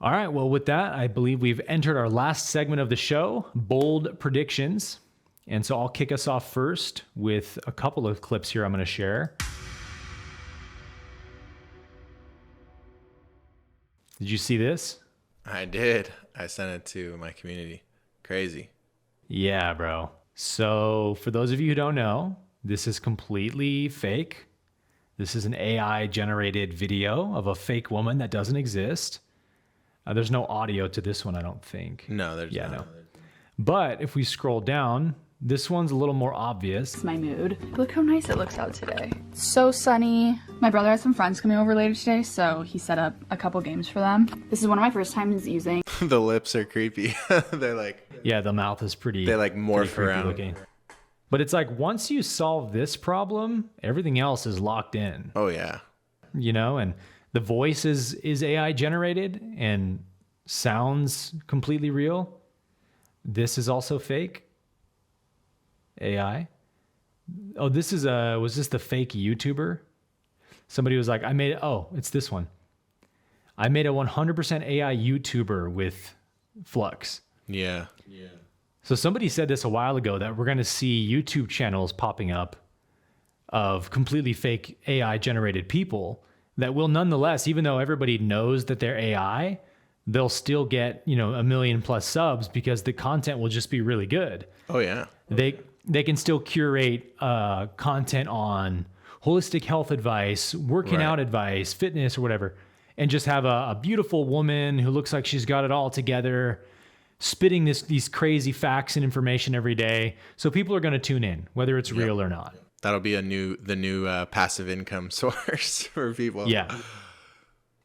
All right. Well, with that, I believe we've entered our last segment of the show, bold predictions. And so I'll kick us off first with a couple of clips here I'm going to share. Did you see this? I did. I sent it to my community. Crazy. Yeah, bro. So for those of you who don't know, this is completely fake. This is an AI generated video of a fake woman that doesn't exist. There's no audio to this one, I don't think. No, there's not. No. But if we scroll down, this one's a little more obvious. It's my mood. Look how nice it looks out today. So sunny. My brother has some friends coming over later today, so he set up a couple games for them. This is one of my first times using. The lips are creepy. They're like... Yeah, the mouth is pretty... They like morph around. Looking. But it's like, once you solve this problem, everything else is locked in. Oh, yeah. You know, and the voice is AI generated and sounds completely real. This is also fake. AI. Oh, this is was this the fake YouTuber? Somebody was like, it's this one. I made a 100% AI YouTuber with Flux. Yeah. So somebody said this a while ago that we're going to see YouTube channels popping up of completely fake AI generated people that will nonetheless, even though everybody knows that they're AI, they'll still get, 1 million plus subs because the content will just be really good. Oh, yeah. They can still curate content on holistic health advice, working out advice, fitness or whatever, and just have a beautiful woman who looks like she's got it all together, spitting these crazy facts and information every day. So people are going to tune in, whether it's real or not. That'll be the new passive income source for people. Yeah.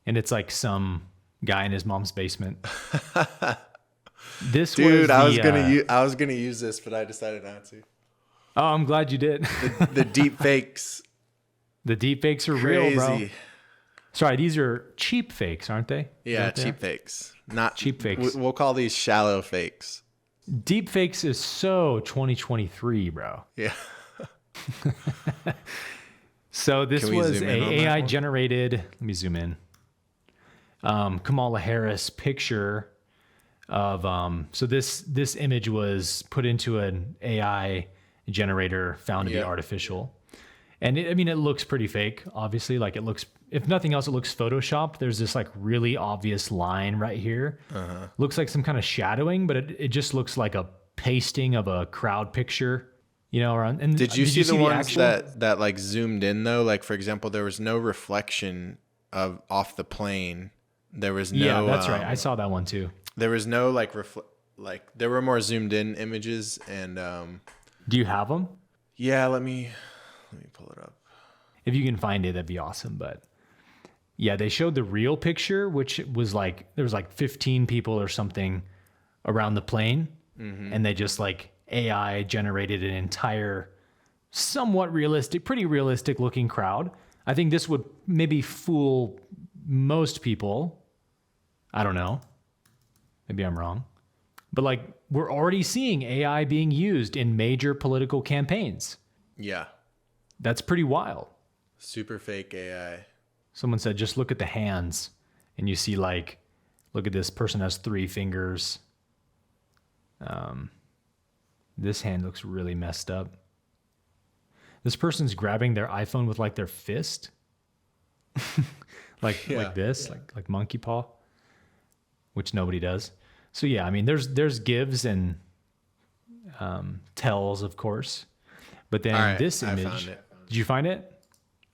And it's like some guy in his mom's basement. I was gonna use this, but I decided not to. Oh, I'm glad you did. The deep fakes. The deep fakes are real, bro. Sorry, these are cheap fakes, aren't they? Yeah, cheap fakes. Not cheap fakes. We'll call these shallow fakes. Deep fakes is so 2023, bro. Yeah. So this was a AI generated. Let me zoom in. Kamala Harris picture of so this image was put into an AI generator found to be artificial, and it looks pretty fake. Obviously, like, it looks, if nothing else, it looks photoshopped. There's this like really obvious line right here. Looks like some kind of shadowing, but it just looks like a pasting of a crowd picture. And did you see the ones that like zoomed in though? Like, for example, there was no reflection off the plane. There was no. Yeah, that's right. I saw that one too. There was no like there were more zoomed in images and. Do you have them? Yeah, let me pull it up. If you can find it, that'd be awesome. But yeah, they showed the real picture, which was like there was like 15 people or something around the plane, and they just like AI generated an entire, somewhat realistic, pretty realistic looking crowd. I think this would maybe fool most people. I don't know. Maybe I'm wrong. But like, we're already seeing AI being used in major political campaigns. Yeah. That's pretty wild. Super fake AI. Someone said, just look at the hands and you see like, look at this person has 3 fingers. This hand looks really messed up. This person's grabbing their iPhone with like their fist. like this, like monkey paw, which nobody does. So yeah, I mean, there's gives and tells, of course. But then this image, I found it. Did you find it?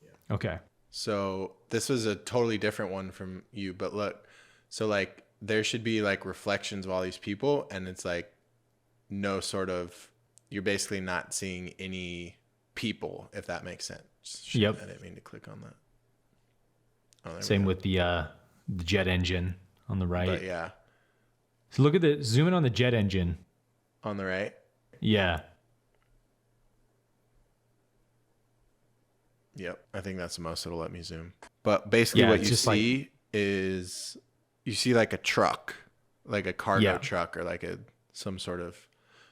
Yeah. Okay. So this was a totally different one from you, but look, so like there should be like reflections of all these people, and it's like no sort of, you're basically not seeing any people, if that makes sense. Yep. I didn't mean to click on that. Oh, same with the jet engine on the right. But yeah. So look at zoom in on the jet engine. On the right? Yeah. Yep. I think that's the most it'll let me zoom. But basically what you see is you see like a truck, like a cargo truck or like some sort of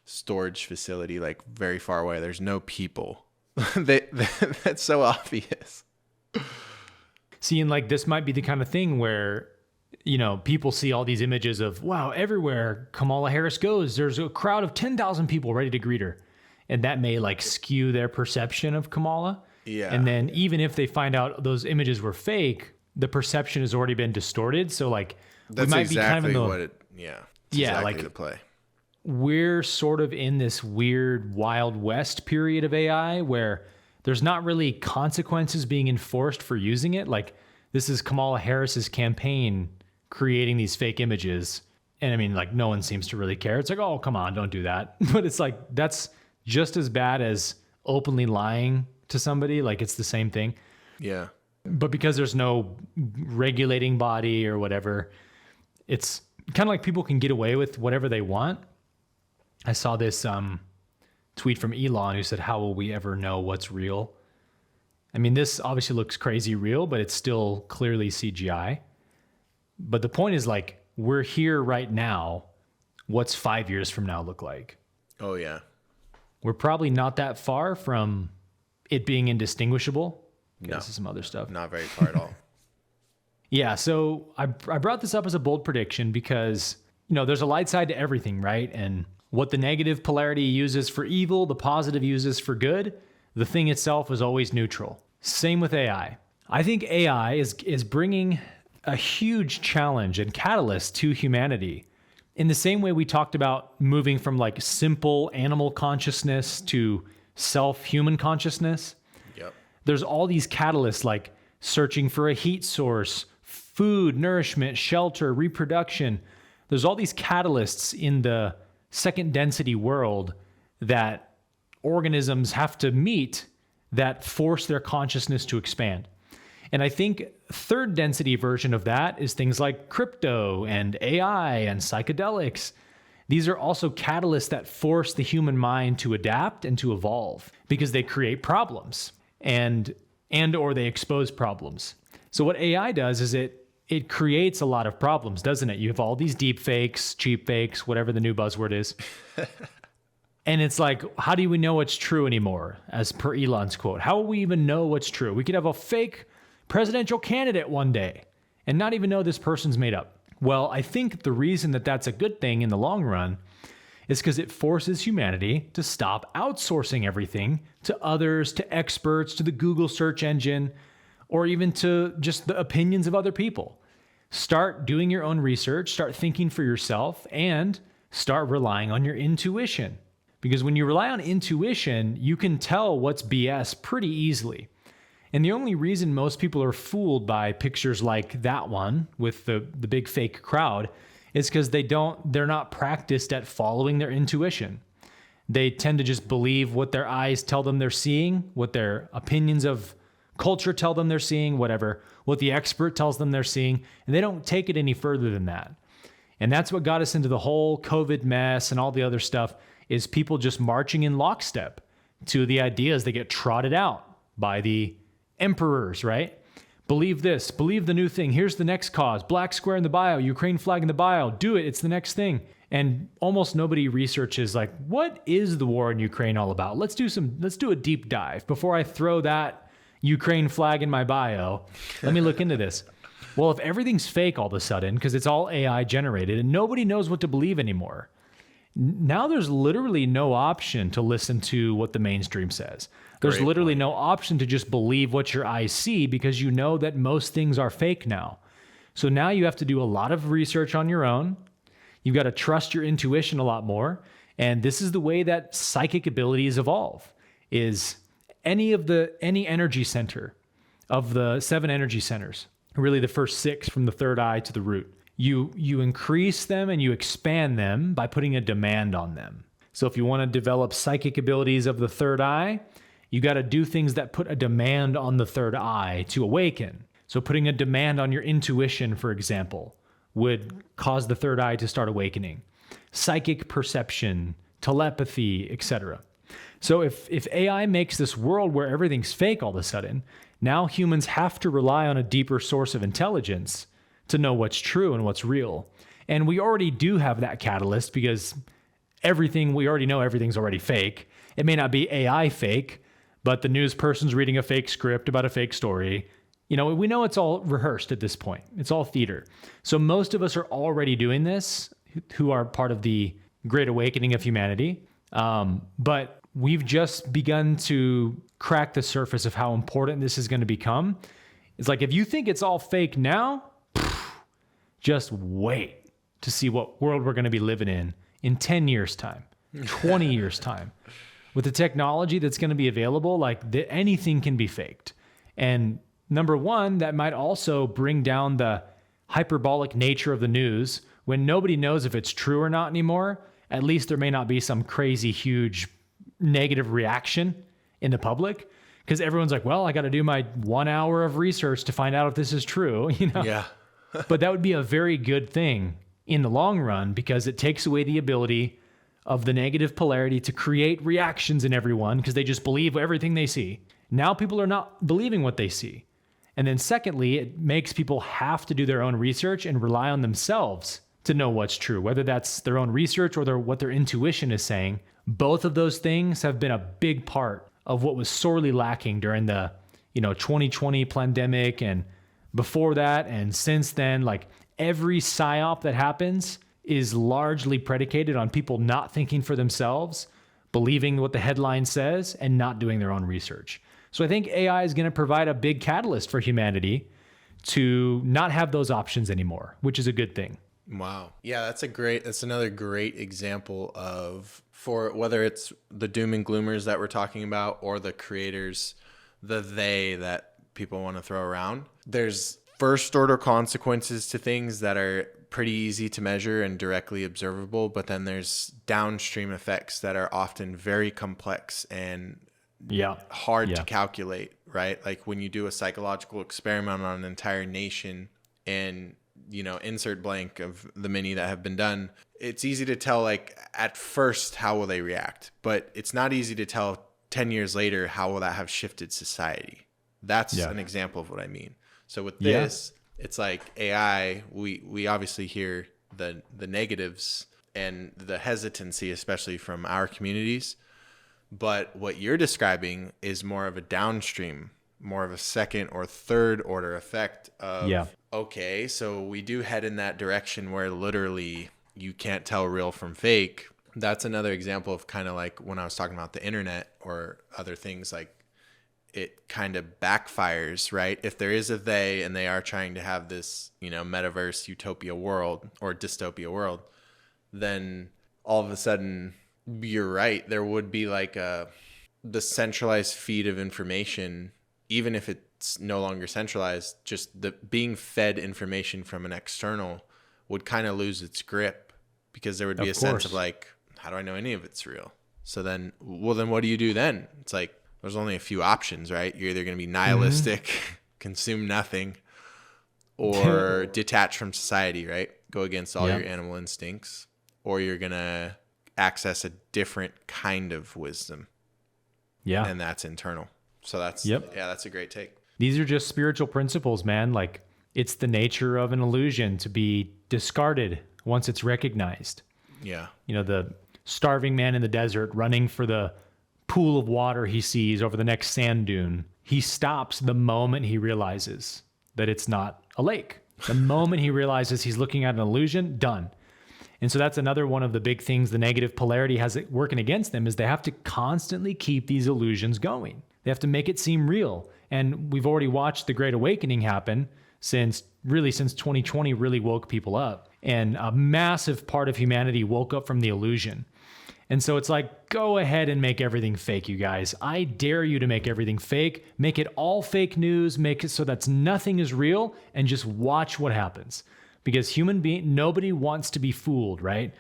storage facility, like very far away. There's no people. That's so obvious. See, and like this might be the kind of thing where, you know, people see all these images of, wow, everywhere Kamala Harris goes, there's a crowd of 10,000 people ready to greet her. And that may like skew their perception of Kamala. Yeah. And then even if they find out those images were fake, the perception has already been distorted. So like, that's we might exactly be kind of what it, yeah. Exactly like the play. We're sort of in this weird Wild West period of AI where there's not really consequences being enforced for using it. Like this is Kamala Harris's campaign creating these fake images. And I mean, like no one seems to really care. It's like, oh, come on, don't do that. But it's like, that's just as bad as openly lying to somebody. Like it's the same thing. Yeah. But because there's no regulating body or whatever, it's kind of like people can get away with whatever they want. I saw this tweet from Elon who said, how will we ever know what's real? I mean, this obviously looks crazy real, but it's still clearly CGI. But the point is like, we're here right now. What's 5 years from now look like? Oh, yeah. We're probably not that far from it being indistinguishable. No. This is some other stuff. Not very far at all. Yeah, so I brought this up as a bold prediction because, you know, there's a light side to everything, right? And what the negative polarity uses for evil, the positive uses for good, the thing itself is always neutral. Same with AI. I think AI is bringing a huge challenge and catalyst to humanity. In the same way we talked about moving from like simple animal consciousness to self-human consciousness. Yep. There's all these catalysts like searching for a heat source, food, nourishment, shelter, reproduction. There's all these catalysts in the second density world that organisms have to meet that force their consciousness to expand. And I think third density version of that is things like crypto and AI and psychedelics. These are also catalysts that force the human mind to adapt and to evolve because they create problems and or they expose problems. So what AI does is it creates a lot of problems, doesn't it? You have all these deep fakes, cheap fakes, whatever the new buzzword is. And it's like, how do we know what's true anymore? As per Elon's quote, how will we even know what's true? We could have a fake presidential candidate one day and not even know this person's made up. Well, I think the reason that that's a good thing in the long run is because it forces humanity to stop outsourcing everything to others, to experts, to the Google search engine, or even to just the opinions of other people. Start doing your own research, start thinking for yourself, and start relying on your intuition. Because when you rely on intuition, you can tell what's BS pretty easily. And the only reason most people are fooled by pictures like that one with the big fake crowd is because they're not practiced at following their intuition. They tend to just believe what their eyes tell them they're seeing, what their opinions of culture tell them they're seeing, whatever, what the expert tells them they're seeing, and they don't take it any further than that. And that's what got us into the whole COVID mess and all the other stuff, is people just marching in lockstep to the ideas that get trotted out by the emperors, right? Believe this, believe the new thing. Here's the next cause. Black square in the bio, Ukraine flag in the bio. Do it. It's the next thing. And almost nobody researches like, what is the war in Ukraine all about? Let's do a deep dive before I throw that Ukraine flag in my bio. Let me look into this. Well, if everything's fake all of a sudden, because it's all AI generated and nobody knows what to believe anymore, Now there's literally no option to listen to what the mainstream says. There's Great literally point. no option to just believe what your eyes see, because you know that most things are fake now. So now you have to do a lot of research on your own. You've got to trust your intuition a lot more. And this is the way that psychic abilities evolve, is any energy center of the 7 energy centers, really the first 6 from the third eye to the root. You increase them and you expand them by putting a demand on them. So if you want to develop psychic abilities of the third eye, you got to do things that put a demand on the third eye to awaken. So putting a demand on your intuition, for example, would cause the third eye to start awakening. Psychic perception, telepathy, etc. So if AI makes this world where everything's fake all of a sudden, now humans have to rely on a deeper source of intelligence to know what's true and what's real. And we already do have that catalyst, because we already know everything's already fake. It may not be AI fake, but the news person's reading a fake script about a fake story. We know it's all rehearsed at this point. It's all theater. So most of us are already doing this, who are part of the Great Awakening of humanity. But we've just begun to crack the surface of how important this is going to become. It's like, if you think it's all fake now, just wait to see what world we're going to be living in 10 years' time, 20 years' time. With the technology that's going to be available, anything can be faked. And number one, that might also bring down the hyperbolic nature of the news. When nobody knows if it's true or not anymore, at least there may not be some crazy, huge negative reaction in the public, because everyone's like, well, I got to do my 1 hour of research to find out if this is true. Yeah. But that would be a very good thing in the long run, because it takes away the ability of the negative polarity to create reactions in everyone, because they just believe everything they see. Now people are not believing what they see. And then secondly, it makes people have to do their own research and rely on themselves to know what's true, whether that's their own research or what their intuition is saying. Both of those things have been a big part of what was sorely lacking during the 2020 pandemic, and before that and since then. Every psyop that happens is largely predicated on people not thinking for themselves, believing what the headline says, and not doing their own research. So I think AI is going to provide a big catalyst for humanity to not have those options anymore, which is a good thing. Wow. Yeah, that's another great example of, for whether it's the doom and gloomers that we're talking about, or the creators, the they that people want to throw around. There's first order consequences to things that are pretty easy to measure and directly observable, but then there's downstream effects that are often very complex and hard to calculate, right? Like when you do a psychological experiment on an entire nation and, insert blank of the many that have been done, it's easy to tell, at first, how will they react? But it's not easy to tell 10 years later, how will that have shifted society? That's an example of what I mean. So with this, it's like AI, we obviously hear the negatives and the hesitancy, especially from our communities. But what you're describing is more of a downstream, more of a second or third order effect of, okay, so we do head in that direction where literally you can't tell real from fake. That's another example of kind of like when I was talking about the internet or other things, like it kind of backfires, right? If there is a they and they are trying to have this, metaverse utopia world or dystopia world, then all of a sudden, you're right, there would be the centralized feed of information, even if it's no longer centralized, just the being fed information from an external would kind of lose its grip, because there would be a sense of how do I know any of it's real? So then what do you do then? It's like, there's only a few options, right? You're either going to be nihilistic, consume nothing, or detach from society, right? Go against all your animal instincts, or you're going to access a different kind of wisdom. Yeah. And that's internal. So that's a great take. These are just spiritual principles, man. It's the nature of an illusion to be discarded once it's recognized. Yeah. The starving man in the desert running for the pool of water he sees over the next sand dune. He stops the moment he realizes that it's not a lake. The moment he realizes he's looking at an illusion, done. And so that's another one of the big things the negative polarity has working against them is they have to constantly keep these illusions going. They have to make it seem real. And we've already watched the Great Awakening happen since 2020 really woke people up. And a massive part of humanity woke up from the illusion. And so it's like, go ahead and make everything fake, you guys. I dare you to make everything fake. Make it all fake news. Make it so that nothing is real and just watch what happens. Because nobody wants to be fooled, right?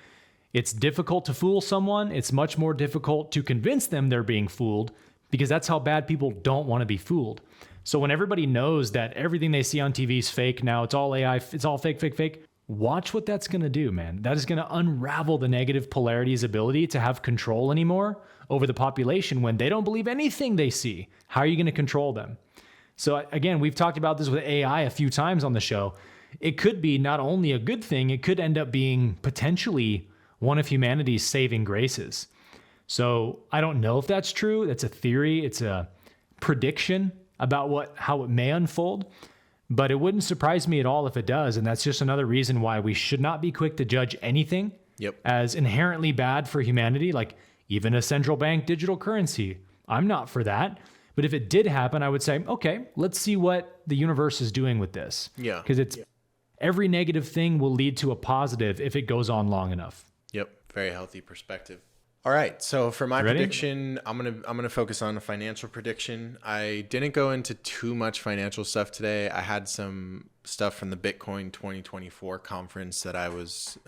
It's difficult to fool someone. It's much more difficult to convince them they're being fooled because that's how bad people don't want to be fooled. So when everybody knows that everything they see on TV is fake now, it's all AI, it's all fake, watch what that's going to do, man. That is going to unravel the negative polarity's ability to have control anymore over the population when they don't believe anything they see. How are you going to control them? So again, we've talked about this with AI a few times on the show. It could be not only a good thing, it could end up being potentially one of humanity's saving graces. So I don't know if that's true. That's a theory. It's a prediction about how it may unfold. But it wouldn't surprise me at all if it does. And that's just another reason why we should not be quick to judge anything as inherently bad for humanity, like even a central bank digital currency. I'm not for that. But if it did happen, I would say, okay, let's see what the universe is doing with this. Yeah. Because every negative thing will lead to a positive if it goes on long enough. Yep. Very healthy perspective. All right, so for my prediction, I'm gonna focus on a financial prediction. I didn't go into too much financial stuff today. I had some stuff from the Bitcoin 2024 conference that I was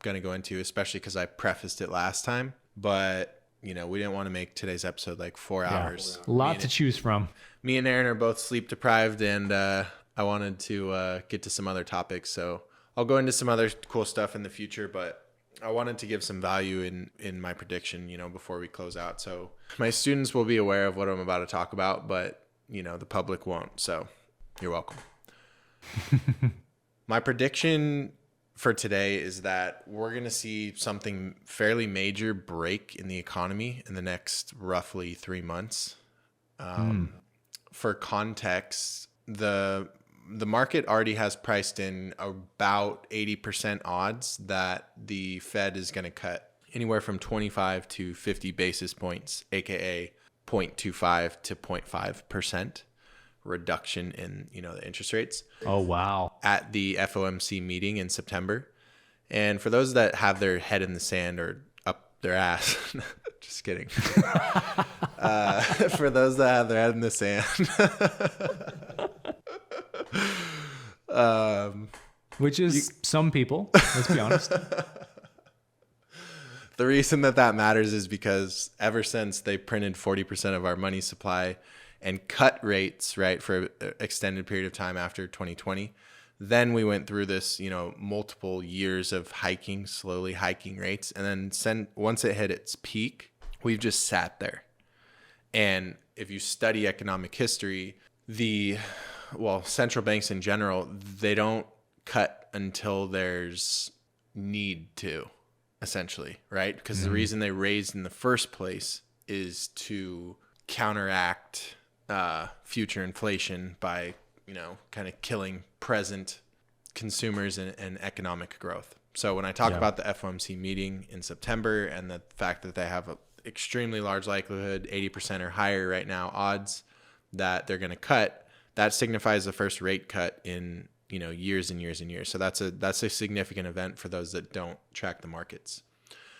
gonna go into, especially because I prefaced it last time. But we didn't want to make today's episode like 4 hours. A lot to choose from. Me and Aaron are both sleep deprived, and I wanted to get to some other topics. So I'll go into some other cool stuff in the future, but I wanted to give some value in my prediction, before we close out. So my students will be aware of what I'm about to talk about, but, the public won't. So you're welcome. My prediction for today is that we're going to see something fairly major break in the economy in the next roughly 3 months. For context, the market already has priced in about 80% odds that the Fed is going to cut anywhere from 25 to 50 basis points, aka 0.25 to 0.5% reduction in the interest rates. Oh wow! At the FOMC meeting in September, and for those that have their head in the sand or up their ass, just kidding. For those that have their head in the sand. Which is some people, let's be honest. The reason that matters is because ever since they printed 40% of our money supply and cut rates, right, for an extended period of time after 2020, then we went through this, multiple years of slowly hiking rates. And then once it hit its peak, we've just sat there. And if you study economic history, central banks in general, they don't cut until there's need to, essentially, right? Because the reason they raised in the first place is to counteract future inflation by, kind of killing present consumers and economic growth. So when I talk about the FOMC meeting in September and the fact that they have an extremely large likelihood, 80% or higher right now, odds that they're going to cut, that signifies the first rate cut in years and years and years. So that's a significant event for those that don't track the markets.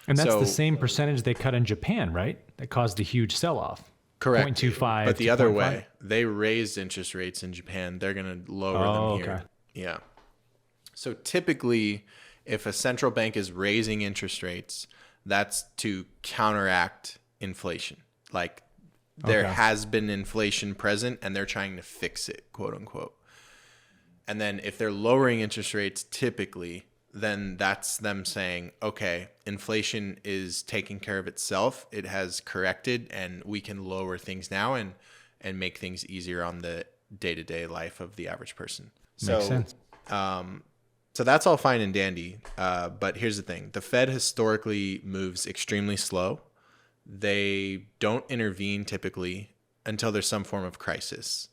And that's the same percentage they cut in Japan, right? That caused a huge sell-off. Correct. 0.25. But the other way, they raised interest rates in Japan. They're going to lower them here. Okay. Yeah. So typically, if a central bank is raising interest rates, that's to counteract inflation. Like there has been inflation present and they're trying to fix it, quote unquote. And then if they're lowering interest rates, typically, then that's them saying, okay, inflation is taking care of itself. It has corrected and we can lower things now and make things easier on the day-to-day life of the average person. Makes sense. So that's all fine and dandy. But here's the thing. The Fed historically moves extremely slow. They don't intervene typically until there's some form of crisis.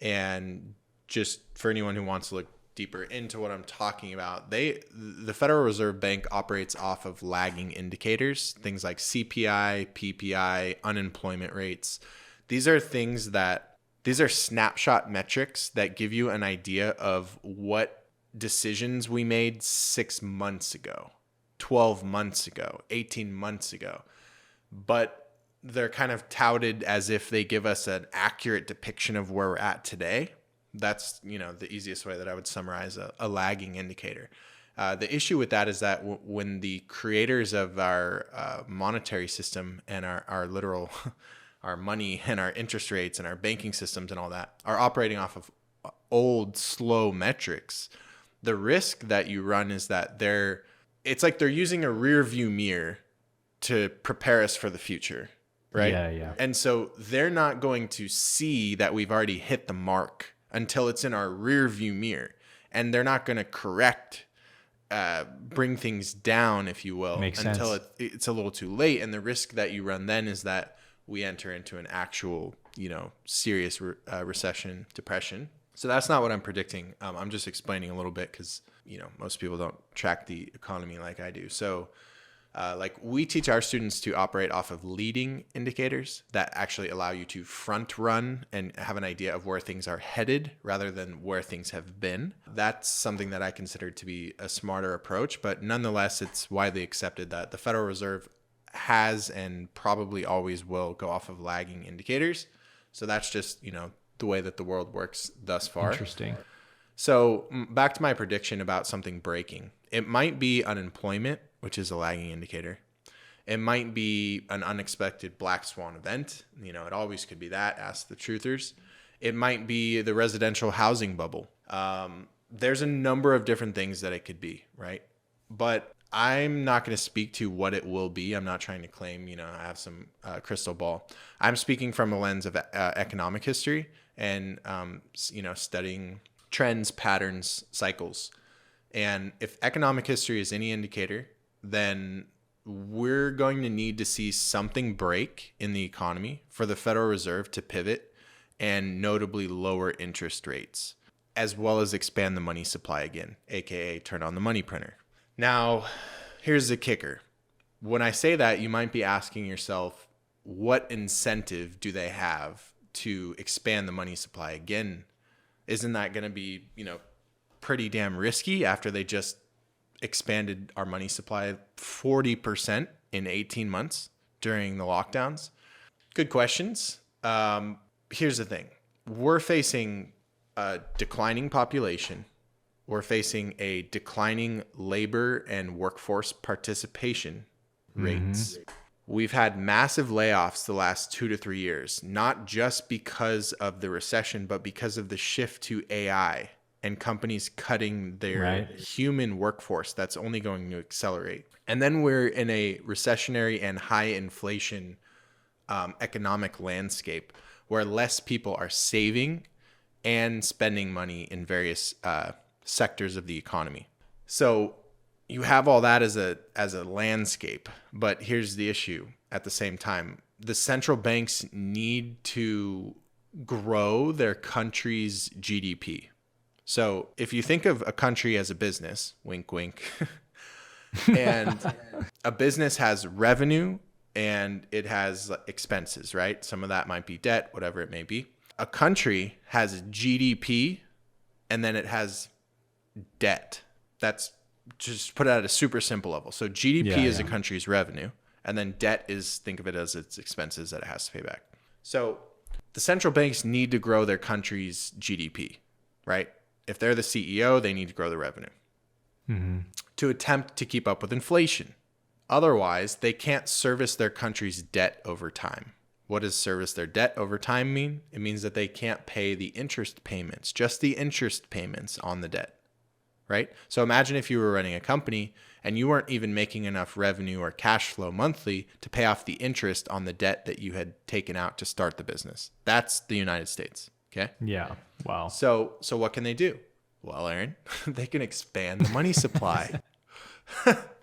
And just for anyone who wants to look deeper into what I'm talking about, the Federal Reserve Bank operates off of lagging indicators, things like CPI, PPI, unemployment rates. These are snapshot metrics that give you an idea of what decisions we made 6 months ago, 12 months ago, 18 months ago. But they're kind of touted as if they give us an accurate depiction of where we're at today. That's, the easiest way that I would summarize a lagging indicator. The issue with that is that when the creators of our monetary system and our literal our money and our interest rates and our banking systems and all that are operating off of old, slow metrics, the risk that you run is that it's like they're using a rear view mirror to prepare us for the future, right? Yeah. And so they're not going to see that we've already hit the mark until it's in our rear view mirror. And they're not going to bring things down, if you will, until it's a little too late. And the risk that you run then is that we enter into an actual, serious recession, depression. So that's not what I'm predicting. I'm just explaining a little bit because, most people don't track the economy like I do. So we teach our students to operate off of leading indicators that actually allow you to front run and have an idea of where things are headed rather than where things have been. That's something that I consider to be a smarter approach, but nonetheless, it's widely accepted that the Federal Reserve has and probably always will go off of lagging indicators. So that's just, the way that the world works thus far. Interesting. So back to my prediction about something breaking. It might be unemployment, which is a lagging indicator. It might be an unexpected black swan event. It always could be that, ask the truthers. It might be the residential housing bubble. There's a number of different things that it could be, right? But I'm not going to speak to what it will be. I'm not trying to claim, I have some crystal ball. I'm speaking from a lens of economic history and, studying trends, patterns, cycles. And if economic history is any indicator, then we're going to need to see something break in the economy for the Federal Reserve to pivot and notably lower interest rates, as well as expand the money supply again, aka turn on the money printer. Now, here's the kicker. When I say that, you might be asking yourself, what incentive do they have to expand the money supply again? Isn't that going to be, pretty damn risky after they just expanded our money supply 40% in 18 months during the lockdowns? Good questions. Here's the thing. We're facing a declining population. We're facing a declining labor and workforce participation rates. We've had massive layoffs the last 2 to 3 years, not just because of the recession, but because of the shift to AI and companies cutting their human workforce. That's only going to accelerate. And then we're in a recessionary and high inflation economic landscape where less people are saving and spending money in various sectors of the economy. So you have all that as a landscape, but here's the issue at the same time. The central banks need to grow their country's GDP. So if you think of a country as a business, wink, wink, and a business has revenue and it has expenses, right? Some of that might be debt, whatever it may be. A country has GDP and then it has debt. That's just put it at a super simple level. So GDP is a country's revenue, and then debt is, think of it as its expenses that it has to pay back. So the central banks need to grow their country's GDP, right? If they're the CEO, they need to grow the revenue to attempt to keep up with inflation. Otherwise, they can't service their country's debt over time. What does service their debt over time mean? It means that they can't pay the interest payments, just the interest payments on the debt, right? So imagine if you were running a company and you weren't even making enough revenue or cash flow monthly to pay off the interest on the debt that you had taken out to start the business. That's the United States, okay? Yeah, wow. So what can they do? Well, Aaron, they can expand the money supply.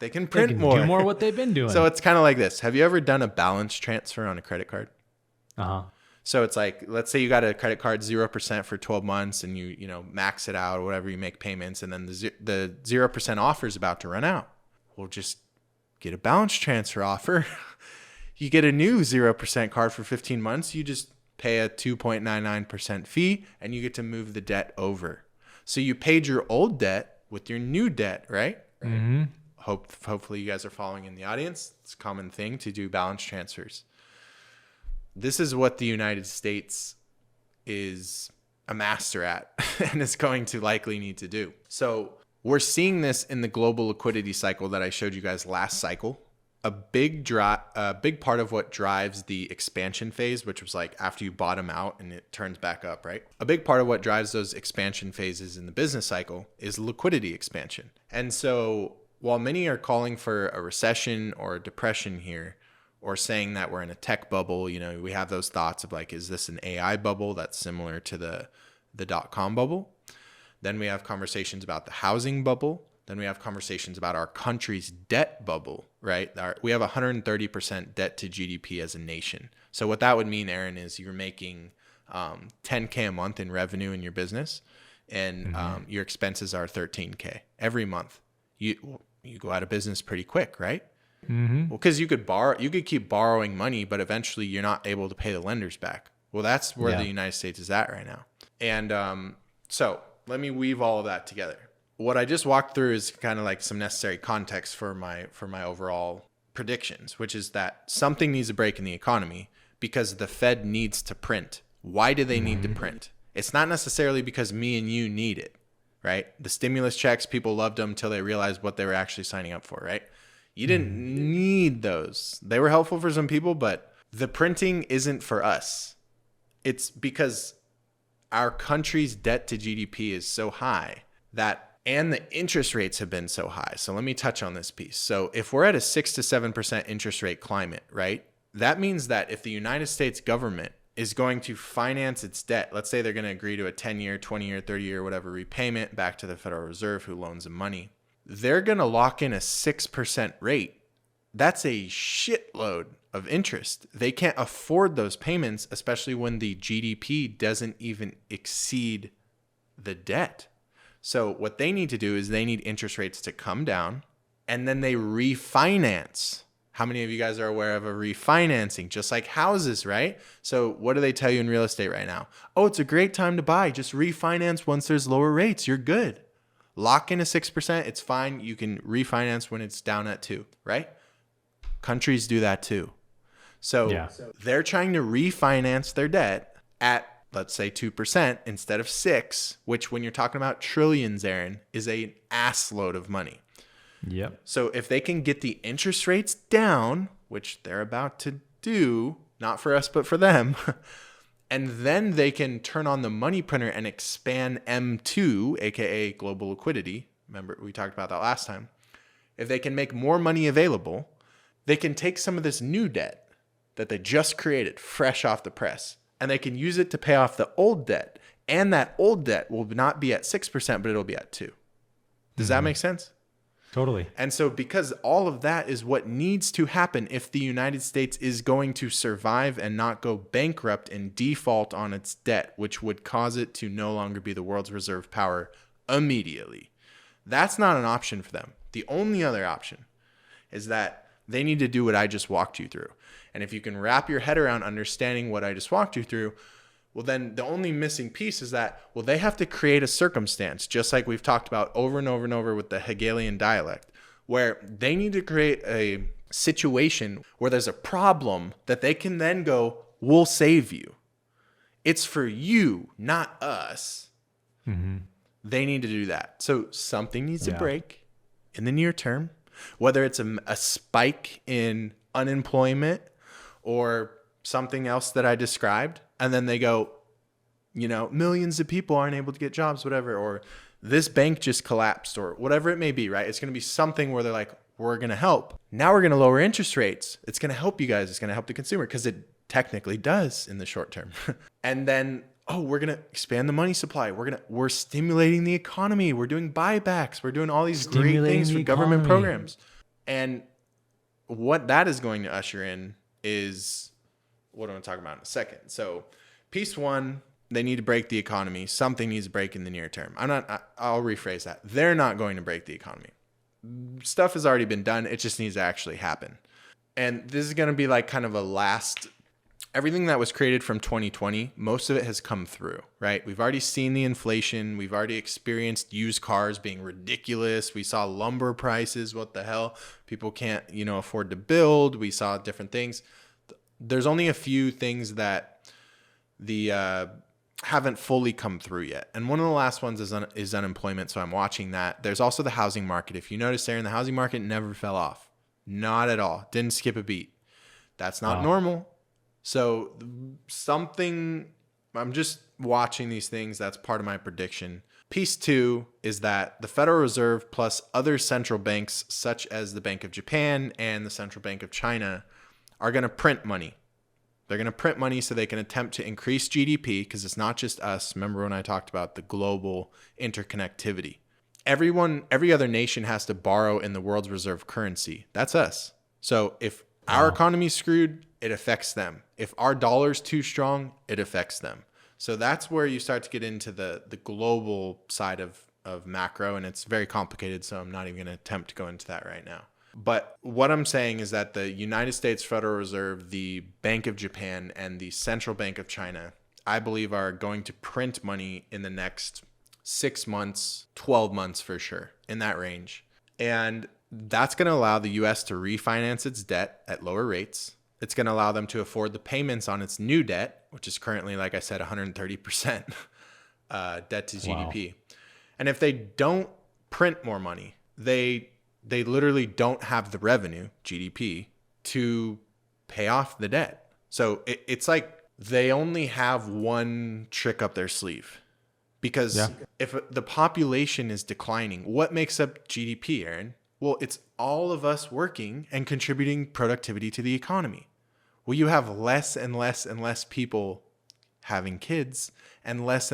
They can print more. Do more what they've been doing. So it's kind of like this. Have you ever done a balance transfer on a credit card? Uh-huh. So it's like, let's say you got a credit card 0% for 12 months and you know, max it out or whatever, you make payments, and then the 0% offer is about to run out. Well, just get a balance transfer offer. You get a new 0% card for 15 months. You just pay a 2.99% fee and you get to move the debt over. So you paid your old debt with your new debt, right? Mm-hmm. Hopefully you guys are following in the audience. It's a common thing to do balance transfers. This is what the United States is a master at and is going to likely need to do. So we're seeing this in the global liquidity cycle that I showed you guys last cycle. A big part of what drives the expansion phase, which was like after you bottom out and it turns back up, right? A big part of what drives those expansion phases in the business cycle is liquidity expansion. And so while many are calling for a recession or a depression here, or saying that we're in a tech bubble, you know, we have those thoughts of like, is this an AI bubble that's similar to the dot-com bubble? Then we have conversations about the housing bubble. Then we have conversations about our country's debt bubble, right? We have 130% debt to GDP as a nation. So what that would mean, Aaron, is you're making $10K a month in revenue in your business, and your expenses are $13K every month. You go out of business pretty quick, right? Mm-hmm. Well, because you could keep borrowing money, but eventually you're not able to pay the lenders back. Well, that's where the United States is at right now. And so let me weave all of that together. What I just walked through is kind of like some necessary context for my overall predictions, which is that something needs to break in the economy because the Fed needs to print. Why do they need to print? It's not necessarily because me and you need it, right? The stimulus checks, people loved them until they realized what they were actually signing up for, right? You didn't need those. They were helpful for some people, but the printing isn't for us. It's because our country's debt to GDP is so high and the interest rates have been so high. So let me touch on this piece. So if we're at a 6 to 7% interest rate climate, right? That means that if the United States government is going to finance its debt, let's say they're going to agree to a 10-year, 20-year, 30-year, whatever repayment back to the Federal Reserve who loans them money, they're going to lock in a 6% rate. That's a shitload of interest. They can't afford those payments, especially when the GDP doesn't even exceed the debt. So what they need to do is they need interest rates to come down, and then they refinance. How many of you guys are aware of a refinancing? Just like houses, right? So what do they tell you in real estate right now? Oh, it's a great time to buy. Just refinance once there's lower rates. You're good. Lock in a 6%. It's fine. You can refinance when it's down at 2%, right? Countries do that too. So they're trying to refinance their debt at, let's say, 2% instead of 6%, which when you're talking about trillions, Aaron, is an ass load of money. Yep. So if they can get the interest rates down, which they're about to do, not for us, but for them, and then they can turn on the money printer and expand M2, aka global liquidity. Remember, we talked about that last time. If they can make more money available, they can take some of this new debt that they just created fresh off the press, and they can use it to pay off the old debt. And that old debt will not be at 6%, but it'll be at 2%. Does that make sense? Totally. And so because all of that is what needs to happen if the United States is going to survive and not go bankrupt and default on its debt, which would cause it to no longer be the world's reserve power immediately. That's not an option for them. The only other option is that they need to do what I just walked you through. And if you can wrap your head around understanding what I just walked you through, well, then the only missing piece is that, well, they have to create a circumstance, just like we've talked about over and over and over with the Hegelian dialect, where they need to create a situation where there's a problem that they can then go, we'll save you. It's for you, not us. Mm-hmm. They need to do that. So something needs to break in the near term, whether it's a spike in unemployment or something else that I described. And then they go, you know, millions of people aren't able to get jobs, whatever, or this bank just collapsed or whatever it may be, right? It's going to be something where they're like, we're going to help. Now we're going to lower interest rates. It's going to help you guys. It's going to help the consumer because it technically does in the short term. And then, we're going to expand the money supply. We're stimulating the economy. We're doing buybacks. We're doing all these great things for government programs. And what that is going to usher in is what I'm talking about in a second. So piece one, they need to break the economy. Something needs to break in the near term. I'll rephrase that. They're not going to break the economy. Stuff has already been done. It just needs to actually happen. And this is going to be like kind of a last, everything that was created from 2020, most of it has come through, right? We've already seen the inflation. We've already experienced used cars being ridiculous. We saw lumber prices. What the hell? People can't, afford to build. We saw different things. There's only a few things that haven't fully come through yet. And one of the last ones is unemployment. So I'm watching that. There's also the housing market. If you notice there, the housing market never fell off. Not at all. Didn't skip a beat. That's not normal. So I'm just watching these things. That's part of my prediction. Piece two is that the Federal Reserve plus other central banks, such as the Bank of Japan and the Central Bank of China, are going to print money. They're going to print money so they can attempt to increase GDP, because it's not just us. Remember when I talked about the global interconnectivity? Every other nation has to borrow in the world's reserve currency. That's us. So if our economy's screwed, it affects them. If our dollar's too strong, it affects them. So that's where you start to get into the global side of macro, and it's very complicated, so I'm not even going to attempt to go into that right now. But what I'm saying is that the United States Federal Reserve, the Bank of Japan, and the Central Bank of China, I believe, are going to print money in the next 6 months, 12 months for sure, in that range. And that's going to allow the U.S. to refinance its debt at lower rates. It's going to allow them to afford the payments on its new debt, which is currently, like I said, 130% debt to GDP. Wow. And if they don't print more money, they literally don't have the revenue, GDP, to pay off the debt. So it's like they only have one trick up their sleeve. Because if the population is declining, what makes up GDP, Aaron? Well, it's all of us working and contributing productivity to the economy. Well, you have less and less and less people having kids, and less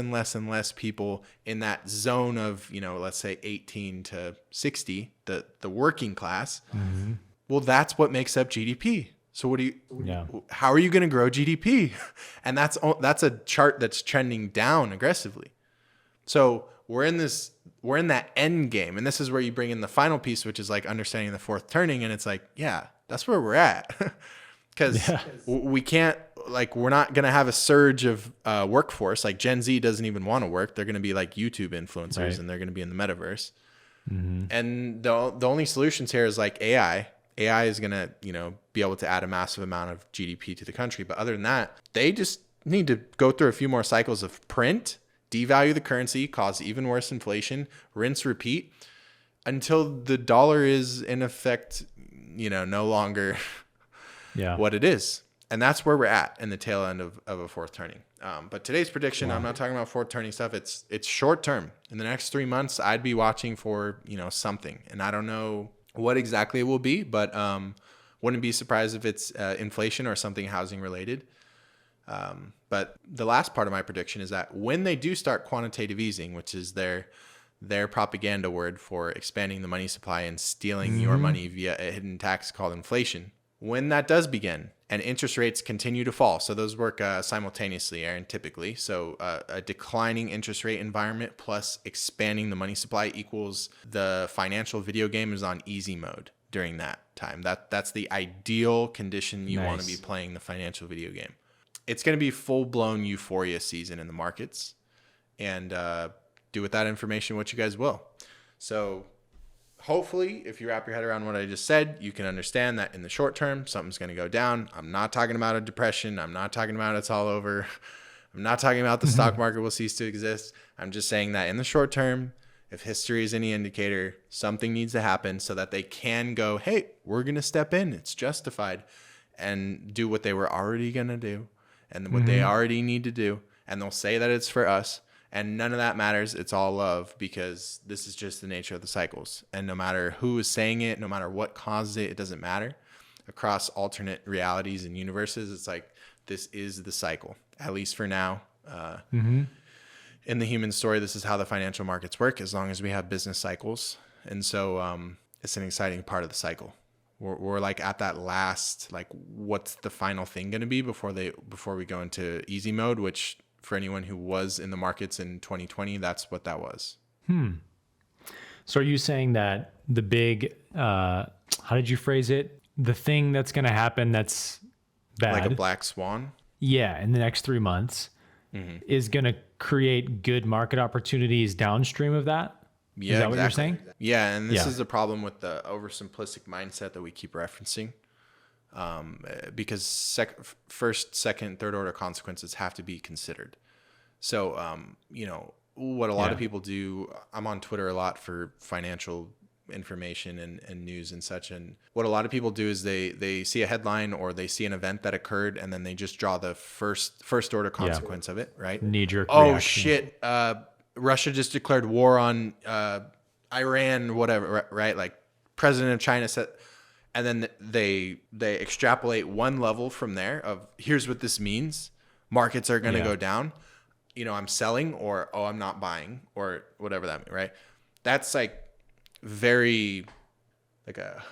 people in that zone of, let's say 18 to 60, the working class. Mm-hmm. Well, that's what makes up GDP. So how are you going to grow GDP? And that's a chart that's trending down aggressively. So we're in that end game. And this is where you bring in the final piece, which is like understanding the fourth turning. And it's like, that's where we're at. Because we can't, we're not going to have a surge of workforce. Like Gen Z doesn't even want to work. They're going to be like YouTube influencers, right? And they're going to be in the metaverse. Mm-hmm. And the only solutions here is like AI. AI is going to, be able to add a massive amount of GDP to the country. But other than that, they just need to go through a few more cycles of print, devalue the currency, cause even worse inflation, rinse, repeat, until the dollar is in effect, no longer what it is. And that's where we're at in the tail end of a fourth turning. But today's prediction, I'm not talking about fourth turning stuff. It's short term. In the next 3 months, I'd be watching for, something. And I don't know what exactly it will be, but wouldn't be surprised if it's inflation or something housing related. But the last part of my prediction is that when they do start quantitative easing, which is their propaganda word for expanding the money supply and stealing your money via a hidden tax called inflation, when that does begin and interest rates continue to fall, so those work simultaneously, Aaron, typically. So a declining interest rate environment plus expanding the money supply equals the financial video game is on easy mode during that time. That's the ideal condition you want to be playing the financial video game. It's going to be full-blown euphoria season in the markets, and do with that information what you guys will. So hopefully, if you wrap your head around what I just said, you can understand that in the short term, something's going to go down. I'm not talking about a depression. I'm not talking about it's all over. I'm not talking about the stock market will cease to exist. I'm just saying that in the short term, if history is any indicator, something needs to happen so that they can go, hey, we're going to step in. It's justified, and do what they were already going to do and what they already need to do. And they'll say that it's for us. And none of that matters. It's all love, because this is just the nature of the cycles. And no matter who is saying it, no matter what causes it, it doesn't matter. Across alternate realities and universes, it's like, this is the cycle, at least for now. In the human story, this is how the financial markets work, as long as we have business cycles. And so it's an exciting part of the cycle. We're like at that last, like, what's the final thing going to be before we go into easy mode, which for anyone who was in the markets in 2020, that's what that was. So are you saying that the big, how did you phrase it? The thing that's going to happen that's bad, like a black swan? Yeah, in the next 3 months is going to create good market opportunities downstream of that? Yeah, is that exactly. what you're saying? Yeah, and this is the problem with the oversimplistic mindset that we keep referencing. Because first, second, third order consequences have to be considered. So, what a lot of people do, I'm on Twitter a lot for financial information and news and such. And what a lot of people do is they see a headline or they see an event that occurred and then they just draw the first order consequence of it, right? Knee-jerk reaction. reaction. Shit, Russia just declared war on Iran, whatever, right? Like president of China said, and then they extrapolate one level from there of here's what this means. Markets are going to go down. I'm selling, or, I'm not buying, or whatever that means, right? That's like very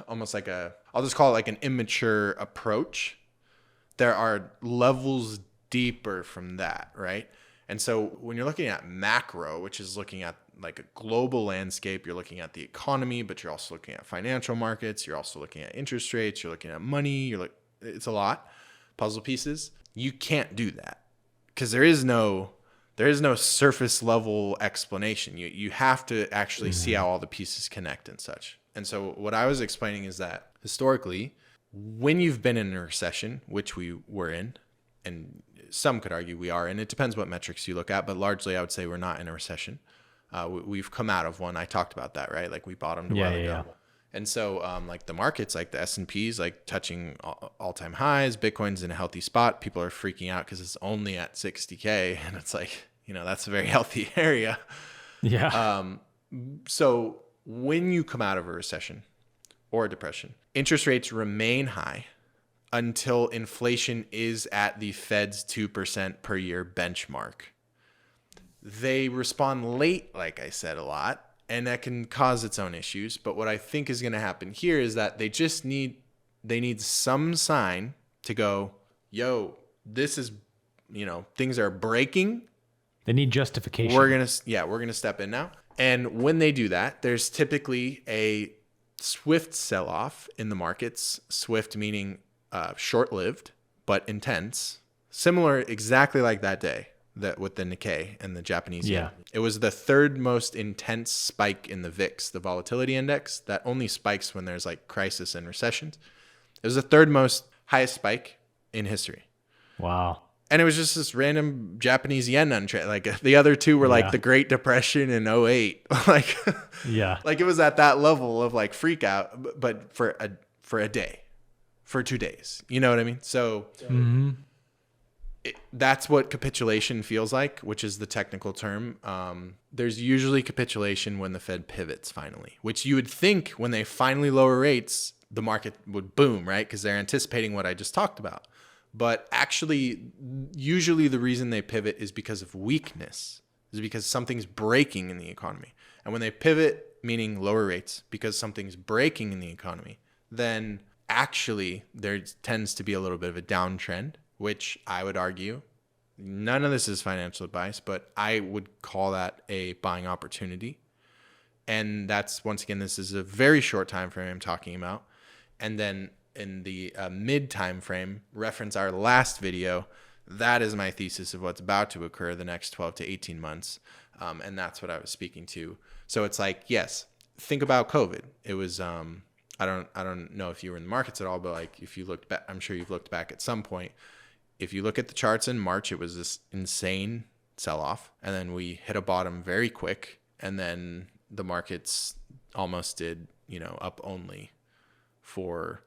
almost like I'll just call it like an immature approach. There are levels deeper from that, right? And so when you're looking at macro, which is looking at like a global landscape, you're looking at the economy, but you're also looking at financial markets. You're also looking at interest rates. You're looking at money. It's a lot puzzle pieces. You can't do that because there is no surface level explanation. You have to actually see how all the pieces connect and such. And so what I was explaining is that historically, when you've been in a recession, which we were in, and some could argue we are, and it depends what metrics you look at, but largely I would say we're not in a recession. We've come out of one. I talked about that, right? Like we bottomed a while ago. Yeah. And so like the markets, like the S&P's like touching all-time highs, Bitcoin's in a healthy spot. People are freaking out because it's only at 60K, and it's like, that's a very healthy area. Yeah. So when you come out of a recession or a depression, interest rates remain high until inflation is at the Fed's 2% per year benchmark. They respond late, like I said, a lot, and that can cause its own issues. But what I think is going to happen here is that they need some sign to go, yo, this is, things are breaking. They need justification. We're going to step in now. And when they do that, there's typically a swift sell-off in the markets. Swift meaning short-lived, but intense. Similar, exactly like that day that with the Nikkei and the Japanese yen. It was the third most intense spike in the VIX, the volatility index, that only spikes when there's like crisis and recessions. It was the third most highest spike in history. Wow. And it was just this random Japanese yen untrade. Like the other two were like the Great Depression in 2008. Like, like it was at that level of like freak out, but for a day, for 2 days. You know what I mean? So that's what capitulation feels like, which is the technical term. There's usually capitulation when the Fed pivots finally, which you would think when they finally lower rates, the market would boom, right? Because they're anticipating what I just talked about. But actually, usually the reason they pivot is because of weakness, is because something's breaking in the economy. And when they pivot, meaning lower rates, because something's breaking in the economy, then actually there tends to be a little bit of a downtrend, which I would argue, none of this is financial advice, but I would call that a buying opportunity. And that's, once again, this is a very short time frame I'm talking about. And then in the mid time frame, reference our last video, that is my thesis of what's about to occur the next 12 to 18 months. And that's what I was speaking to. So it's like, yes, think about COVID. It was, I don't know if you were in the markets at all, but like if you looked back, I'm sure you've looked back at some point. If you look at the charts in March, it was this insane sell-off. And then we hit a bottom very quick. And then the markets almost did, up only for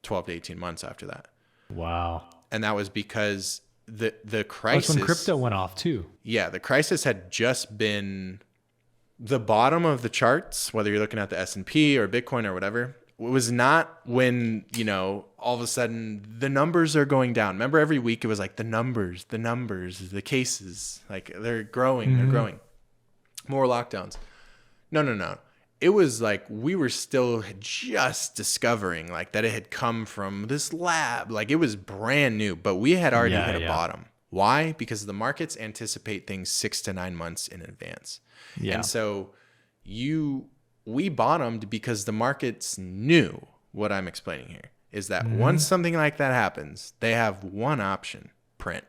12 to 18 months after that. Wow. And that was because the crisis... That's when crypto went off too. Yeah, the crisis had just been the bottom of the charts, whether you're looking at the S&P or Bitcoin or whatever. It was not when, all of a sudden the numbers are going down. Remember every week it was like the numbers, the cases, like they're growing, they're growing. More lockdowns. No. it was like we were still just discovering like that it had come from this lab. Like it was brand new, but we had already hit a bottom. Why? Because the markets anticipate things 6 to 9 months in advance. Yeah. And so we bottomed because the markets knew what I'm explaining here is that once something like that happens, they have one option, print.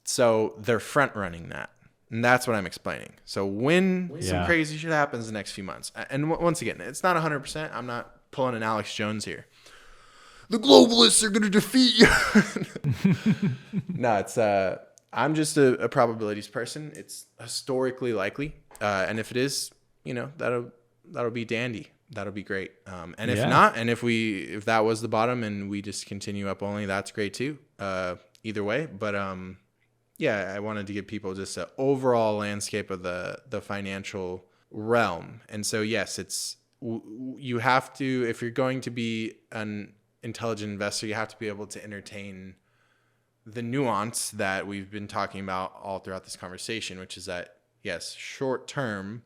So they're front running that. And that's what I'm explaining. So when some crazy shit happens the next few months, and once again, it's not 100%. I'm not pulling an Alex Jones here. The globalists are going to defeat you. No, it's I'm just a probabilities person. It's historically likely, and if it is, that'll be dandy. That'll be great. And if not, and if that was the bottom and we just continue up only, that's great too. Either way, but I wanted to give people just an overall landscape of the financial realm. And so yes, you have to, if you're going to be an intelligent investor, you have to be able to entertain the nuance that we've been talking about all throughout this conversation, which is that yes, short term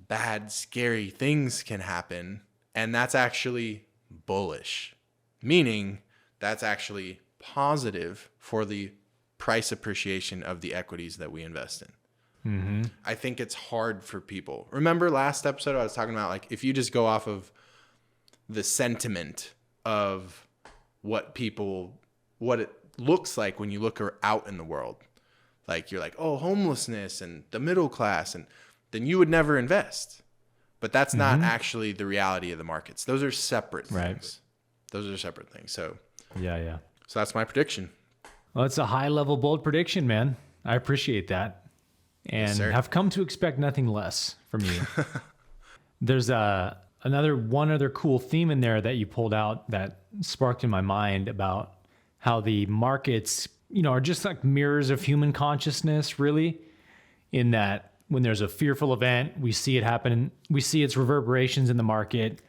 bad scary things can happen, and that's actually bullish, meaning that's actually positive for the price appreciation of the equities that we invest in. I think it's hard for people. Remember last episode I was talking about, like, if you just go off of the sentiment of what it looks like when you look out in the world, like you're like, oh, homelessness and the middle class, and then you would never invest. But that's not actually the reality of the markets. Those are separate things. Right. Those are separate things. So so that's my prediction. Well, it's a high level, bold prediction, man. I appreciate that. And have come to expect nothing less from you. There's one other cool theme in there that you pulled out that sparked in my mind about how the markets, are just like mirrors of human consciousness, really, in that when there's a fearful event, we see it happen. We see its reverberations in the market.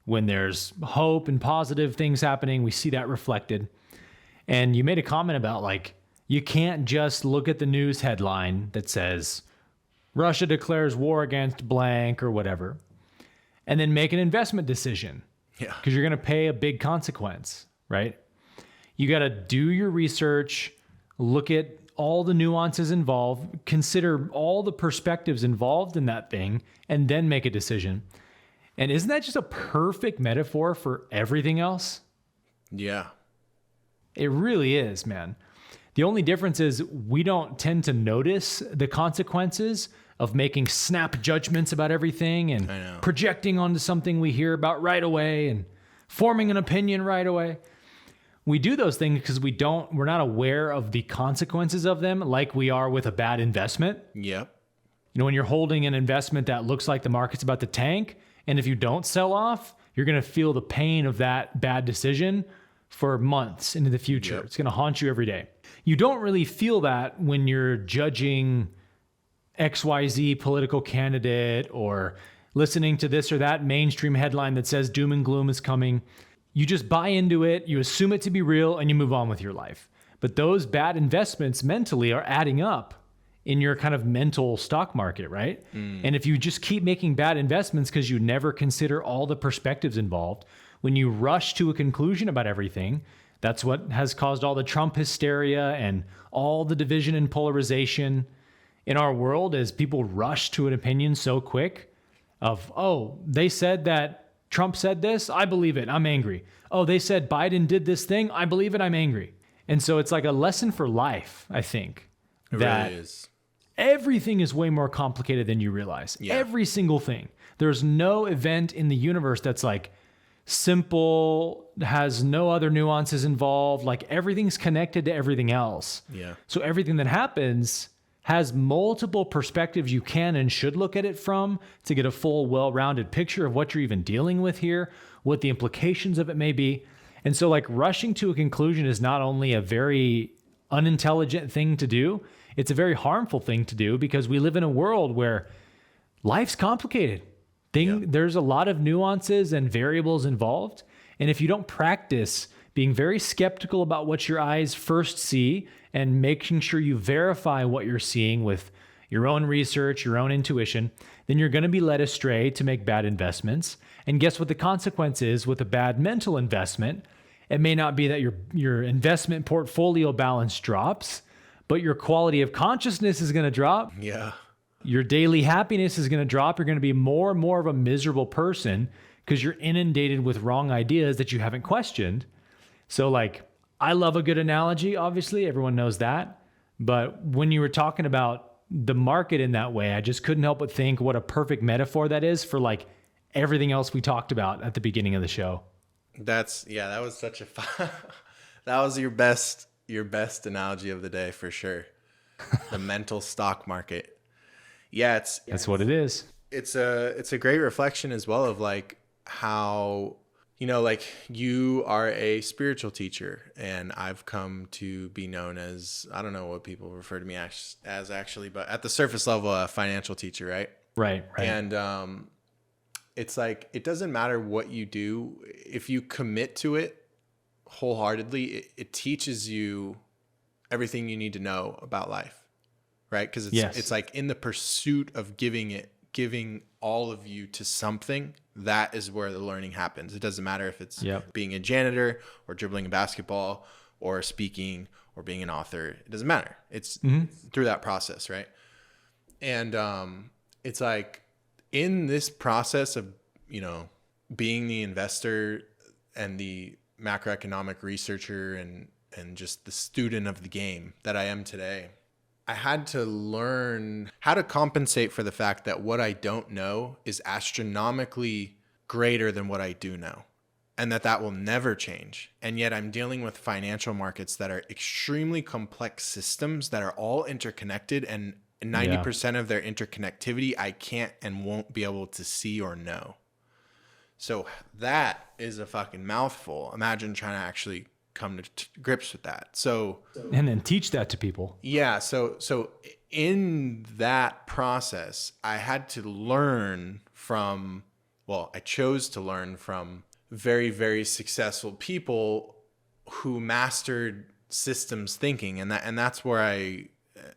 When there's hope and positive things happening, we see that reflected. And you made a comment about, like, you can't just look at the news headline that says Russia declares war against blank or whatever, and then make an investment decision. Yeah. Because you're going to pay a big consequence, right? You got to do your research, look at all the nuances involved, consider all the perspectives involved in that thing, and then make a decision. And isn't that just a perfect metaphor for everything else? Yeah. It really is, man. The only difference is we don't tend to notice the consequences of making snap judgments about everything and projecting onto something we hear about right away and forming an opinion right away. We do those things because we're not aware of the consequences of them like we are with a bad investment. Yep. When you're holding an investment that looks like the market's about to tank, and if you don't sell off, you're going to feel the pain of that bad decision for months into the future. Yep. It's going to haunt you every day. You don't really feel that when you're judging XYZ political candidate or listening to this or that mainstream headline that says doom and gloom is coming. You just buy into it, you assume it to be real, and you move on with your life. But those bad investments mentally are adding up in your kind of mental stock market, right? And if you just keep making bad investments because you never consider all the perspectives involved, when you rush to a conclusion about everything, that's what has caused all the Trump hysteria and all the division and polarization in our world, as people rush to an opinion so quick of, oh, they said that Trump said this, I believe it, I'm angry. Oh, they said Biden did this thing, I believe it, I'm angry. And so it's like a lesson for life, I think. It really is. Everything is way more complicated than you realize. Yeah. Every single thing. There's no event in the universe that's like simple, has no other nuances involved. Like everything's connected to everything else. Yeah. So everything that happens has multiple perspectives you can and should look at it from to get a full, well-rounded picture of what you're even dealing with here, what the implications of it may be. And so like rushing to a conclusion is not only a very unintelligent thing to do, it's a very harmful thing to do because we live in a world where life's complicated. There's a lot of nuances and variables involved. And if you don't practice being very skeptical about what your eyes first see and making sure you verify what you're seeing with, your own research, your own intuition, then you're going to be led astray to make bad investments. And guess what the consequence is with a bad mental investment? It may not be that your investment portfolio balance drops, but your quality of consciousness is going to drop. Yeah. Your daily happiness is going to drop. You're going to be more and more of a miserable person because you're inundated with wrong ideas that you haven't questioned. So like, I love a good analogy, obviously, everyone knows that. But when you were talking about the market in that way, I just couldn't help but think what a perfect metaphor that is for like everything else we talked about at the beginning of the show. That was such a that was your best analogy of the day for sure. The mental stock market. Yeah, that's what it is. It's a great reflection as well of like how, you know, like you are a spiritual teacher and I've come to be known as, I don't know what people refer to me as actually, but at the surface level, a financial teacher, right? Right. And it's like, it doesn't matter what you do. If you commit to it wholeheartedly, it teaches you everything you need to know about life, right? Because it's like in the pursuit of giving all of you to something, that is where the learning happens. It doesn't matter if it's being a janitor or dribbling a basketball or speaking or being an author. It doesn't matter. It's through that process, right? And it's like in this process of, you know, being the investor and the macroeconomic researcher and just the student of the game that I am today, I had to learn how to compensate for the fact that what I don't know is astronomically greater than what I do know, and that will never change. And yet I'm dealing with financial markets that are extremely complex systems that are all interconnected, and 90% of their interconnectivity I can't and won't be able to see or know. So that is a fucking mouthful. Imagine trying to actually come to grips with that. And then teach that to people. Yeah. So in that process, I had to learn I chose to learn from very, very successful people who mastered systems thinking. And that's where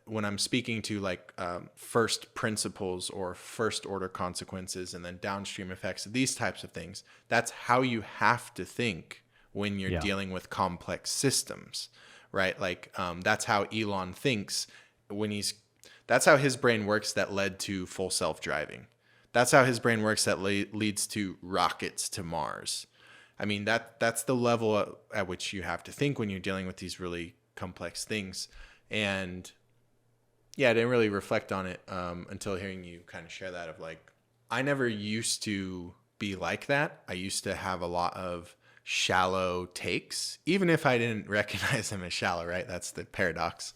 when I'm speaking to like first principles or first order consequences and then downstream effects of these types of things, that's how you have to think when you're dealing with complex systems, right? Like that's how Elon thinks that's how his brain works that led to full self-driving. That's how his brain works that leads to rockets to Mars. I mean, that's the level at which you have to think when you're dealing with these really complex things. And yeah, I didn't really reflect on it until hearing you kind of share that of like, I never used to be like that. I used to have a lot of shallow takes, even if I didn't recognize them as shallow, right? That's the paradox.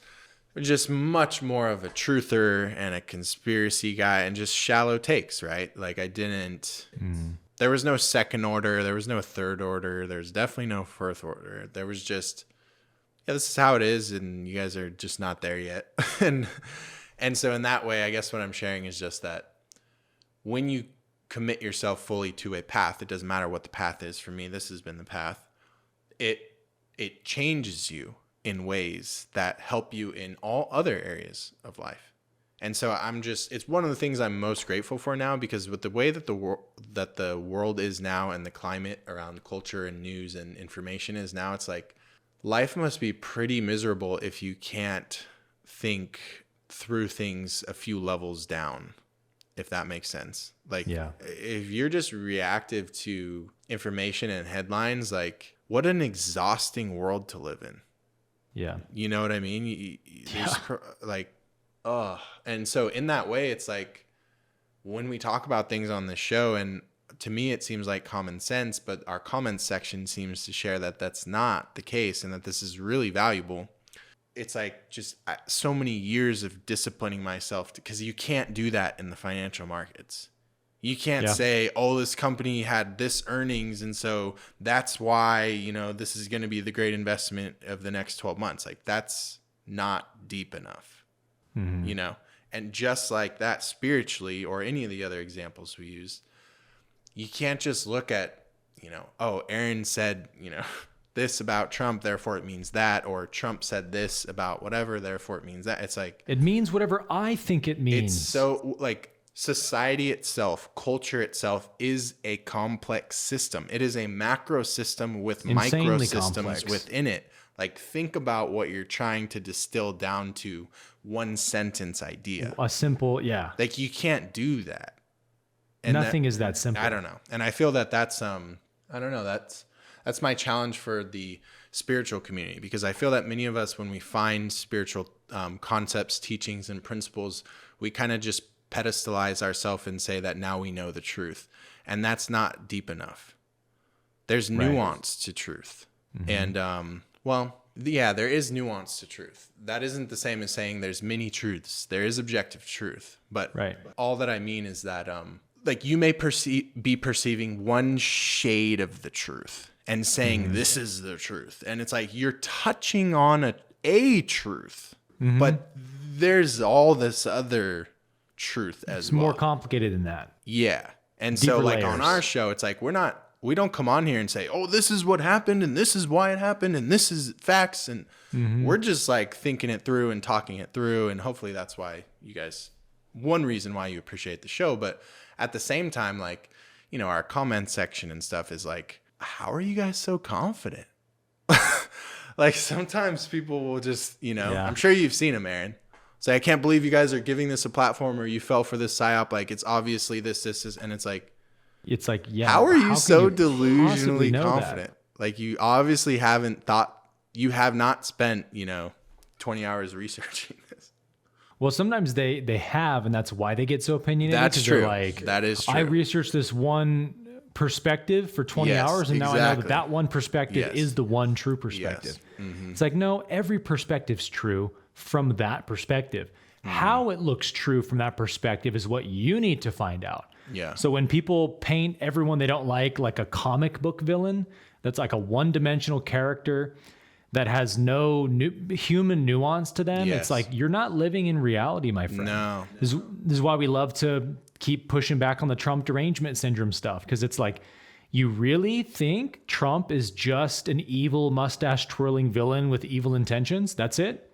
Just much more of a truther and a conspiracy guy and just shallow takes, right? Like I didn't, there was no second order. There was no third order. There's definitely no fourth order. There was just, this is how it is. And you guys are just not there yet. and so in that way, I guess what I'm sharing is just that when you commit yourself fully to a path, it doesn't matter what the path is. For me, this has been the path. It changes you in ways that help you in all other areas of life. And so it's one of the things I'm most grateful for now, because with the way that the world is now and the climate around culture and news and information is now, it's like life must be pretty miserable if you can't think through things a few levels down, if that makes sense. Like if you're just reactive to information and headlines, like what an exhausting world to live in. Yeah. You know what I mean? And so in that way, it's like when we talk about things on the show, and to me, it seems like common sense, but our comments section seems to share that that's not the case and that this is really valuable. It's like just so many years of disciplining myself because you can't do that in the financial markets. You can't say, oh, this company had this earnings, and so that's why, you know, this is going to be the great investment of the next 12 months. Like that's not deep enough, you know? And just like that spiritually, or any of the other examples we used, you can't just look at, you know, oh, Aaron said, you know, this about Trump, therefore it means that, or Trump said this about whatever, therefore it means that. It's like, it means whatever I think it means. It's so like society itself, culture itself is a complex system. It is a macro system with Insanely micro systems complex. within it. Like, think about what you're trying to distill down to one sentence idea. A simple, yeah. Like, you can't do that. And nothing is that simple. I don't know. And I feel that that's, I don't know, that's my challenge for the spiritual community, because I feel that many of us, when we find spiritual concepts, teachings, and principles, we kind of just pedestalize ourselves and say that now we know the truth. And that's not deep enough. There's nuance to truth. Mm-hmm. And, well, yeah, there is nuance to truth. That isn't the same as saying there's many truths. There is objective truth. But all that I mean is that, like, you may be perceiving one shade of the truth and saying this is the truth. And it's like you're touching on a truth, but there's all this other truth as well. It's more complicated than that. Yeah. And Deeper so like layers. on our show, it's like we don't come on here and say, oh, this is what happened and this is why it happened and this is facts. And we're just like thinking it through and talking it through. And hopefully that's why you guys, one reason why you appreciate the show. But at the same time, like, you know, our comment section and stuff is like, how are you guys so confident? Like sometimes people will just, you know, I'm sure you've seen them, Aaron. Say, I can't believe you guys are giving this a platform, or you fell for this psyop. Like, it's obviously this, and it's like, yeah. How are you so delusionally confident? Like, you obviously you have not spent, 20 hours researching this. Well, sometimes they have, and that's why they get so opinionated. That's true. Like, that is true. I researched this one perspective for 20 hours, and now I know that one perspective is the one true perspective. Yes. Mm-hmm. It's like, no, every perspective's true from that perspective. How it looks true from that perspective is what you need to find out. Yeah. So when people paint everyone they don't like a comic book villain, that's like a one-dimensional character that has no human nuance to them, it's like, you're not living in reality, my friend. No. This is why we love to keep pushing back on the Trump derangement syndrome stuff, because it's like, you really think Trump is just an evil mustache-twirling villain with evil intentions? That's it?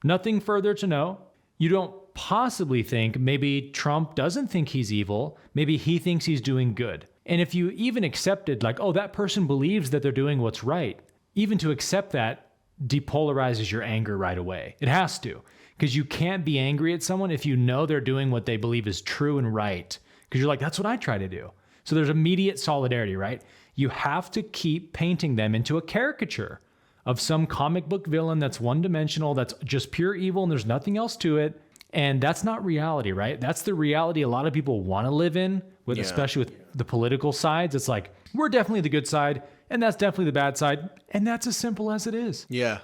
Nothing further to know? You don't possibly think maybe Trump doesn't think he's evil. Maybe he thinks he's doing good. And if you even accepted, like, oh, that person believes that they're doing what's right, even to accept that depolarizes your anger right away. It has to, because you can't be angry at someone if you know they're doing what they believe is true and right, because you're like, that's what I try to do. So there's immediate solidarity, right? You have to keep painting them into a caricature of some comic book villain that's one-dimensional, that's just pure evil, and there's nothing else to it. And that's not reality, right? That's the reality a lot of people want to live in, especially with the political sides. It's like, we're definitely the good side, and that's definitely the bad side, and that's as simple as it is. Yeah.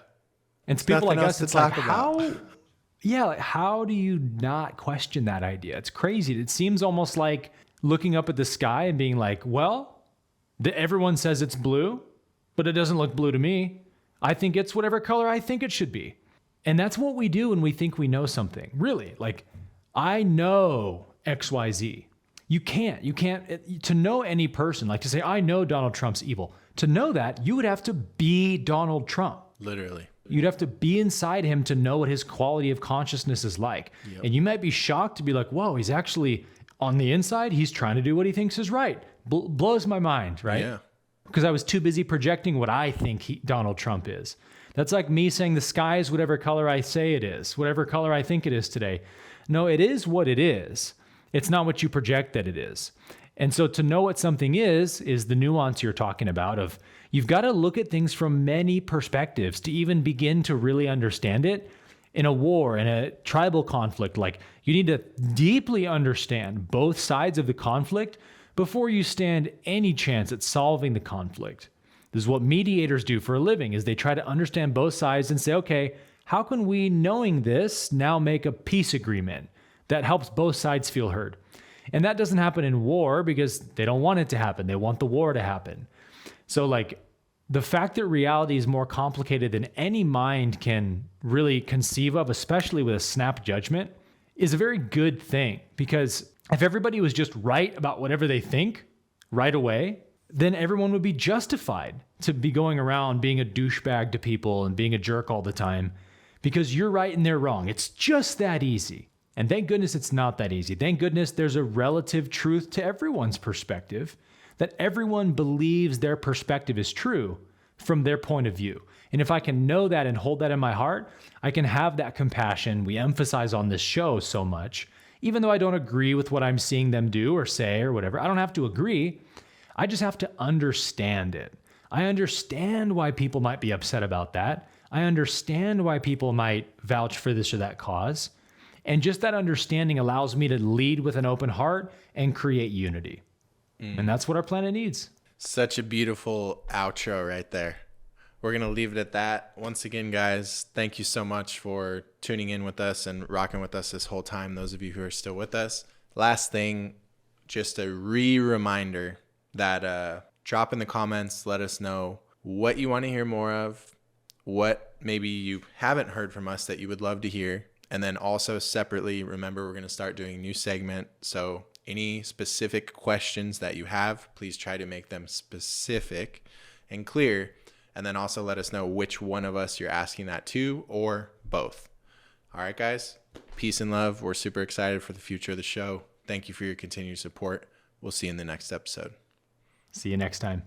And it's people like us, it's like, how do you not question that idea? It's crazy. It seems almost like looking up at the sky and being like, well, everyone says it's blue, but it doesn't look blue to me. I think it's whatever color I think it should be. And that's what we do when we think we know something. Really, like, I know XYZ. You can't, to know any person, like to say, I know Donald Trump's evil. To know that, you would have to be Donald Trump. Literally. You'd have to be inside him to know what his quality of consciousness is like. Yep. And you might be shocked to be like, whoa, he's actually, on the inside, he's trying to do what he thinks is right. Blows my mind, right? Yeah. Because I was too busy projecting what I think Donald Trump is. That's like me saying the sky is whatever color I say it is, whatever color I think it is today. No, it is what it is. It's not what you project that it is. And so to know what something is the nuance you're talking about of, you've got to look at things from many perspectives to even begin to really understand it. In a war, in a tribal conflict, like, you need to deeply understand both sides of the conflict before you stand any chance at solving the conflict. This is what mediators do for a living, is they try to understand both sides and say, okay, how can we, knowing this, now make a peace agreement that helps both sides feel heard? And that doesn't happen in war because they don't want it to happen. They want the war to happen. So, like, the fact that reality is more complicated than any mind can really conceive of, especially with a snap judgment, is a very good thing. Because if everybody was just right about whatever they think right away, then everyone would be justified to be going around being a douchebag to people and being a jerk all the time because you're right and they're wrong. It's just that easy. And thank goodness it's not that easy. Thank goodness there's a relative truth to everyone's perspective, that everyone believes their perspective is true from their point of view. And if I can know that and hold that in my heart, I can have that compassion we emphasize on this show so much. Even though I don't agree with what I'm seeing them do or say or whatever, I don't have to agree. I just have to understand it. I understand why people might be upset about that. I understand why people might vouch for this or that cause. And just that understanding allows me to lead with an open heart and create unity. And that's what our planet needs. Such a beautiful outro right there. We're going to leave it at that. Once again, guys, thank you so much for tuning in with us and rocking with us this whole time, those of you who are still with us. Last thing, just a reminder that drop in the comments, let us know what you want to hear more of, what maybe you haven't heard from us that you would love to hear. And then also separately, remember, we're going to start doing a new segment. So any specific questions that you have, please try to make them specific and clear. And then also let us know which one of us you're asking that to or both. All right, guys, peace and love. We're super excited for the future of the show. Thank you for your continued support. We'll see you in the next episode. See you next time.